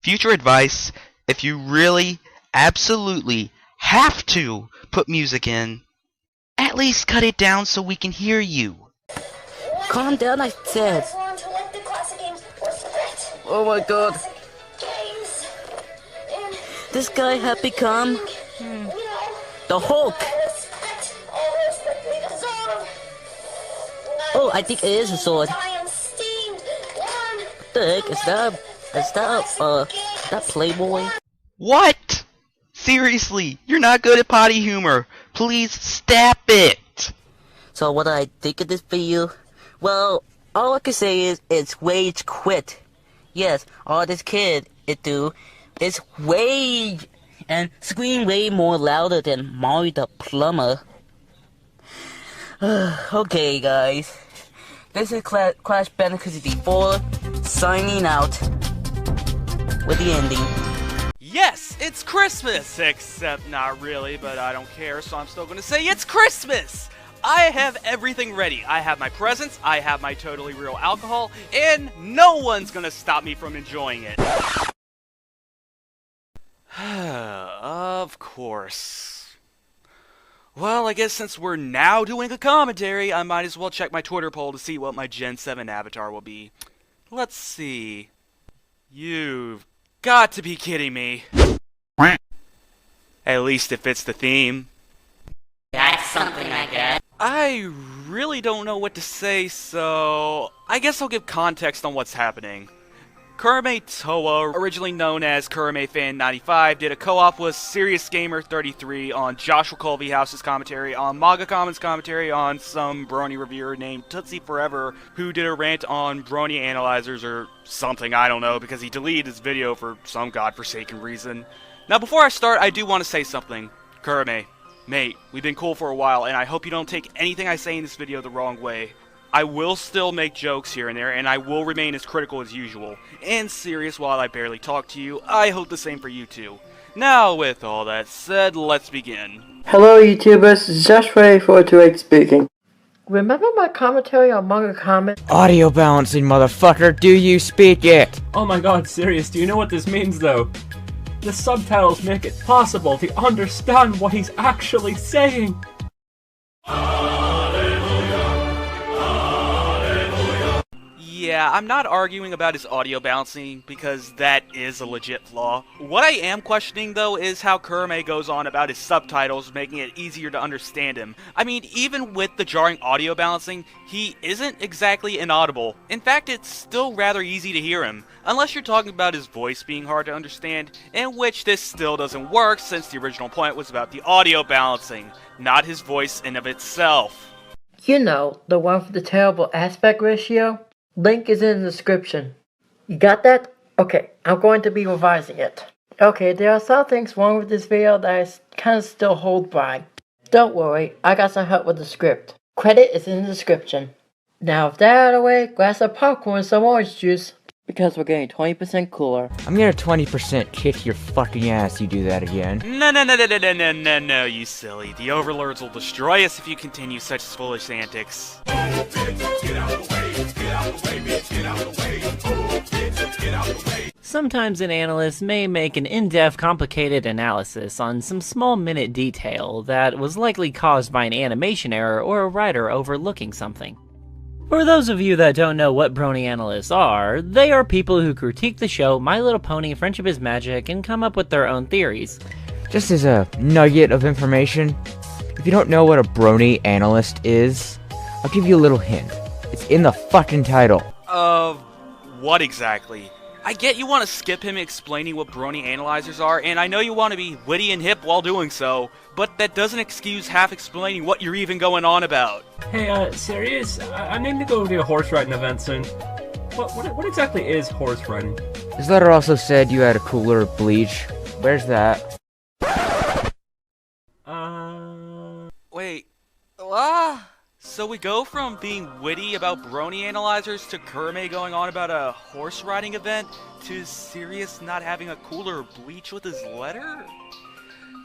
Future advice, if you really, absolutely have to put music in, at least cut it down so we can hear you. Calm down, I said. Oh my god. This guy had become the Hulk. Oh, I think it is a sword. What the heck is that? Is that Playboy? What? Seriously, you're not good at potty humor. Please stop it. So what do I think of this video? Well, all I can say is it's rage quit. Yes, all this kid it do is rage and scream way more louder than Mario the Plumber. Okay, guys. This is Crash Bandicoot 64 signing out with the ending. Yes, it's Christmas! Except not really, but I don't care, so I'm still gonna say it's Christmas! I have everything ready. I have my presents, I have my totally real alcohol, and no one's gonna stop me from enjoying it. Of course. Well, I guess since we're now doing a commentary, I might as well check my Twitter poll to see what my Gen 7 avatar will be. Let's see. You've got to be kidding me. At least it fits the theme. That's something, I guess. I really don't know what to say, so I guess I'll give context on what's happening. Kurame Toa, originally known as KurameFan95, did a co-op with SeriousGamer33 on Joshua Colby House's commentary, on Manga Common's commentary, on some brony reviewer named Tootsie Forever, who did a rant on brony analyzers or something, I don't know, because he deleted his video for some godforsaken reason. Now before I start, I do want to say something. Kurame, mate, we've been cool for a while, and I hope you don't take anything I say in this video the wrong way. I will still make jokes here and there, and I will remain as critical as usual, and serious while I barely talk to you. I hope the same for you too. Now, with all that said, let's begin. Hello YouTubers, it's Josh428 speaking. Remember my commentary on Manga Comment? Audio balancing, motherfucker, do you speak it? Oh my god, serious, do you know what this means though? The subtitles make it possible to understand what he's actually saying. Yeah, I'm not arguing about his audio balancing, because that is a legit flaw. What I am questioning, though, is how Kurame goes on about his subtitles, making it easier to understand him. I mean, even with the jarring audio balancing, he isn't exactly inaudible. In fact, it's still rather easy to hear him, unless you're talking about his voice being hard to understand, in which this still doesn't work, since the original point was about the audio balancing, not his voice in of itself. You know, the one with the terrible aspect ratio? Link is in the description. You got that? Okay, I'm going to be revising it. Okay, there are some things wrong with this video that I kind of still hold by. Don't worry, I got some help with the script. Credit is in the description. Now with that out of the way, grab some popcorn and some orange juice, because we're getting 20% cooler. I'm gonna 20% kick your fucking ass you do that again. No, you silly. The overlords will destroy us if you continue such foolish antics. Sometimes an analyst may make an in-depth, complicated analysis on some small-minute detail that was likely caused by an animation error or a writer overlooking something. For those of you that don't know what brony analysts are, they are people who critique the show My Little Pony, Friendship is Magic, and come up with their own theories. Just as a nugget of information, if you don't know what a brony analyst is, I'll give you a little hint. It's in the fucking title. What exactly? I get you want to skip him explaining what brony analyzers are, and I know you want to be witty and hip while doing so, but that doesn't excuse half explaining what you're even going on about. Hey, serious? I'm aiming to go to a horse riding event soon. What exactly is horse riding? This letter also said you had a cooler of bleach. Where's that? Wait, what? So we go from being witty about brony analyzers to Kurame going on about a horse riding event to Sirius not having a cooler of bleach with his letter?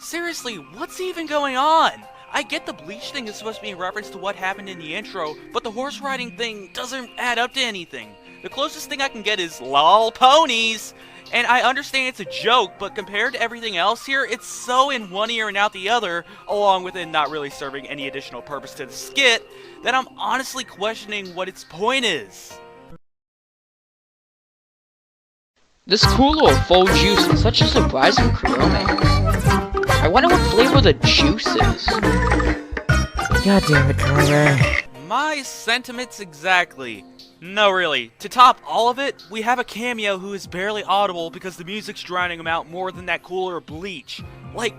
Seriously, what's even going on? I get the bleach thing is supposed to be in reference to what happened in the intro, but the horse riding thing doesn't add up to anything. The closest thing I can get is lol ponies, and I understand it's a joke, but compared to everything else here, it's so in one ear and out the other, along with it not really serving any additional purpose to the skit, that I'm honestly questioning what its point is. This cool little faux juice is such a surprise from Kurame. I wonder what flavor the juice is. God damn it, Kurame. My sentiments exactly. No, really. To top all of it, we have a cameo who is barely audible because the music's drowning him out more than that cooler of bleach. Like,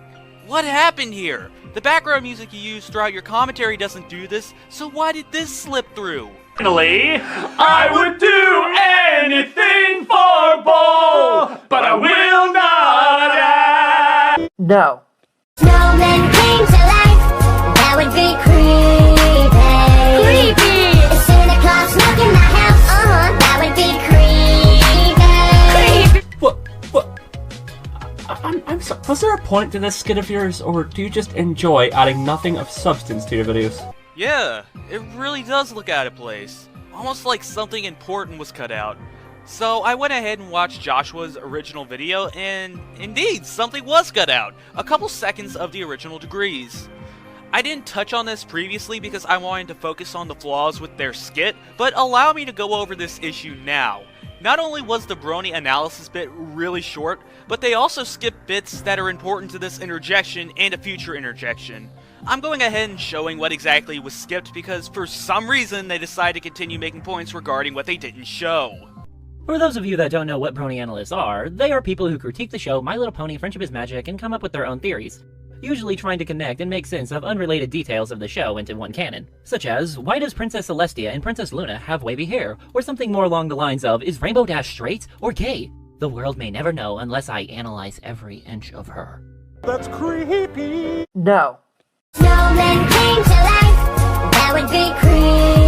what happened here? The background music you use throughout your commentary doesn't do this, so why did this slip through? Finally, I would do anything for Bull, but I will not. No. Snowman came to life, that would be creepy. Creepy! If Santa Claus snuck in my house, that would be creepy. Creepy! I'm sorry, was there a point to this skit of yours, or do you just enjoy adding nothing of substance to your videos? Yeah, it really does look out of place. Almost like something important was cut out. So I went ahead and watched Joshua's original video, and indeed, something was cut out. A couple seconds of the original degrees. I didn't touch on this previously because I wanted to focus on the flaws with their skit, but allow me to go over this issue now. Not only was the brony analysis bit really short, but they also skipped bits that are important to this interjection and a future interjection. I'm going ahead and showing what exactly was skipped because for some reason they decided to continue making points regarding what they didn't show. For those of you that don't know what brony analysts are, they are people who critique the show My Little Pony Friendship is Magic and come up with their own theories, usually trying to connect and make sense of unrelated details of the show into one canon, such as, why does Princess Celestia and Princess Luna have wavy hair, or something more along the lines of, is Rainbow Dash straight or gay? The world may never know unless I analyze every inch of her. That's creepy. No. Snowman came to life. That would be creepy.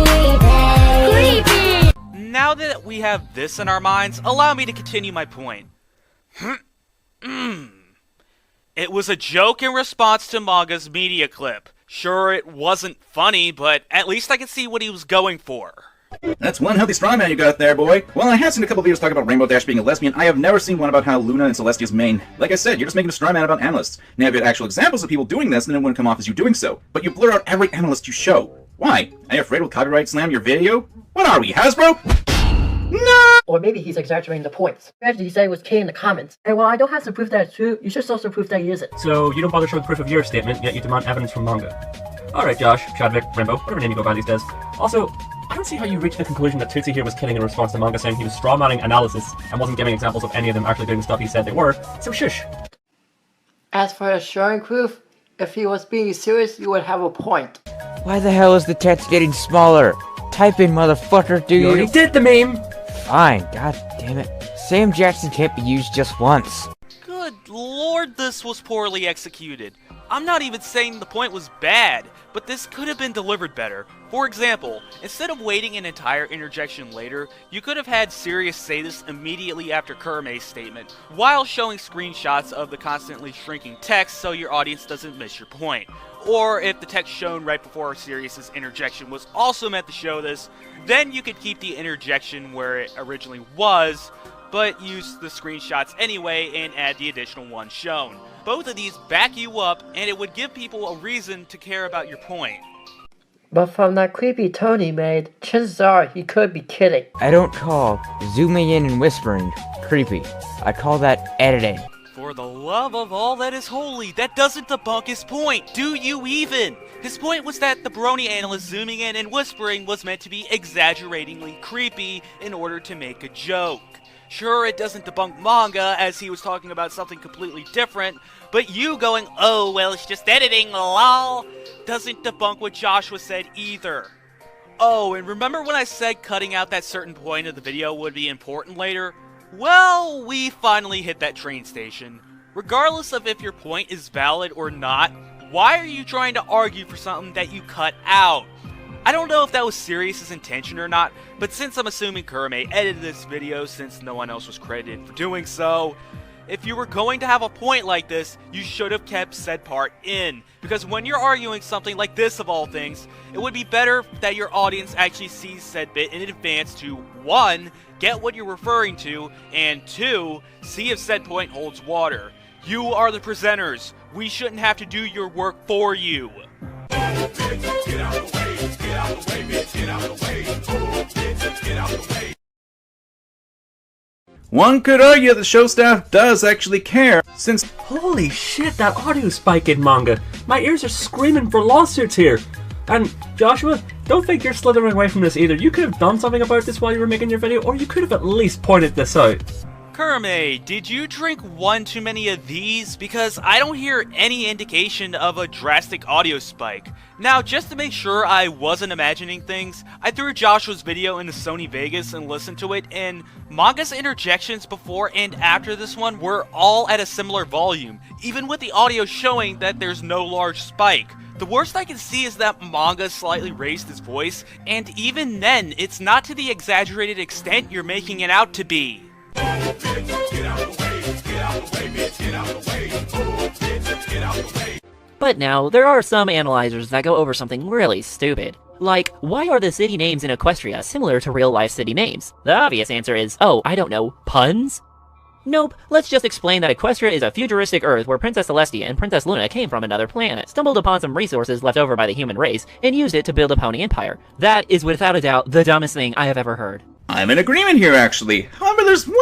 Now that we have this in our minds, allow me to continue my point. It was a joke in response to Manga's media clip. Sure, it wasn't funny, but at least I could see what he was going for. That's one healthy straw man you got there, boy. Well, I have seen a couple videos talk about Rainbow Dash being a lesbian. I have never seen one about how Luna and Celestia's main. Like I said, you're just making a straw man about analysts. Now, if you had actual examples of people doing this, then it wouldn't come off as you doing so. But you blur out every analyst you show. Why? Are you afraid we'll copyright slam your video? What are we, Hasbro? No! Or maybe he's exaggerating the points. Imagine he said it was K in the comments. And while I don't have some proof that it's true, you should also proof that he isn't. So you don't bother showing proof of your statement, yet you demand evidence from manga. Alright, Josh, Chadwick, Rainbow, whatever name you go by these days. Also, I don't see how you reached the conclusion that Tootsie here was kidding in response to manga saying he was strawmanning analysis and wasn't giving examples of any of them actually doing the stuff he said they were, so shush. As for showing proof, if he was being serious, you would have a point. Why the hell is the text getting smaller? Type in, motherfucker, do you? You already did the meme! Fine, god damn it. Sam Jackson can't be used just once. Good lord, this was poorly executed. I'm not even saying the point was bad, but this could have been delivered better. For example, instead of waiting an entire interjection later, you could have had Sirius say this immediately after Kurume's statement, while showing screenshots of the constantly shrinking text so your audience doesn't miss your point. Or if the text shown right before Sirius's interjection was also meant to show this, then you could keep the interjection where it originally was, but use the screenshots anyway and add the additional one shown. Both of these back you up, and it would give people a reason to care about your point. But from that creepy tone he made, chances are he could be kidding. I don't call zooming in and whispering creepy. I call that editing. For the love of all that is holy, that doesn't debunk his point, do you even? His point was that the brony analyst zooming in and whispering was meant to be exaggeratingly creepy in order to make a joke. Sure, it doesn't debunk manga, as he was talking about something completely different, but you going, oh, well, it's just editing, lol, doesn't debunk what Joshua said either. Oh, and remember when I said cutting out that certain point of the video would be important later? Well, we finally hit that train station. Regardless of if your point is valid or not, why are you trying to argue for something that you cut out? I don't know if that was Sirius's intention or not, but since I'm assuming Kurume edited this video since no one else was credited for doing so, if you were going to have a point like this, you should have kept said part in, because when you're arguing something like this of all things, it would be better that your audience actually sees said bit in advance to 1. Get what you're referring to, and 2. See if said point holds water. You are the presenters. We shouldn't have to do your work for you. One could argue that the show staff does actually care, since— Holy shit, that audio spike in manga! My ears are screaming for lawsuits here! And, Joshua, don't think you're slithering away from this either. You could have done something about this while you were making your video, or you could have at least pointed this out. Kurume, did you drink one too many of these? Because I don't hear any indication of a drastic audio spike. Now, just to make sure I wasn't imagining things, I threw Joshua's video into Sony Vegas and listened to it, and manga's interjections before and after this one were all at a similar volume, even with the audio showing that there's no large spike. The worst I can see is that manga slightly raised his voice, and even then, it's not to the exaggerated extent you're making it out to be. But now, there are some analyzers that go over something really stupid. Like, why are the city names in Equestria similar to real-life city names? The obvious answer is, oh, I don't know, puns? Nope, let's just explain that Equestria is a futuristic Earth where Princess Celestia and Princess Luna came from another planet, stumbled upon some resources left over by the human race, and used it to build a pony empire. That is without a doubt the dumbest thing I have ever heard. I'm in agreement here, actually. However, there's one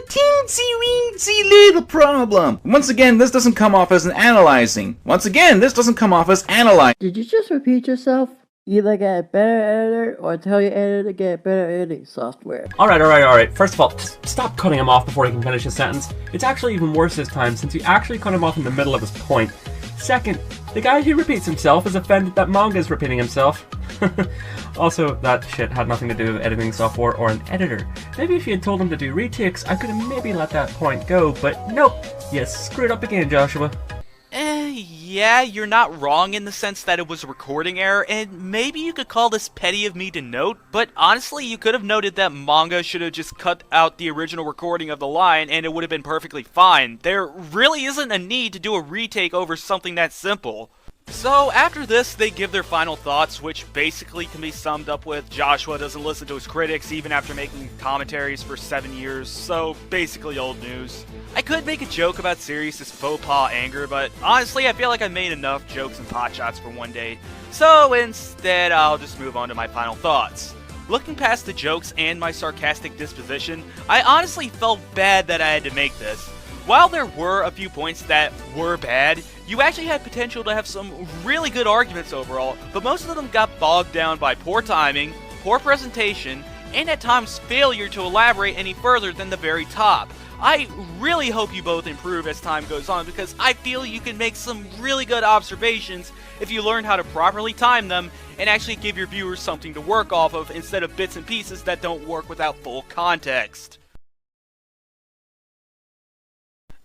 teensy-weensy little problem. Once again, this doesn't come off as an analyzing. Once again, this doesn't come off as analyzing. Did you just repeat yourself? Either get a better editor or tell your editor to get better editing software. Alright. First of all, stop cutting him off before he can finish his sentence. It's actually even worse this time, since you actually cut him off in the middle of his point. Second, the guy who repeats himself is offended that manga is repeating himself. Also, that shit had nothing to do with editing software or an editor. Maybe if you had told him to do retakes, I could have maybe let that point go, but nope. You screwed up again, Joshua. Yeah, you're not wrong in the sense that it was a recording error, and maybe you could call this petty of me to note, but honestly, you could have noted that manga should have just cut out the original recording of the line and it would have been perfectly fine. There really isn't a need to do a retake over something that simple. So after this, they give their final thoughts, which basically can be summed up with Joshua doesn't listen to his critics even after making commentaries for 7 years, so basically old news. I could make a joke about Sirius's faux pas anger, but honestly I feel like I made enough jokes and potshots for one day, so instead I'll just move on to my final thoughts. Looking past the jokes and my sarcastic disposition, I honestly felt bad that I had to make this. While there were a few points that were bad, you actually had potential to have some really good arguments overall, but most of them got bogged down by poor timing, poor presentation, and at times failure to elaborate any further than the very top. I really hope you both improve as time goes on, because I feel you can make some really good observations if you learn how to properly time them and actually give your viewers something to work off of instead of bits and pieces that don't work without full context.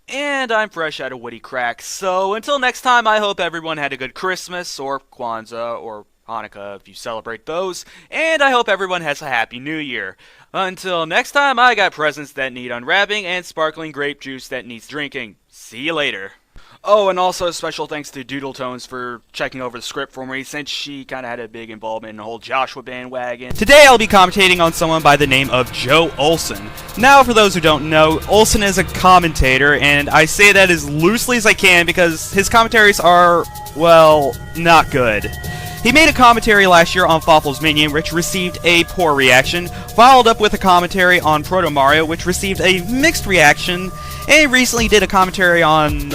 And I'm fresh out of witty cracks, so until next time, I hope everyone had a good Christmas, or Kwanzaa, or Hanukkah if you celebrate those, and I hope everyone has a happy new year. Until next time, I got presents that need unwrapping and sparkling grape juice that needs drinking. See you later. Oh, and also special thanks to Doodle Tones for checking over the script for me, since she kind of had a big involvement in the whole Joshua bandwagon. Today I'll be commentating on someone by the name of Joe Olson. Now, for those who don't know, Olson is a commentator, and I say that as loosely as I can because his commentaries are, well, not good. He made a commentary last year on Fawful's Minion, which received a poor reaction, followed up with a commentary on Proto Mario, which received a mixed reaction, and he recently did a commentary on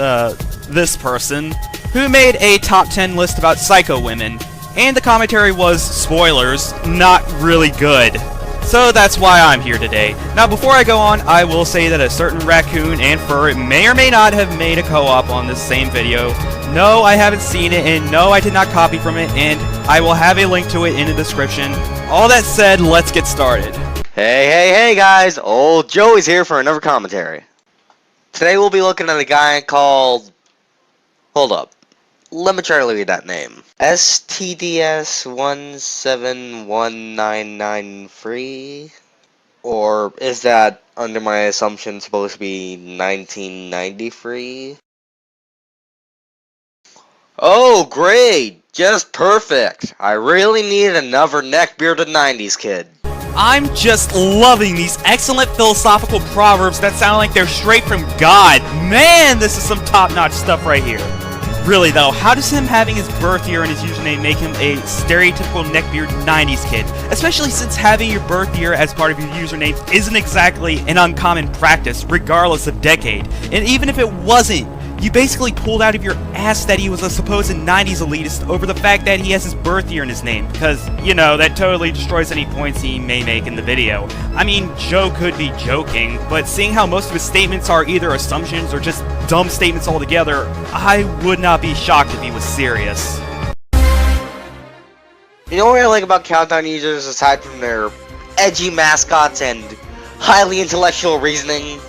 this person, who made a top 10 list about psycho women, and the commentary was, spoilers, not really good. So that's why I'm here today. Now before I go on, I will say that a certain raccoon and fur may or may not have made a co-op on this same video. No, I haven't seen it, and no, I did not copy from it, and I will have a link to it in the description. All that said, let's get started. Hey guys, old Joey's here for another commentary. Today we'll be looking at a guy called... Hold up. Let me try to read that name. STDS171993? Or is that, under my assumption, supposed to be 1993? Oh, great! Just perfect! I really needed another neck-bearded 90s kid. I'm just loving these excellent philosophical proverbs that sound like they're straight from God. Man, this is some top-notch stuff right here. Really though, how does him having his birth year and his username make him a stereotypical neckbeard 90s kid? Especially since having your birth year as part of your username isn't exactly an uncommon practice, regardless of decade. And even if it wasn't, you basically pulled out of your ass that he was a supposed 90s elitist over the fact that he has his birth year in his name, because, you know, that totally destroys any points he may make in the video. I mean, Joe could be joking, but seeing how most of his statements are either assumptions or just dumb statements altogether, I would not be shocked if he was serious. You know what I like about Countdown users aside from their edgy mascots and highly intellectual reasoning?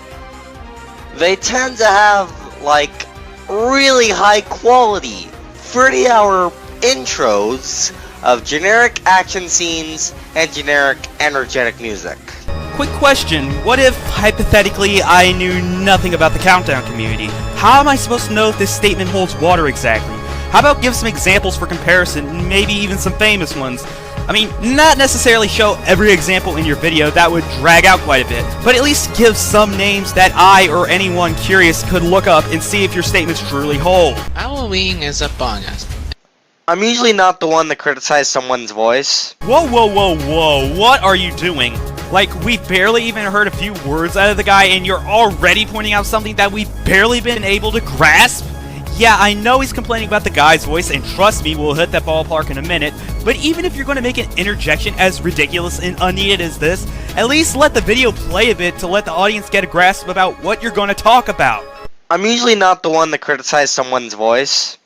They tend to have, like, really high quality 30-hour intros of generic action scenes and generic energetic music. Quick question, what if, hypothetically, I knew nothing about the Countdown community? How am I supposed to know if this statement holds water exactly? How about give some examples for comparison, maybe even some famous ones? I mean, not necessarily show every example in your video, that would drag out quite a bit, but at least give some names that I or anyone curious could look up and see if your statements truly hold. Halloween is upon us. I'm usually not the one to criticize someone's voice. Whoa, what are you doing? Like, we've barely even heard a few words out of the guy and you're already pointing out something that we've barely been able to grasp? Yeah, I know he's complaining about the guy's voice, and trust me, we'll hit that ballpark in a minute, but even if you're going to make an interjection as ridiculous and unneeded as this, at least let the video play a bit to let the audience get a grasp about what you're going to talk about. I'm usually not the one to criticize someone's voice.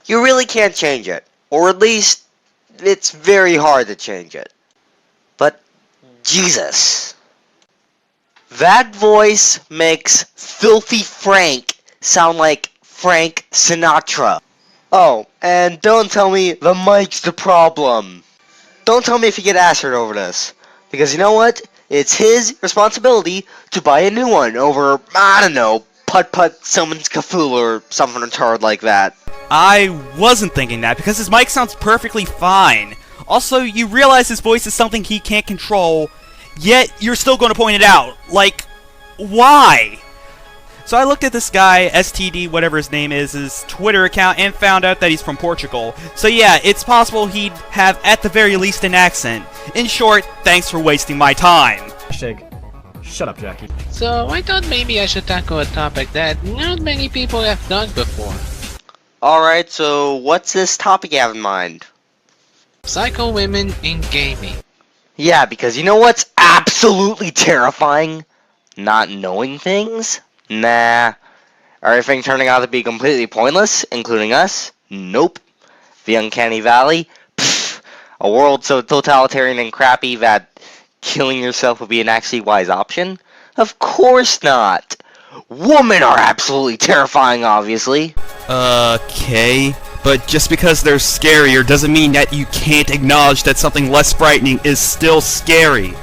You really can't change it. Or at least, it's very hard to change it. But, Jesus. That voice makes Filthy Frank sound like Frank Sinatra. Oh, and don't tell me the mic's the problem. Don't tell me if you get ass hurt over this. Because you know what? It's his responsibility to buy a new one over, I don't know, Putt-Putt Summons Cthulhu or something retarded like that. I wasn't thinking that, because his mic sounds perfectly fine. Also, you realize his voice is something he can't control, yet you're still going to point it out. Like, why? So I looked at this guy, STD, whatever his name is, his Twitter account, and found out that he's from Portugal. So yeah, it's possible he'd have, at the very least, an accent. In short, thanks for wasting my time. Shut up, Jackie. So I thought maybe I should tackle a topic that not many people have done before. Alright, so what's this topic you have in mind? Psycho women in gaming. Yeah, because you know what's absolutely terrifying? Not knowing things? Nah. Everything turning out to be completely pointless, including us? Nope. The Uncanny Valley? Pfft. A world so totalitarian and crappy that killing yourself would be an actually wise option? Of course not! Women are absolutely terrifying, obviously. Okay, but just because they're scarier doesn't mean that you can't acknowledge that something less frightening is still scary.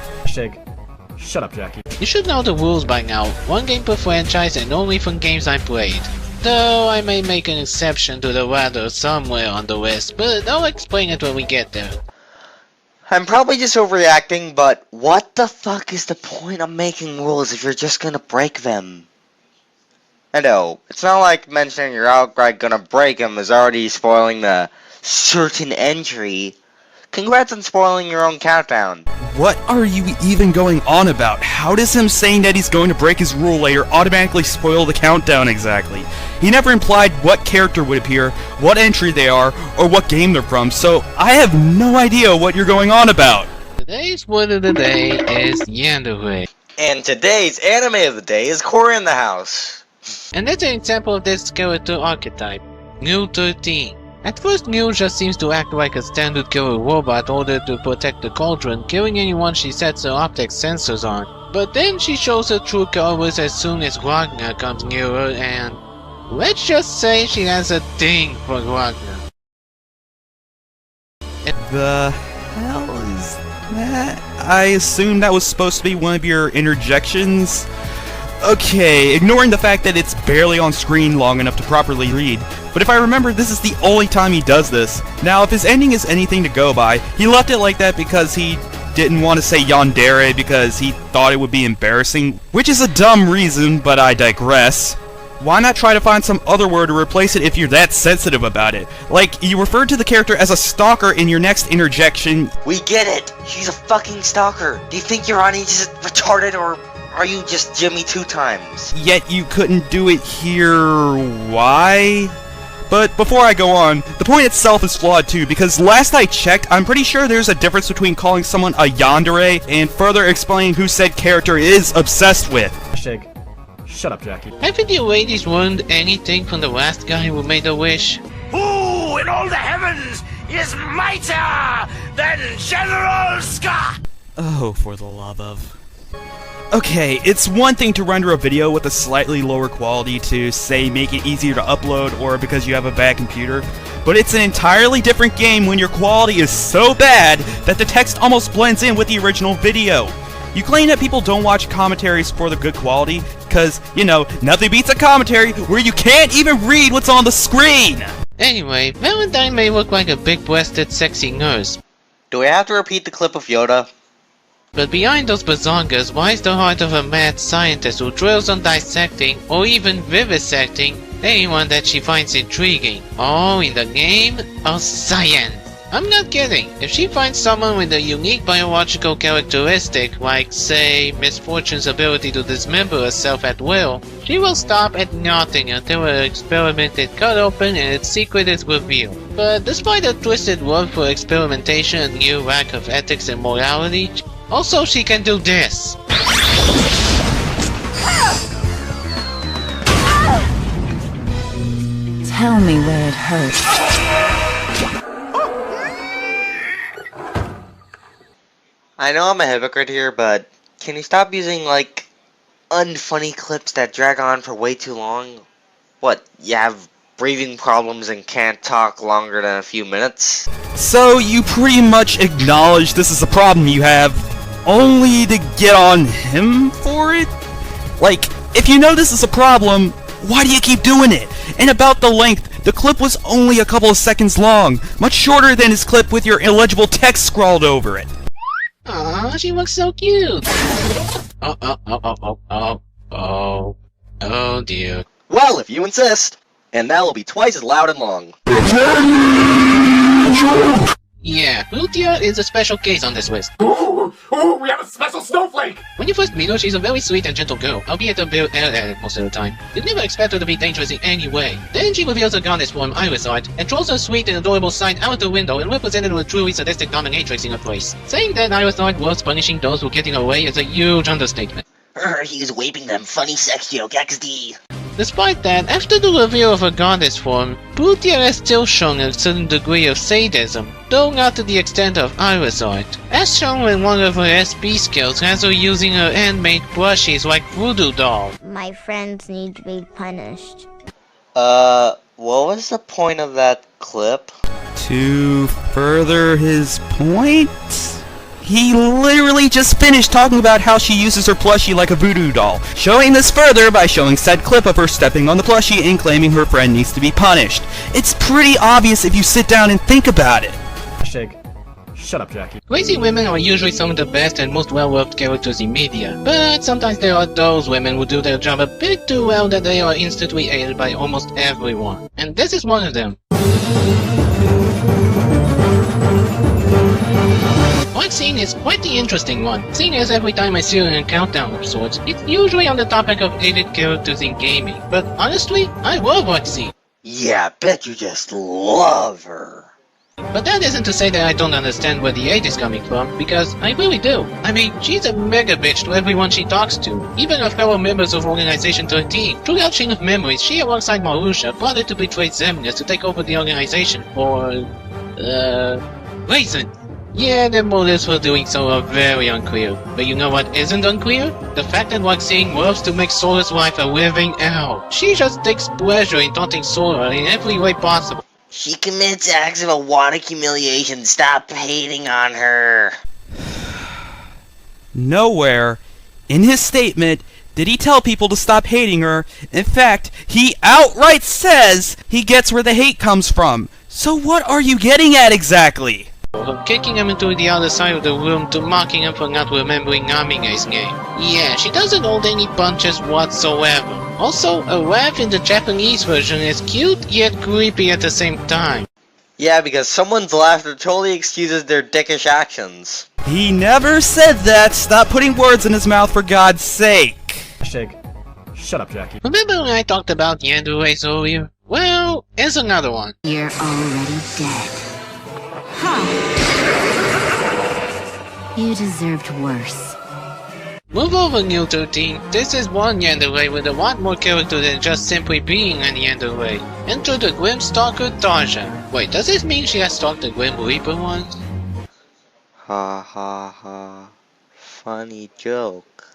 Shut up, Jackie. You should know the rules by now. One game per franchise and only from games I played. Though I may make an exception to the weather somewhere on the list, but I'll explain it when we get there. I'm probably just overreacting, but what the fuck is the point of making rules if you're just gonna break them? I know, it's not like mentioning you're outright gonna break them is already spoiling the certain entry. Congrats on spoiling your own countdown. What are you even going on about? How does him saying that he's going to break his rule layer automatically spoil the countdown exactly? He never implied what character would appear, what entry they are, or what game they're from, so I have no idea what you're going on about. Today's word of the day is Yandere. And today's anime of the day is Core in the House. And that's an example of this character archetype, New 13. At first, New just seems to act like a standard killer robot ordered to protect the cauldron, killing anyone she sets her optic sensors on. But then she shows her true colors as soon as Wagner comes near her, and let's just say she has a thing for Wagner. The hell is that? I assume that was supposed to be one of your interjections? Okay, ignoring the fact that it's barely on screen long enough to properly read, but if I remember, this is the only time he does this. Now, if his ending is anything to go by, he left it like that because he didn't want to say yandere because he thought it would be embarrassing, which is a dumb reason, but I digress. Why not try to find some other word to replace it if you're that sensitive about it? Like, you referred to the character as a stalker in your next interjection. We get it! She's a fucking stalker! Do you think your audience is retarded, or are you just Jimmy 2 times? Yet you couldn't do it here. Why? But before I go on, the point itself is flawed too, because last I checked, I'm pretty sure there's a difference between calling someone a yandere and further explaining who said character is obsessed with. Shut up, Jackie. Haven't you ladies learned anything from the last guy who made a wish? Who in all the heavens is mightier than General Scott? Oh, for the love of... Okay, it's one thing to render a video with a slightly lower quality to, say, make it easier to upload or because you have a bad computer, but it's an entirely different game when your quality is so bad that the text almost blends in with the original video. You claim that people don't watch commentaries for the good quality, because, you know, nothing beats a commentary where you can't even read what's on the screen! Anyway, Valentine may look like a big-breasted sexy nurse. Do I have to repeat the clip of Yoda? But behind those bazongas lies the heart of a mad scientist who drills on dissecting, or even vivisecting, anyone that she finds intriguing. All in the name of science. I'm not kidding. If she finds someone with a unique biological characteristic, like, say, Misfortune's ability to dismember herself at will, she will stop at nothing until her experiment is cut open and its secret is revealed. But despite her twisted love for experimentation and new lack of ethics and morality, also she can do this. Tell me where it hurts. I know I'm a hypocrite here, but can you stop using, like, unfunny clips that drag on for way too long? What, you have breathing problems and can't talk longer than a few minutes? So you pretty much acknowledge this is a problem you have, only to get on him for it? Like, if you know this is a problem, why do you keep doing it? And about the length, the clip was only a couple of seconds long, much shorter than his clip with your illegible text scrawled over it. Aw, she looks so cute! Oh dear. Well, if you insist. And that'll be twice as loud and long. Yeah, Lutia is a special case on this list. Ooh, we have a special snowflake! When you first meet her, she's a very sweet and gentle girl, albeit a bit erratic most of the time. You'd never expect her to be dangerous in any way. Then she reveals her goddess form, Irisart, and throws her sweet and adorable side out the window and represented with a truly sadistic dominatrix in her place. Saying that Irisart was punishing those who getting away is a huge understatement. He's waving them funny sex joke XD. Despite that, after the reveal of her goddess form, Lutia has still shown a certain degree of sadism, though not to the extent of Irisart. As shown when one of her SB skills has her using her handmade plushies like voodoo doll. My friends need to be punished. What was the point of that clip? To further his point? He literally just finished talking about how she uses her plushie like a voodoo doll, showing this further by showing said clip of her stepping on the plushie and claiming her friend needs to be punished. It's pretty obvious if you sit down and think about it. Shut up, Jackie. Crazy women are usually some of the best and most well-loved characters in media, but sometimes there are those women who do their job a bit too well that they are instantly hated by almost everyone. And this is one of them. One scene is quite the interesting one, seeing as every time I see her in a countdown of sorts, it's usually on the topic of hated characters in gaming. But honestly, I love what scene. Yeah, bet you just love her. But that isn't to say that I don't understand where the hate is coming from, because I really do. I mean, she's a mega bitch to everyone she talks to, even her fellow members of Organization 13. Throughout Chain of Memories, she alongside Marusha plotted to betray Xemnas to take over the organization for... reason. Yeah, the motives for doing so are very unclear. But you know what isn't unclear? The fact that Waxine loves to make Sora's life a living hell. She just takes pleasure in taunting Sora in every way possible. She commits acts of erotic humiliation. Stop hating on her. Nowhere in his statement did he tell people to stop hating her. In fact, he outright says he gets where the hate comes from. So what are you getting at exactly? From kicking him into the other side of the room to mocking him for not remembering Amine's name. Yeah, she doesn't hold any punches whatsoever. Also, a laugh in the Japanese version is cute yet creepy at the same time. Yeah, because someone's laughter totally excuses their dickish actions. He never said that. Stop putting words in his mouth for God's sake. Shut up, Jackie. Remember when I talked about yandere's earlier? Well, here's another one. You're already dead. You deserved worse. Move over, New 13. This is one yandere with a lot more character than just simply being an yandere. Enter the Grim Stalker Tarja. Wait, does this mean she has stalked the Grim Reaper once? Ha ha ha. Funny joke.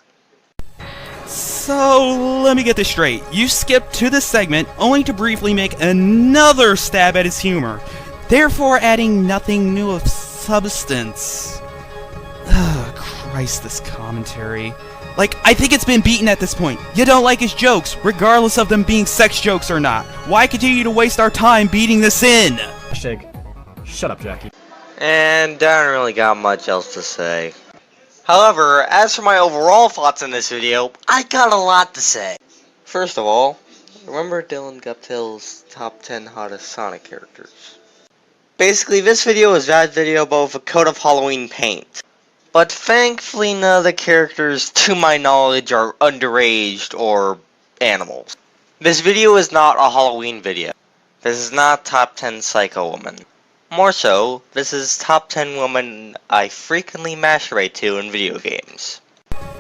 So, let me get this straight. You skipped to this segment only to briefly make another stab at his humor, therefore adding nothing new of substance. Ugh, Christ, this commentary. Like, I think it's been beaten at this point. You don't like his jokes, regardless of them being sex jokes or not. Why continue to waste our time beating this in? Shut up, Jackie. And I don't really got much else to say. However, as for my overall thoughts in this video, I got a lot to say. First of all, remember Dylan Guptill's top 10 hottest Sonic characters? Basically, this video is that video but with a coat of Halloween paint. But thankfully none of the characters, to my knowledge, are underaged or animals. This video is not a Halloween video. This is not top 10 psycho women. More so, this is top 10 women I frequently masturbate to in video games.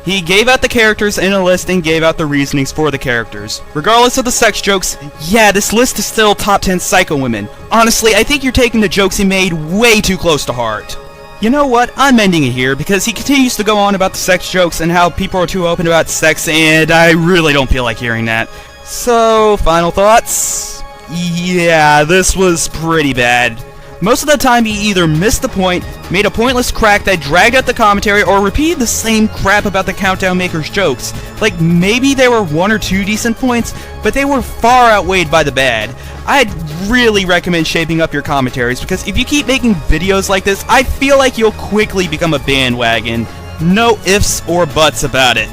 He gave out the characters in a list and gave out the reasonings for the characters. Regardless of the sex jokes, yeah, this list is still top 10 psycho women. Honestly, I think you're taking the jokes he made way too close to heart. You know what, I'm ending it here because he continues to go on about the sex jokes and how people are too open about sex, and I really don't feel like hearing that. So, final thoughts? Yeah, this was pretty bad. Most of the time he either missed the point, made a pointless crack that dragged out the commentary, or repeated the same crap about the Countdown Maker's jokes. Like, maybe there were 1 or 2 decent points, but they were far outweighed by the bad. I'd really recommend shaping up your commentaries, because if you keep making videos like this, I feel like you'll quickly become a bandwagon. No ifs or buts about it.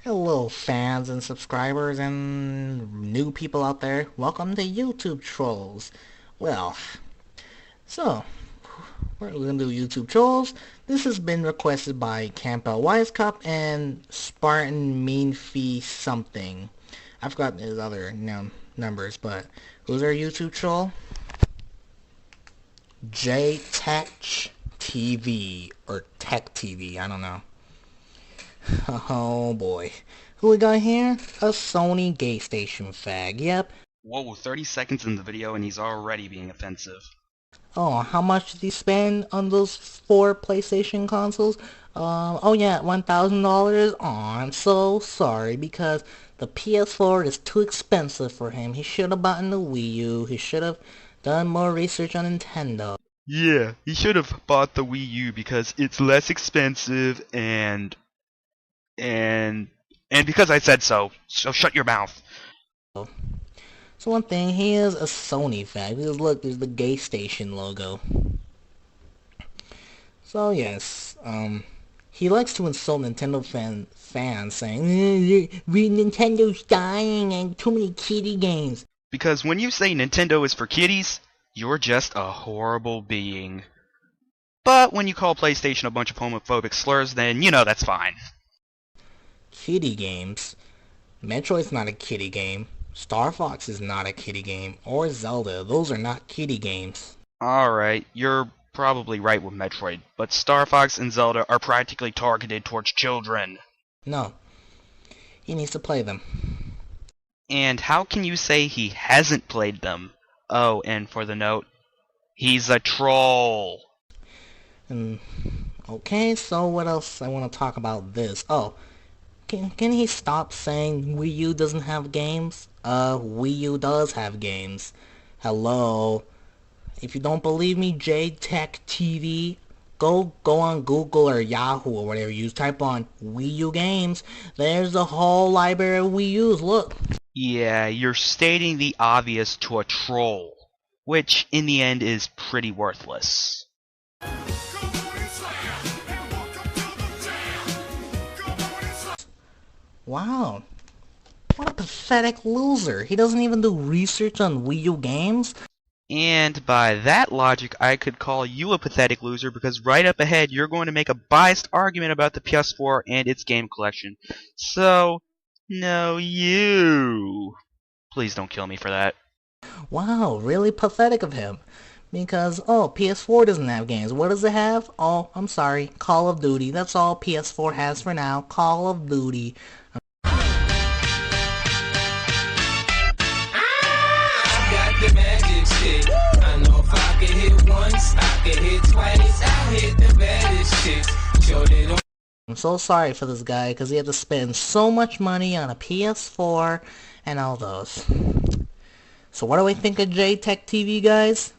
Hello fans and subscribers and new people out there. Welcome to YouTube Trolls. Well, so, we're going to do YouTube Trolls. This has been requested by Campbell Wisecup and Spartan Meanfee something. I forgot his other numbers, but who's our YouTube Troll? J-Tech TV, or Tech TV, I don't know. Oh boy. Who we got here? A Sony gay station fag, yep. Whoa, 30 seconds in the video and he's already being offensive. Oh, how much did he spend on those 4 PlayStation consoles? Oh yeah, $1,000? Aw, I'm so sorry, because the PS4 is too expensive for him. He should have bought the Wii U. He should have done more research on Nintendo. Yeah, he should have bought the Wii U because it's less expensive and because I said so. So shut your mouth. So one thing, he is a Sony fan. Because look, there's the gay station logo. So yes, he likes to insult Nintendo fans saying, Nintendo's dying and too many kiddie games. Because when you say Nintendo is for kiddies, you're just a horrible being. But when you call PlayStation a bunch of homophobic slurs, then you know that's fine. Kiddie games? Metroid's not a kiddie game. Star Fox is not a kiddie game. Or Zelda. Those are not kiddie games. Alright, you're probably right with Metroid, but Star Fox and Zelda are practically targeted towards children. No. He needs to play them. And how can you say he hasn't played them? Oh, and for the note, he's a troll. Okay, so what else I want to talk about this? Oh, can he stop saying Wii U doesn't have games? Wii U does have games. Hello. If you don't believe me, J-Tech TV, go on Google or Yahoo or whatever you use. Type on Wii U games. There's a whole library of Wii U's. Look. Yeah, you're stating the obvious to a troll, which in the end is pretty worthless. Wow. What a pathetic loser. He doesn't even do research on Wii U games. And by that logic, I could call you a pathetic loser because right up ahead you're going to make a biased argument about the PS4 and its game collection. So, no you. Please don't kill me for that. Wow, really pathetic of him. Because, oh, PS4 doesn't have games. What does it have? Oh, I'm sorry, Call of Duty. That's all PS4 has for now. Call of Duty. The magic stick. I know if I can hit once, I can hit twice. I hit the baddest chicks. Sure they don't. I'm so sorry for this guy because he had to spend so much money on a PS4 and all those. So what do I think of J-Tech TV, guys?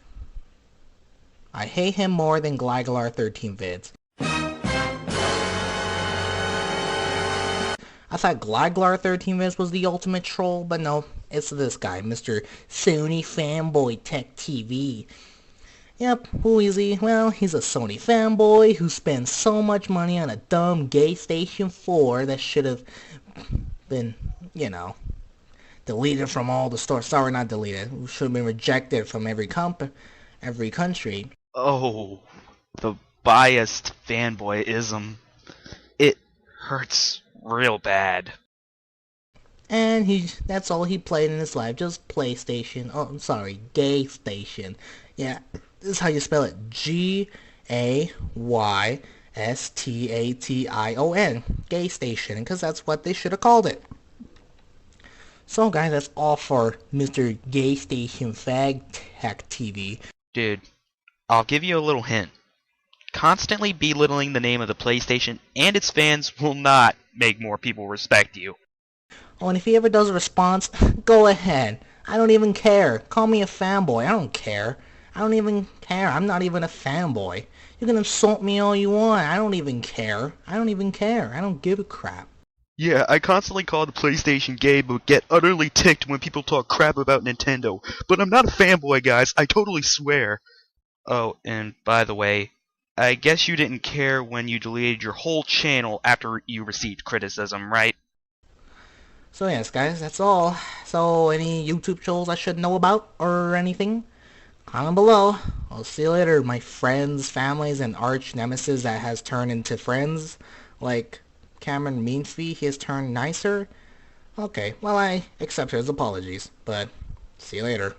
I hate him more than Glyglar13 vids. I thought Glyglar13 vids was the ultimate troll, but no, it's this guy, Mr. Sony Fanboy Tech TV. Yep, who is he? Well, he's a Sony fanboy who spends so much money on a dumb gay Station 4 that should have been, you know, deleted from all the stores. Sorry, not deleted. Should have been rejected from every country. Oh, the biased fanboyism. It hurts real bad. And that's all he played in his life, just PlayStation. Oh, I'm sorry, Gay Station. Yeah, this is how you spell it. Gaystation. Gay Station, because that's what they should have called it. So guys, that's all for Mr. Gay Station Fag Tech TV. Dude, I'll give you a little hint. Constantly belittling the name of the PlayStation and its fans will not make more people respect you. Oh, and if he ever does a response, go ahead. I don't even care. Call me a fanboy. I don't care. I don't even care. I'm not even a fanboy. You can insult me all you want. I don't even care. I don't even care. I don't give a crap. Yeah, I constantly call the PlayStation gay, but get utterly ticked when people talk crap about Nintendo. But I'm not a fanboy, guys. I totally swear. Oh, and by the way, I guess you didn't care when you deleted your whole channel after you received criticism, right? So yes, guys, that's all. So any YouTube trolls I should know about or anything? Comment below. I'll see you later, my friends, families, and arch nemesis that has turned into friends. Like Cameron Meansby, he has turned nicer. Okay, well I accept his apologies, but see you later.